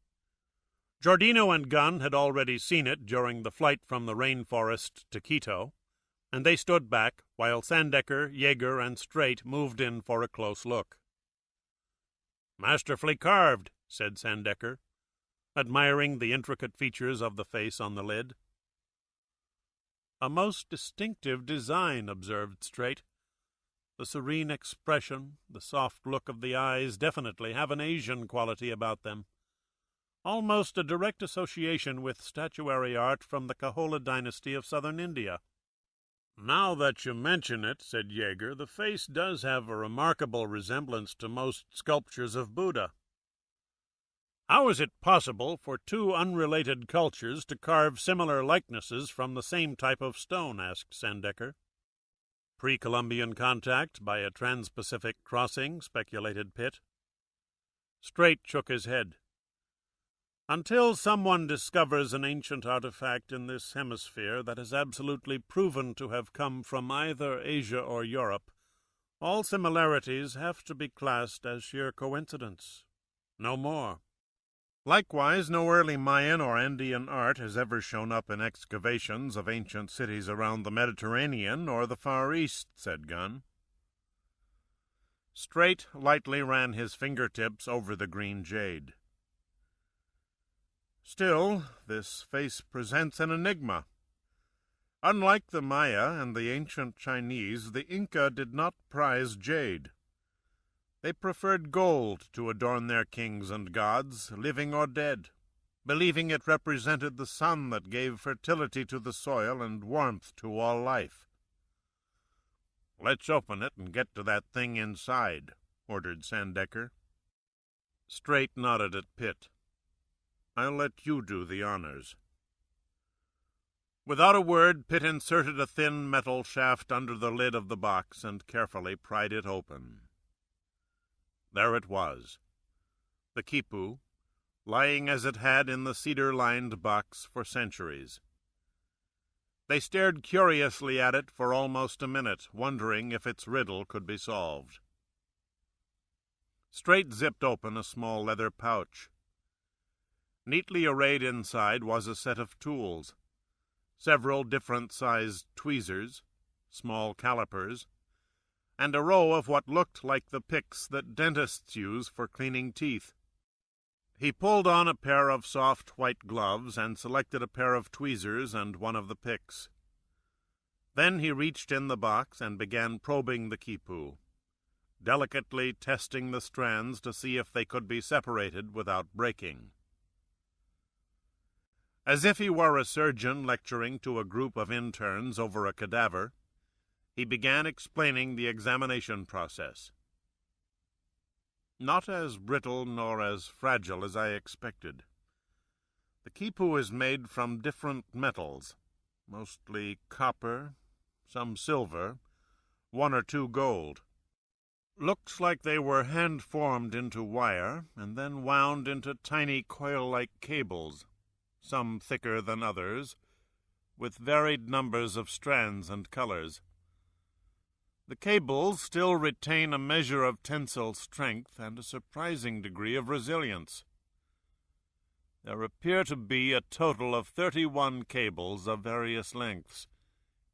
Giordino and Gunn had already seen it during the flight from the rainforest to Quito, and they stood back while Sandecker, Yeager, and Straight moved in for a close look. "Masterfully carved," said Sandecker, admiring the intricate features of the face on the lid. "A most distinctive design," observed Straight. "The serene expression, the soft look of the eyes definitely have an Asian quality about them. Almost a direct association with statuary art from the Cahola dynasty of southern India." "Now that you mention it," said Yeager, "the face does have a remarkable resemblance to most sculptures of Buddha." "How is it possible for 2 unrelated cultures to carve similar likenesses from the same type of stone?" asked Sandecker. "Pre-Columbian contact by a trans-Pacific crossing," speculated Pitt. Straight shook his head. "Until someone discovers an ancient artifact in this hemisphere that is absolutely proven to have come from either Asia or Europe, all similarities have to be classed as sheer coincidence. No more. Likewise, no early Mayan or Andean art has ever shown up in excavations of ancient cities around the Mediterranean or the Far East," said Gunn. Straight lightly ran his fingertips over the green jade. "Still, this face presents an enigma. Unlike the Maya and the ancient Chinese, the Inca did not prize jade. They preferred gold to adorn their kings and gods, living or dead, believing it represented the sun that gave fertility to the soil and warmth to all life." "Let's open it and get to that thing inside," ordered Sandecker. Straight nodded at Pitt. "I'll let you do the honors." Without a word, Pitt inserted a thin metal shaft under the lid of the box and carefully pried it open. There it was, the Kipu, lying as it had in the cedar-lined box for centuries. They stared curiously at it for almost a minute, wondering if its riddle could be solved. Straight zipped open a small leather pouch. Neatly arrayed inside was a set of tools, several different-sized tweezers, small calipers, and a row of what looked like the picks that dentists use for cleaning teeth. He pulled on a pair of soft white gloves and selected a pair of tweezers and one of the picks. Then he reached in the box and began probing the quipu, delicately testing the strands to see if they could be separated without breaking. As if he were a surgeon lecturing to a group of interns over a cadaver, he began explaining the examination process. Not as brittle nor as fragile as I expected. The quipu is made from different metals, mostly copper, some silver, one or two gold. Looks like they were hand-formed into wire and then wound into tiny coil-like cables, some thicker than others, with varied numbers of strands and colors. The cables still retain a measure of tensile strength and a surprising degree of resilience. There appear to be a total of 31 cables of various lengths,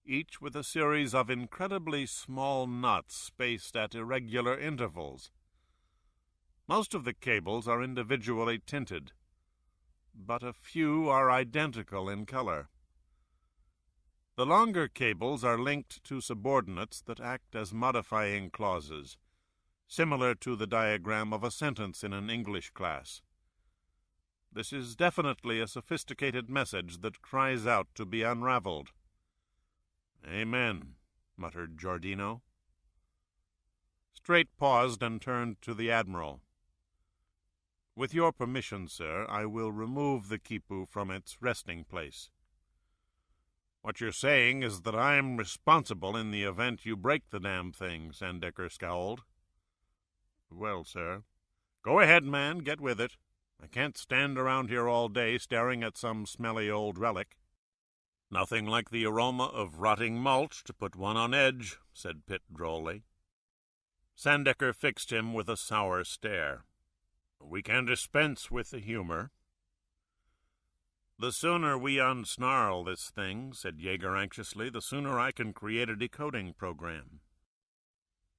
each with a series of incredibly small knots spaced at irregular intervals. Most of the cables are individually tinted, but a few are identical in color. The longer cables are linked to subordinates that act as modifying clauses, similar to the diagram of a sentence in an English class. This is definitely a sophisticated message that cries out to be unraveled. "Amen," muttered Giordino. Straight paused and turned to the Admiral. "With your permission, sir, I will remove the quipu from its resting place." "What you're saying is that I'm responsible in the event you break the damn thing," Sandecker scowled. "Well, sir." "Go ahead, man, get with it. I can't stand around here all day staring at some smelly old relic." "Nothing like the aroma of rotting mulch to put one on edge," said Pitt drolly. Sandecker fixed him with a sour stare. "We can dispense with the humor." "The sooner we unsnarl this thing," said Yeager anxiously, "the sooner I can create a decoding program."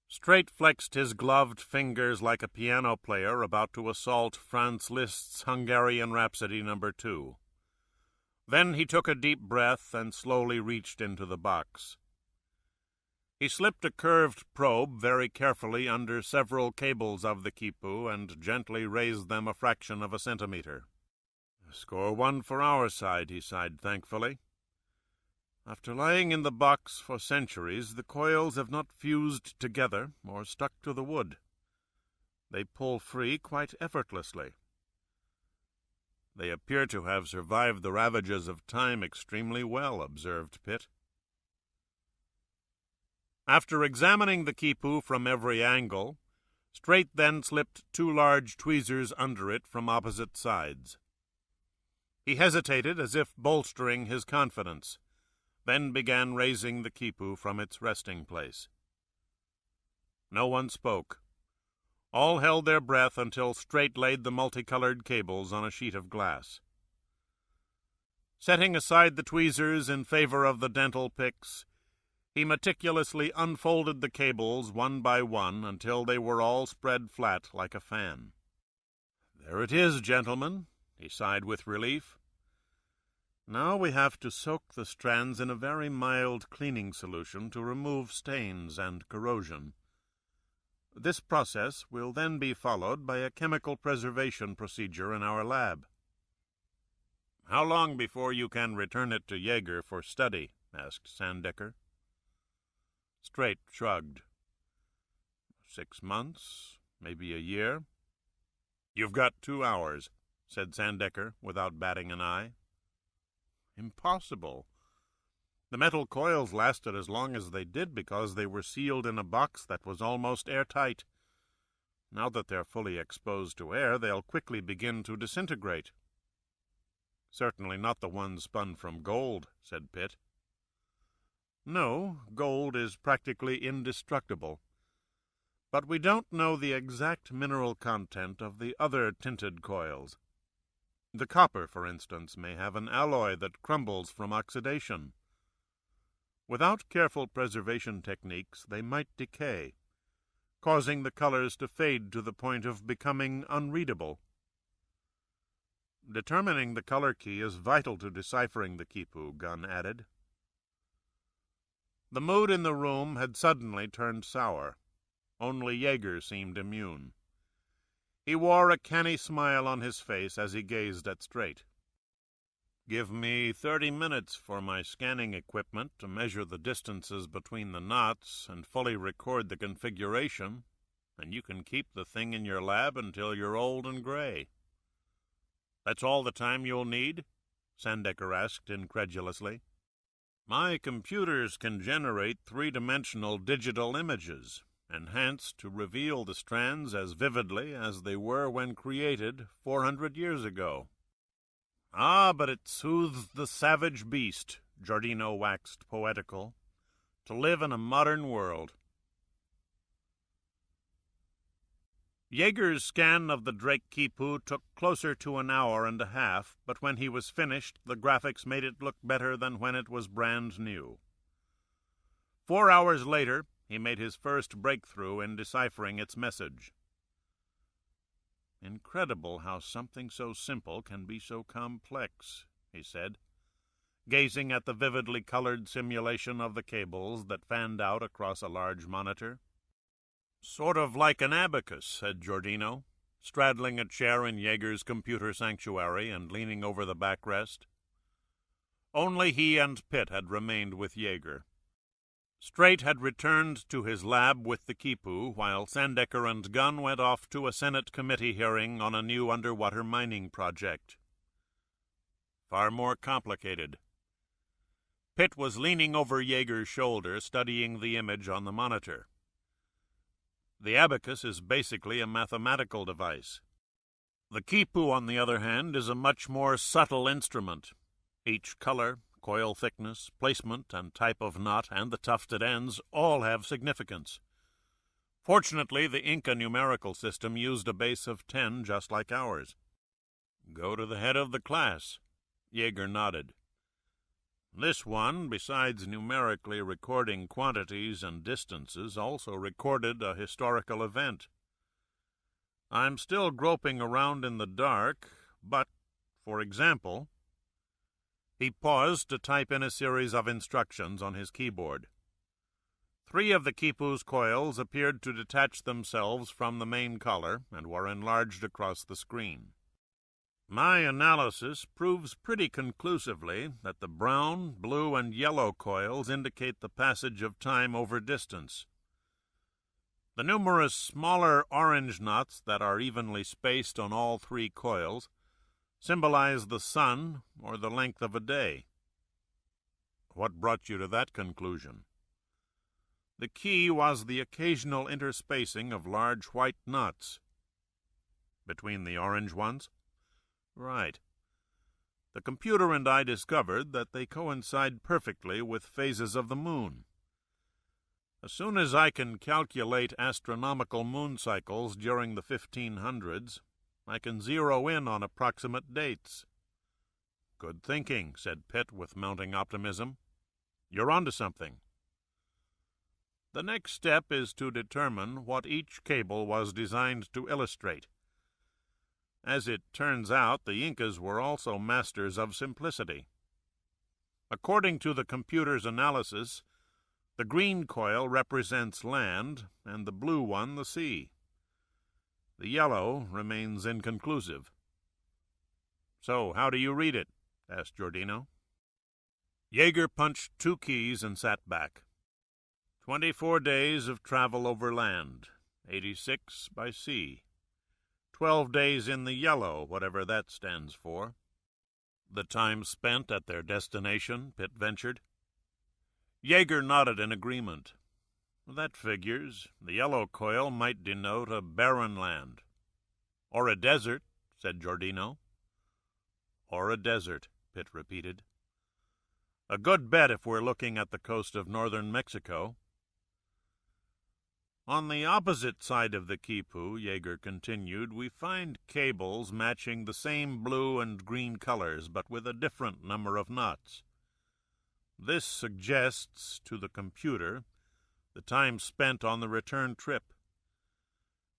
Straight flexed his gloved fingers like a piano player about to assault Franz Liszt's Hungarian Rhapsody No. 2. Then he took a deep breath and slowly reached into the box. He slipped a curved probe very carefully under several cables of the quipu and gently raised them a fraction of a centimeter. "Score one for our side," he sighed thankfully. "After lying in the box for centuries, the coils have not fused together or stuck to the wood. They pull free quite effortlessly. They appear to have survived the ravages of time extremely well," observed Pitt. After examining the quipu from every angle, Straight then slipped two large tweezers under it from opposite sides. He hesitated as if bolstering his confidence, then began raising the quipu from its resting place. No one spoke. All held their breath until Straight laid the multicolored cables on a sheet of glass. Setting aside the tweezers in favor of the dental picks, he meticulously unfolded the cables one by one until they were all spread flat like a fan. "There it is, gentlemen," he sighed with relief. "Now we have to soak the strands in a very mild cleaning solution to remove stains and corrosion. This process will then be followed by a chemical preservation procedure in our lab." "How long before you can return it to Yeager for study?" asked Sandecker. Straight shrugged. 6 months, maybe a year. "You've got 2 hours," said Sandecker without batting an eye. "Impossible. The metal coils lasted as long as they did because they were sealed in a box that was almost airtight. Now that they're fully exposed to air, they'll quickly begin to disintegrate." "Certainly not the ones spun from gold," said Pitt. "No, gold is practically indestructible. But we don't know the exact mineral content of the other tinted coils. The copper, for instance, may have an alloy that crumbles from oxidation. Without careful preservation techniques, they might decay, causing the colors to fade to the point of becoming unreadable. Determining the color key is vital to deciphering the quipu, Gunn added. The mood in the room had suddenly turned sour. Only Jaeger seemed immune. He wore a canny smile on his face as he gazed at Straight. "Give me 30 minutes for my scanning equipment to measure the distances between the knots and fully record the configuration, and you can keep the thing in your lab until you're old and gray." "That's all the time you'll need?" Sandecker asked incredulously. "My computers can generate three-dimensional digital images, enhanced to reveal the strands as vividly as they were when created 400 years ago." "Ah, but it soothes the savage beast," Giordino waxed poetical, "to live in a modern world." Jaeger's scan of the Drake quipu took closer to an hour and a half, but when he was finished, the graphics made it look better than when it was brand new. 4 hours later, he made his first breakthrough in deciphering its message. "Incredible how something so simple can be so complex," he said, gazing at the vividly colored simulation of the cables that fanned out across a large monitor. "Sort of like an abacus," said Giordino, straddling a chair in Jaeger's computer sanctuary and leaning over the backrest. Only he and Pitt had remained with Jaeger. Straight had returned to his lab with the quipu, while Sandecker and Gunn went off to a Senate committee hearing on a new underwater mining project. Far more complicated. Pitt was leaning over Jaeger's shoulder, studying the image on the monitor. The abacus is basically a mathematical device. The quipu, on the other hand, is a much more subtle instrument. Each color, coil thickness, placement, and type of knot, and the tufted ends all have significance. Fortunately, the Inca numerical system used a base of 10 just like ours. "Go to the head of the class." Jaeger nodded. "This one, besides numerically recording quantities and distances, also recorded a historical event. I'm still groping around in the dark, but, for example..." He paused to type in a series of instructions on his keyboard. 3 of the quipu's coils appeared to detach themselves from the main collar and were enlarged across the screen. "My analysis proves pretty conclusively that the brown, blue, and yellow coils indicate the passage of time over distance. The numerous smaller orange knots that are evenly spaced on all 3 coils symbolize the sun or the length of a day." "What brought you to that conclusion?" "The key was the occasional interspacing of large white knots." "Between the orange ones?" "Right. The computer and I discovered that they coincide perfectly with phases of the moon. As soon as I can calculate astronomical moon cycles during the 1500s, I can zero in on approximate dates." "Good thinking," said Pitt with mounting optimism. "You're onto something." "The next step is to determine what each cable was designed to illustrate. As it turns out, the Incas were also masters of simplicity. According to the computer's analysis, the green coil represents land, and the blue one the sea. The yellow remains inconclusive." "So, how do you read it?" asked Giordino. Jaeger punched 2 keys and sat back. 24 days of travel over land, 86 by sea. 12 days in the yellow, whatever that stands for. "The time spent at their destination?" Pitt ventured. Jaeger nodded in agreement. "That figures. The yellow coil might denote a barren land." "Or a desert," said Giordino. "Or a desert," Pitt repeated. "A good bet if we're looking at the coast of northern Mexico." On the opposite side of the Quipu, Jaeger continued, we find cables matching the same blue and green colors, but with a different number of knots. This suggests to the computer the time spent on the return trip.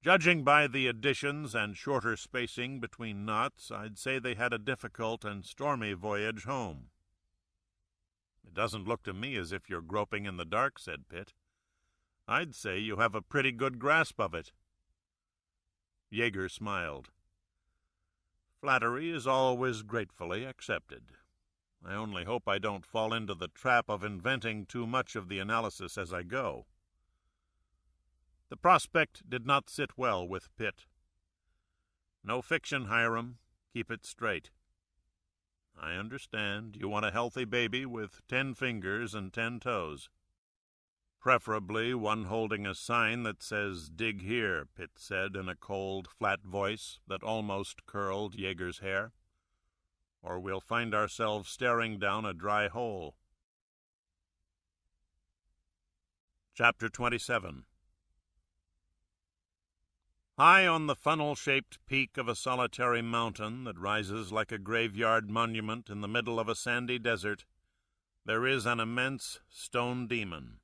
Judging by the additions and shorter spacing between knots, I'd say they had a difficult and stormy voyage home. "It doesn't look to me as if you're groping in the dark," said Pitt. "I'd say you have a pretty good grasp of it." Jaeger smiled. "Flattery is always gratefully accepted. I only hope I don't fall into the trap of inventing too much of the analysis as I go." The prospect did not sit well with Pitt. "No fiction, Hiram. Keep it straight." "I understand. You want a healthy baby with 10 fingers and 10 toes. Preferably one holding a sign that says, 'Dig here,'" Pitt said in a cold, flat voice that almost curled Jaeger's hair. "Or we'll find ourselves staring down a dry hole." Chapter 27. High on the funnel-shaped peak of a solitary mountain that rises like a graveyard monument in the middle of a sandy desert, there is an immense stone demon.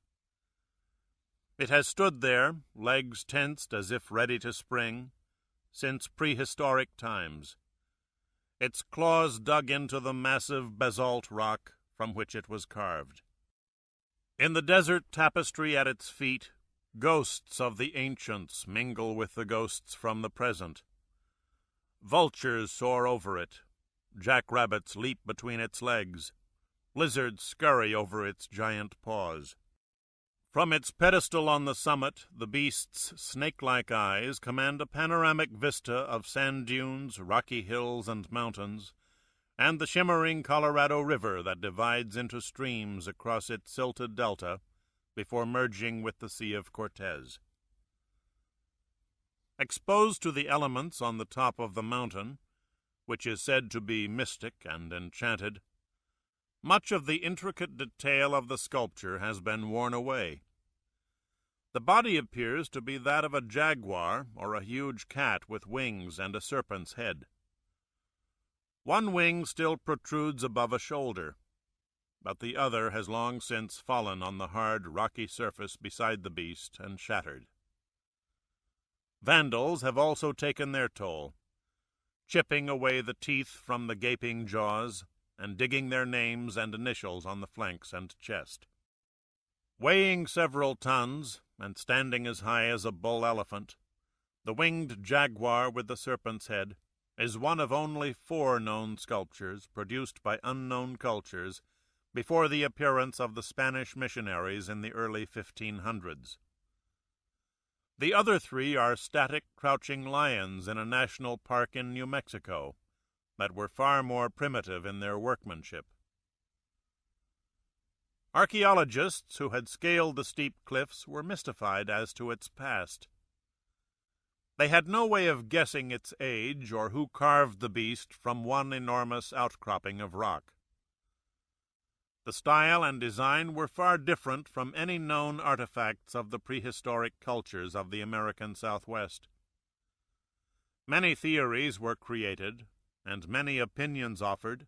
It has stood there, legs tensed as if ready to spring, since prehistoric times, its claws dug into the massive basalt rock from which it was carved. In the desert tapestry at its feet, ghosts of the ancients mingle with the ghosts from the present. Vultures soar over it, jackrabbits leap between its legs, lizards scurry over its giant paws. From its pedestal on the summit, the beast's snake-like eyes command a panoramic vista of sand dunes, rocky hills and mountains, and the shimmering Colorado River that divides into streams across its silted delta before merging with the Sea of Cortez. Exposed to the elements on the top of the mountain, which is said to be mystic and enchanted, much of the intricate detail of the sculpture has been worn away. The body appears to be that of a jaguar or a huge cat with wings and a serpent's head. One wing still protrudes above a shoulder, but the other has long since fallen on the hard, rocky surface beside the beast and shattered. Vandals have also taken their toll, chipping away the teeth from the gaping jaws and digging their names and initials on the flanks and chest. Weighing several tons and standing as high as a bull elephant, the winged jaguar with the serpent's head is one of only 4 known sculptures produced by unknown cultures before the appearance of the Spanish missionaries in the early 1500s. The other 3 are static, crouching lions in a national park in New Mexico that were far more primitive in their workmanship. Archaeologists who had scaled the steep cliffs were mystified as to its past. They had no way of guessing its age or who carved the beast from one enormous outcropping of rock. The style and design were far different from any known artifacts of the prehistoric cultures of the American Southwest. Many theories were created, and many opinions offered,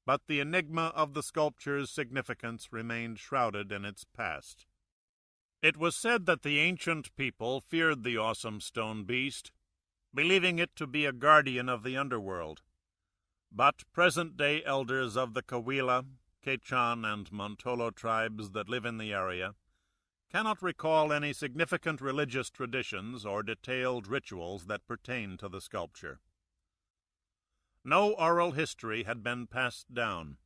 but the enigma of the sculpture's significance remained shrouded in its past. It was said that the ancient people feared the awesome stone beast, believing it to be a guardian of the underworld. But present-day elders of the Cahuilla, Quechan, and Montolo tribes that live in the area cannot recall any significant religious traditions or detailed rituals that pertain to the sculpture. No oral history had been passed down,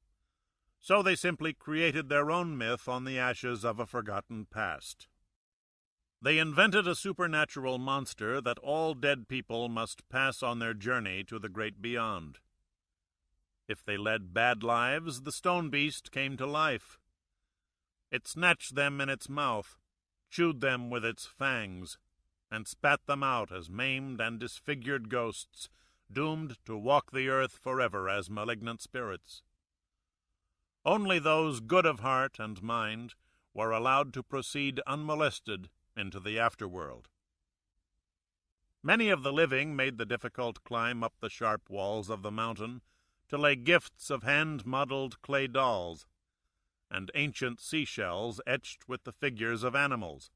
so they simply created their own myth on the ashes of a forgotten past. They invented a supernatural monster that all dead people must pass on their journey to the great beyond. If they led bad lives, the stone beast came to life. It snatched them in its mouth, chewed them with its fangs, and spat them out as maimed and disfigured ghosts, doomed to walk the earth forever as malignant spirits. Only those good of heart and mind were allowed to proceed unmolested into the afterworld. Many of the living made the difficult climb up the sharp walls of the mountain to lay gifts of hand-modelled clay dolls and ancient seashells etched with the figures of animals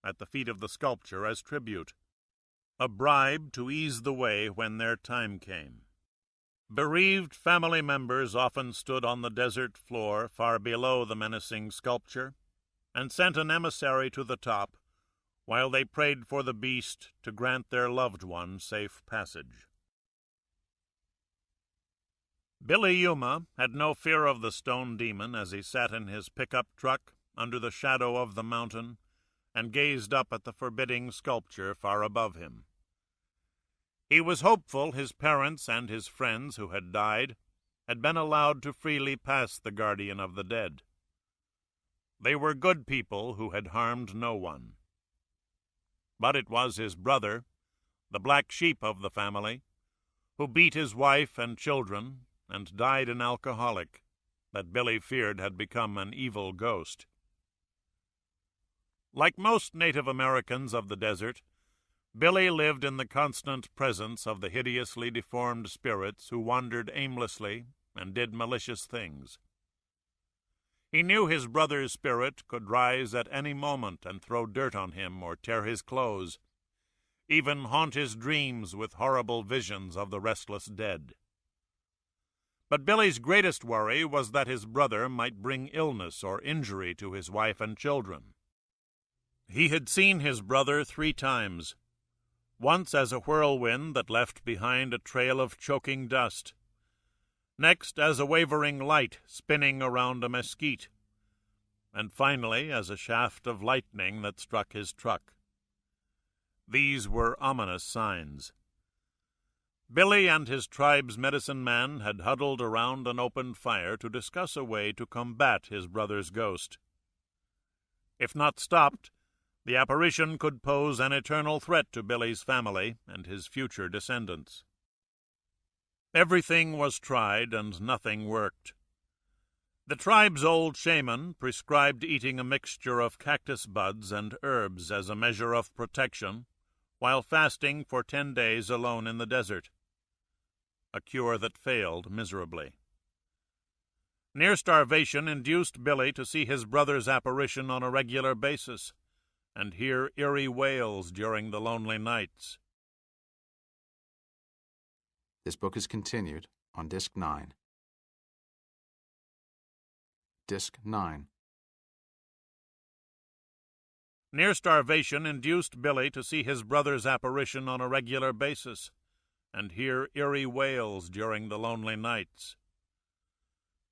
at the feet of the sculpture as tribute, a bribe to ease the way when their time came. Bereaved family members often stood on the desert floor far below the menacing sculpture and sent an emissary to the top while they prayed for the beast to grant their loved one safe passage. Billy Yuma had no fear of the stone demon as he sat in his pickup truck under the shadow of the mountain and gazed up at the forbidding sculpture far above him. He was hopeful his parents and his friends who had died had been allowed to freely pass the guardian of the dead. They were good people who had harmed no one. But it was his brother, the black sheep of the family, who beat his wife and children and died an alcoholic, that Billy feared had become an evil ghost. Like most Native Americans of the desert, Billy lived in the constant presence of the hideously deformed spirits who wandered aimlessly and did malicious things. He knew his brother's spirit could rise at any moment and throw dirt on him or tear his clothes, even haunt his dreams with horrible visions of the restless dead. But Billy's greatest worry was that his brother might bring illness or injury to his wife and children. He had seen his brother 3 times, once as a whirlwind that left behind a trail of choking dust, next as a wavering light spinning around a mesquite, and finally as a shaft of lightning that struck his truck. These were ominous signs. Billy and his tribe's medicine man had huddled around an open fire to discuss a way to combat his brother's ghost. If not stopped, the apparition could pose an eternal threat to Billy's family and his future descendants. Everything was tried and nothing worked. The tribe's old shaman prescribed eating a mixture of cactus buds and herbs as a measure of protection, while fasting for 10 days alone in the desert, a cure that failed miserably. Near starvation induced Billy to see his brother's apparition on a regular basis and hear eerie wails during the lonely nights. This book is continued on Disc 9. Disc 9. Near starvation induced Billy to see his brother's apparition on a regular basis and hear eerie wails during the lonely nights.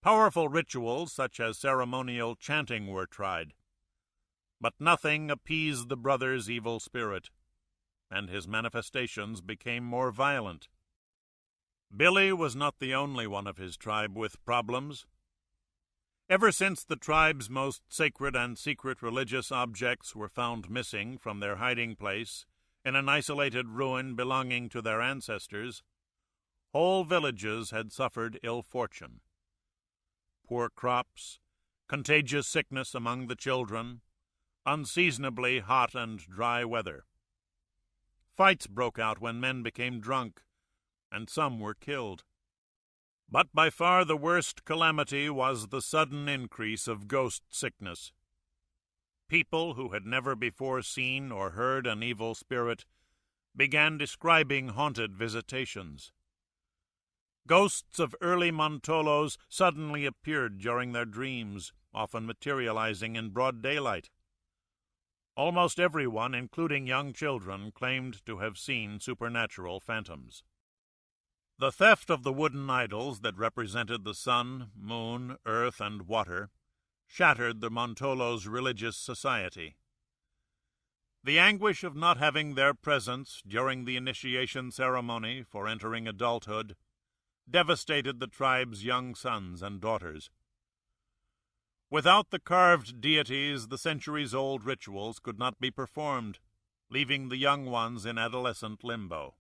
Powerful rituals such as ceremonial chanting were tried, but nothing appeased the brother's evil spirit, and his manifestations became more violent. Billy was not the only one of his tribe with problems. Ever since the tribe's most sacred and secret religious objects were found missing from their hiding place in an isolated ruin belonging to their ancestors, whole villages had suffered ill fortune. Poor crops, contagious sickness among the children, unseasonably hot and dry weather. Fights broke out when men became drunk, and some were killed. But by far the worst calamity was the sudden increase of ghost sickness. People who had never before seen or heard an evil spirit began describing haunted visitations. Ghosts of early Montolos suddenly appeared during their dreams, often materializing in broad daylight. Almost everyone, including young children, claimed to have seen supernatural phantoms. The theft of the wooden idols that represented the sun, moon, earth, and water shattered the Montolos' religious society. The anguish of not having their presence during the initiation ceremony for entering adulthood devastated the tribe's young sons and daughters. Without the carved deities, the centuries-old rituals could not be performed, leaving the young ones in adolescent limbo.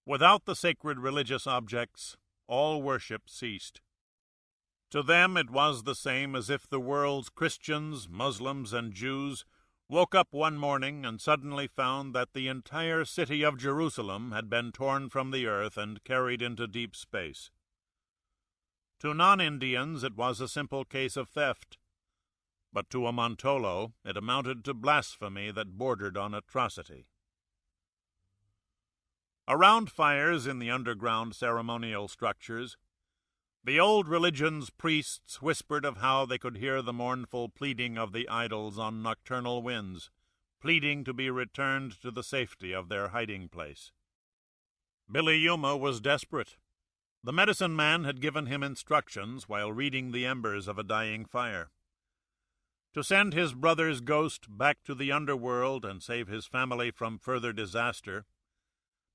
Without the sacred religious objects, all worship ceased. To them it was the same as if the world's Christians, Muslims, and Jews woke up one morning and suddenly found that the entire city of Jerusalem had been torn from the earth and carried into deep space. To non-Indians it was a simple case of theft, but to a Montolo it amounted to blasphemy that bordered on atrocity. Around fires in the underground ceremonial structures, the old religion's priests whispered of how they could hear the mournful pleading of the idols on nocturnal winds, pleading to be returned to the safety of their hiding place. Billy Yuma was desperate. The medicine man had given him instructions while reading the embers of a dying fire. To send his brother's ghost back to the underworld and save his family from further disaster,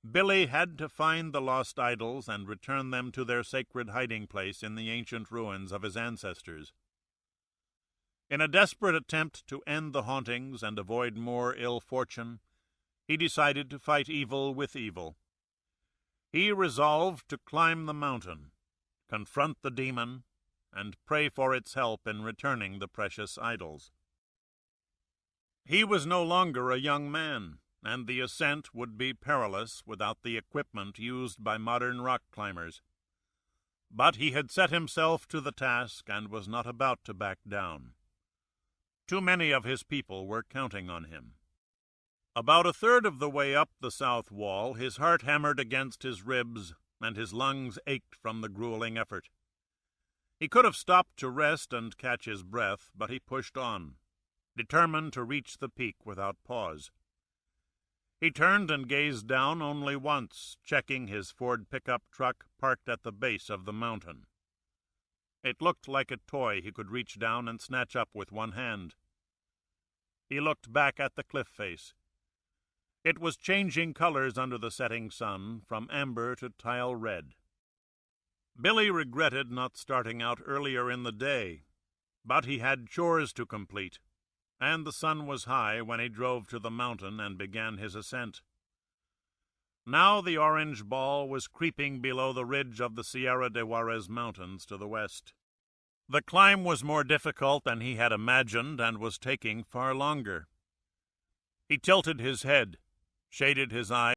Billy had to find the lost idols and return them to their sacred hiding place in the ancient ruins of his ancestors. In a desperate attempt to end the hauntings and avoid more ill fortune, he decided to fight evil with evil. He resolved to climb the mountain, confront the demon, and pray for its help in returning the precious idols. He was no longer a young man, and the ascent would be perilous without the equipment used by modern rock climbers. But he had set himself to the task and was not about to back down. Too many of his people were counting on him. About a third of the way up the south wall, his heart hammered against his ribs, and his lungs ached from the grueling effort. He could have stopped to rest and catch his breath, but he pushed on, determined to reach the peak without pause. He turned and gazed down only once, checking his Ford pickup truck parked at the base of the mountain. It looked like a toy he could reach down and snatch up with one hand. He looked back at the cliff face. It was changing colors under the setting sun, from amber to tile red. Billy regretted not starting out earlier in the day, but he had chores to complete, and the sun was high when he drove to the mountain and began his ascent. Now the orange ball was creeping below the ridge of the Sierra de Juarez Mountains to the west. The climb was more difficult than he had imagined and was taking far longer. He tilted his head, shaded his eyes,